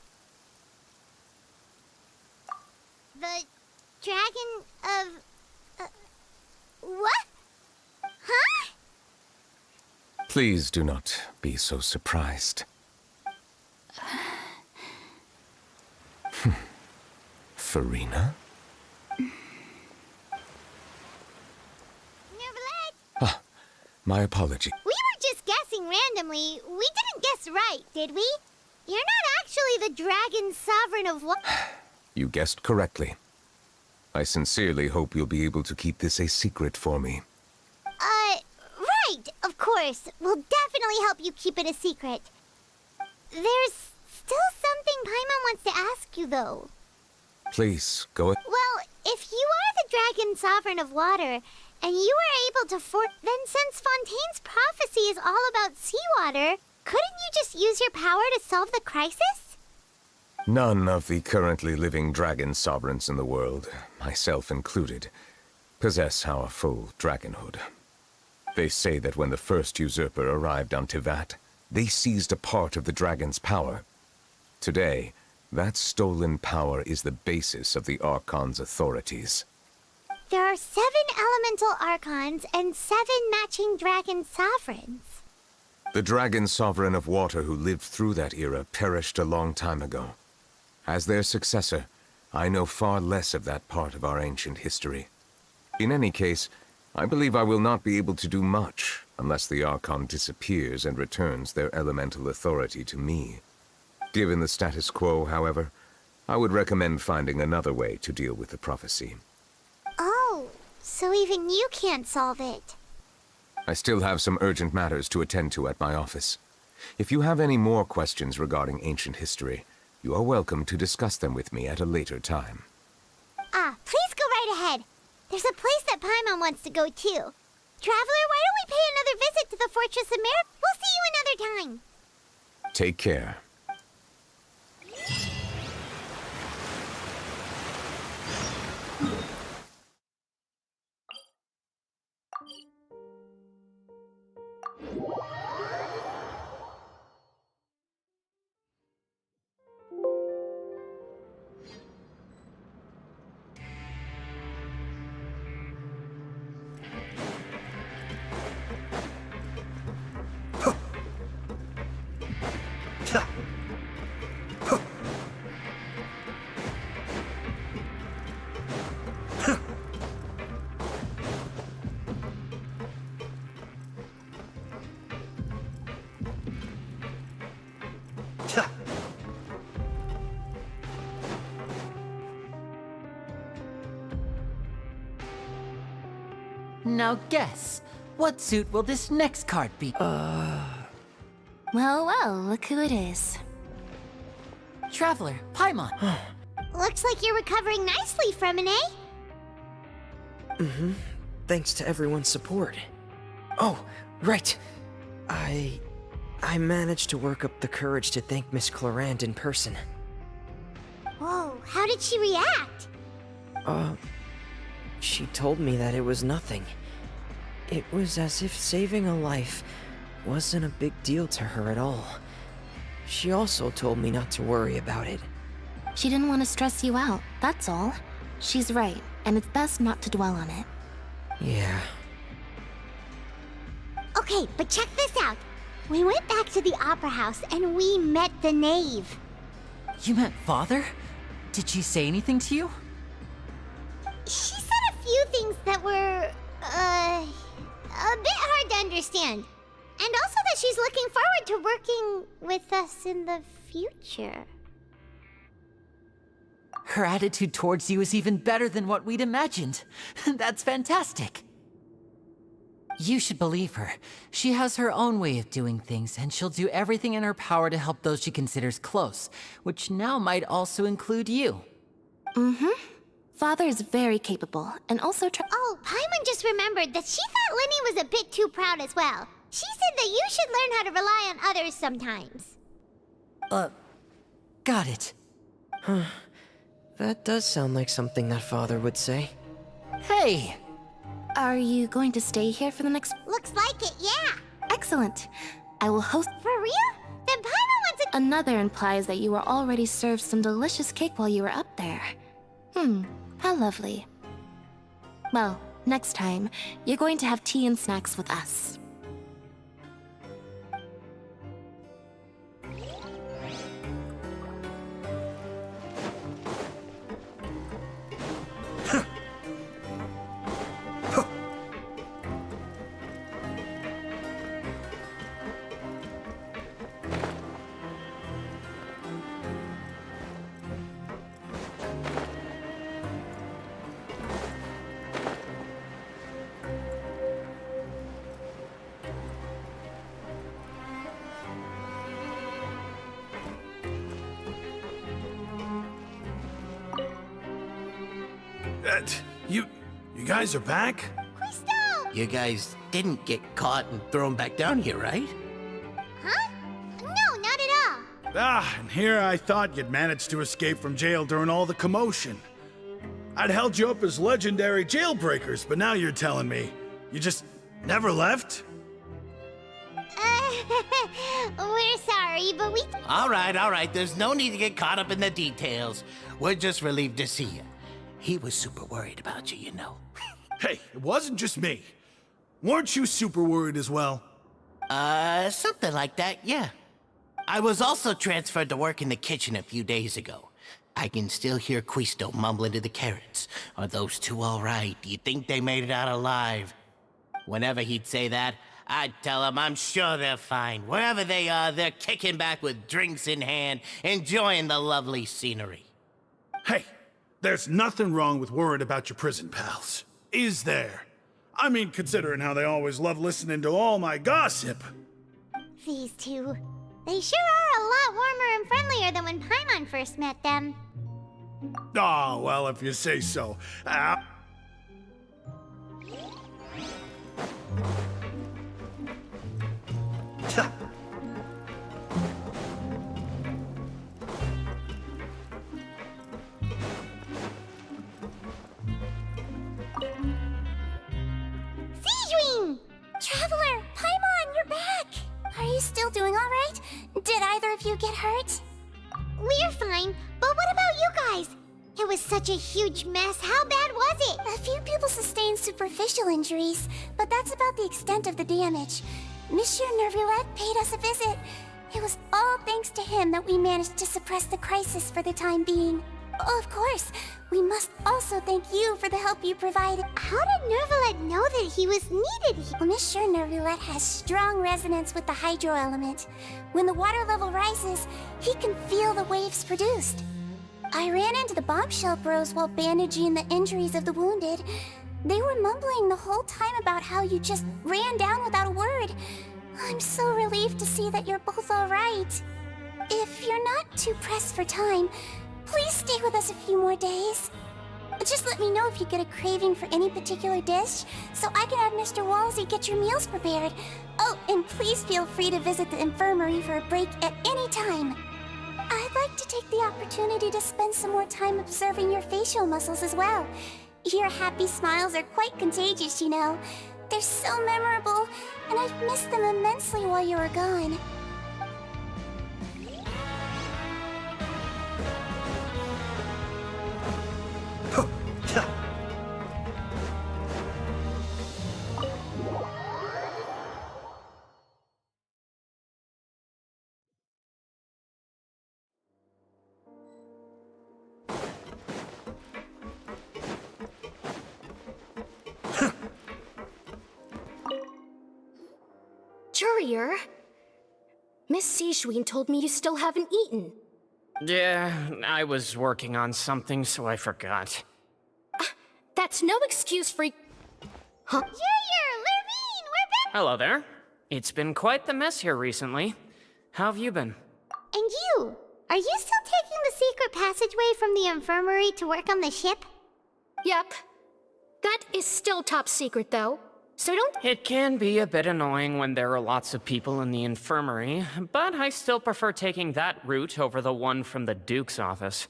The dragon of... what? Huh?
Please do not be so surprised. Farina? Ah, my apology.
We were just guessing randomly. We didn't guess right, did we? You're not actually the Dragon Sovereign of what?
You guessed correctly. I sincerely hope you'll be able to keep this a secret for me.
Right, of course. We'll definitely help you keep it a secret. There's still something Paimon wants to ask you, though.
Please, go ahead.
Well, if you are the Dragon Sovereign of Water, and you were able to then since Fontaine's prophecy is all about seawater, couldn't you just use your power to solve the crisis?
None of the currently living dragon sovereigns in the world, myself included, possess our full dragonhood. They say that when the first usurper arrived on Tivat, they seized a part of the dragon's power. Today, that stolen power is the basis of the Archon's authorities.
There are 7 elemental Archons and 7 matching dragon sovereigns.
The dragon sovereign of water who lived through that era perished a long time ago. As their successor, I know far less of that part of our ancient history. In any case, I believe I will not be able to do much unless the Archon disappears and returns their elemental authority to me. Given the status quo, however, I would recommend finding another way to deal with the prophecy.
Oh, so even you can't solve it.
I still have some urgent matters to attend to at my office. If you have any more questions regarding ancient history, you are welcome to discuss them with me at a later time.
Please go right ahead. There's a place that Paimon wants to go too. Traveler, why don't we pay another visit to the Fortress of Mer? We'll see you another time.
Take care.
Now guess, what suit will this next card be?
Well, look who it is.
Traveler, Paimon.
Looks like you're recovering nicely from it, eh?
Mm-hmm. Thanks to everyone's support. Oh, right. I managed to work up the courage to thank Miss Clorand in person.
Whoa, how did she react?
She told me that it was nothing. It was as if saving a life wasn't a big deal to her at all. She also told me not to worry about it.
She didn't want to stress you out, that's all. She's right, and it's best not to dwell on it.
Yeah.
Okay, but check this out. We went back to the Opera House and we met the Knave.
You met Father? Did she say anything to you?
She said a few things that were, a bit hard to understand. And also that she's looking forward to working with us in the future.
Her attitude towards you is even better than what we'd imagined. That's fantastic. You should believe her. She has her own way of doing things, and she'll do everything in her power to help those she considers close, which now might also include you.
Mm-hmm. Father is very capable, and also
Oh, Paimon just remembered that she thought Lenny was a bit too proud as well. She said that you should learn how to rely on others sometimes.
Got it.
Huh. That does sound like something that Father would say.
Hey!
Are you going to stay here for the next...
Looks like it, yeah.
Excellent. I will host...
For real? Then Paimon wants a...
Another implies that you were already served some delicious cake while you were up there. How lovely. Well, next time, you're going to have tea and snacks with us.
You guys are back?
Quisto!
You guys didn't get caught and thrown back down here, right?
Huh? No, not at all.
And here I thought you'd managed to escape from jail during all the commotion. I'd held you up as legendary jailbreakers, but now you're telling me you just never left?
We're sorry, but we...
All right. There's no need to get caught up in the details. We're just relieved to see you. He was super worried about you, you know.
Hey, it wasn't just me. Weren't you super worried as well?
Something like that, yeah. I was also transferred to work in the kitchen a few days ago. I can still hear Quisto mumbling to the carrots. Are those two all right? Do you think they made it out alive? Whenever he'd say that, I'd tell him I'm sure they're fine. Wherever they are, they're kicking back with drinks in hand, enjoying the lovely scenery.
Hey, there's nothing wrong with worrying about your prison pals. Is there? I mean, considering how they always love listening to all my gossip.
These two. They sure are a lot warmer and friendlier than when Paimon first met them.
Oh, well, if you say so.
Traveler, Paimon, you're back! Are you still doing all right? Did either of you get hurt?
We're fine, but what about you guys? It was such a huge mess. How bad was it?
A few people sustained superficial injuries, but that's about the extent of the damage. Monsieur Nervulet paid us a visit. It was all thanks to him that we managed to suppress the crisis for the time being. Oh, of course, we must also thank you for the help you provided.
How did Nervulet know that he was needed?
Well, Monsieur Nervulet has strong resonance with the hydro element. When the water level rises, he can feel the waves produced. I ran into the bombshell bros while bandaging the injuries of the wounded. They were mumbling the whole time about how you just ran down without a word. I'm so relieved to see that you're both all right. If you're not too pressed for time, please stay with us a few more days. Just let me know if you get a craving for any particular dish, so I can have Mr. Walsey get your meals prepared. Oh, and please feel free to visit the infirmary for a break at any time. I'd like to take the opportunity to spend some more time observing your facial muscles as well. Your happy smiles are quite contagious, you know. They're so memorable, and I've missed them immensely while you were gone.
Jurier, Miss Sijween told me you still haven't eaten.
Yeah, I was working on something, so I forgot.
That's no excuse for... Huh?
Jurier, Lurvine, we're back!
Hello there. It's been quite the mess here recently. How have you been?
And you? Are you still taking the secret passageway from the infirmary to work on the ship?
Yep. That is still top secret, though. So don't...
It can be a bit annoying when there are lots of people in the infirmary, but I still prefer taking that route over the one from the Duke's office.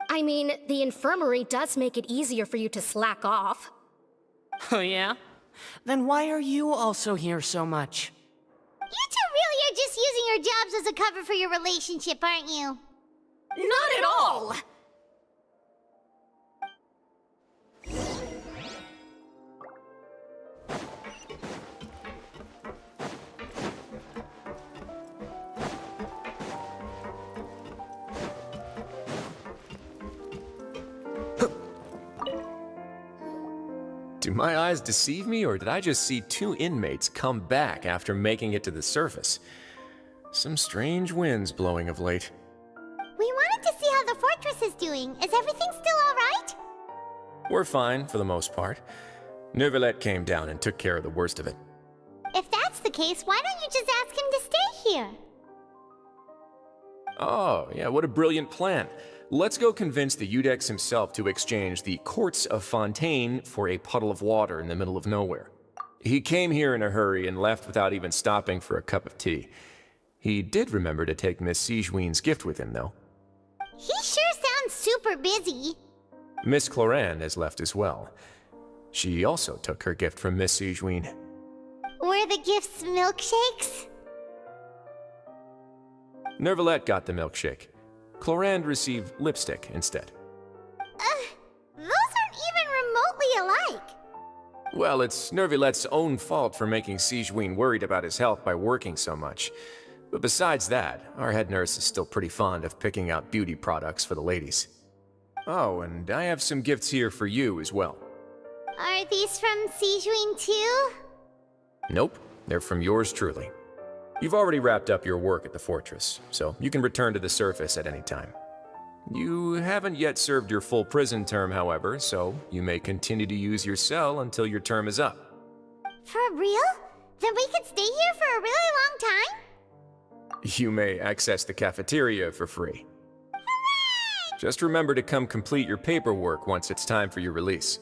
I mean, the infirmary does make it easier for you to slack off.
Oh yeah? Then why are you also here so much?
You two really are just using your jobs as a cover for your relationship, aren't you?
Not at all!
Do my eyes deceive me, or did I just see two inmates come back after making it to the surface? Some strange winds blowing of late.
We wanted to see how the fortress is doing. Is everything still alright?
We're fine, for the most part. Nervulet came down and took care of the worst of it.
If that's the case, why don't you just ask him to stay here?
Oh, yeah, what a brilliant plan. Let's go convince the Udex himself to exchange the Courts of Fontaine for a puddle of water in the middle of nowhere. He came here in a hurry and left without even stopping for a cup of tea. He did remember to take Miss Sigewinne's gift with him, though.
He sure sounds super busy.
Miss Cloran has left as well. She also took her gift from Miss Sigewinne.
Were the gifts milkshakes?
Nervalette got the milkshake. Clorand received lipstick instead.
Those aren't even remotely alike.
Well, it's Nervalette's own fault for making Sigewinne worried about his health by working so much. But besides that, our head nurse is still pretty fond of picking out beauty products for the ladies. Oh, and I have some gifts here for you as well.
Are these from Sigewinne too?
Nope, they're from yours truly. You've already wrapped up your work at the fortress, so you can return to the surface at any time. You haven't yet served your full prison term, however, so you may continue to use your cell until your term is up.
For real? Then we could stay here for a really long time?
You may access the cafeteria for free. Hooray! Just remember to come complete your paperwork once it's time for your release.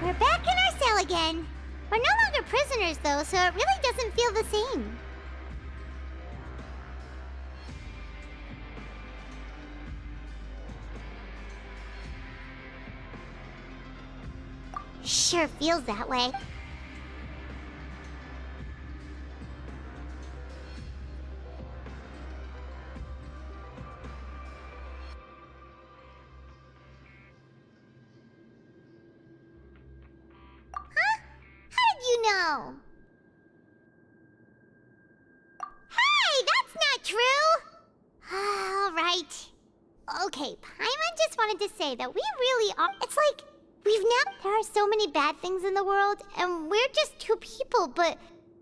We're back in our cell again. We're no longer prisoners, though, so it really doesn't feel the same. Sure feels that way. No. Hey, that's not true! All right. Okay, Paimon just wanted to say that we really are... It's like, there are so many bad things in the world, and we're just two people, but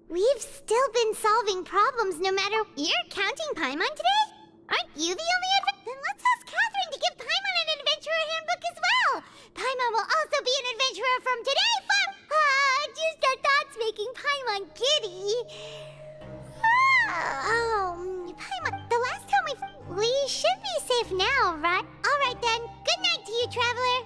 we've still been solving problems no matter... You're counting Paimon today? Aren't you the only Then let's ask Catherine to give Paimon an adventurer handbook as well! Paimon will also be an adventurer from today just our thoughts making Paimon giddy. Paimon, the last time we should be safe now, right? All right then. Good night to you, traveler.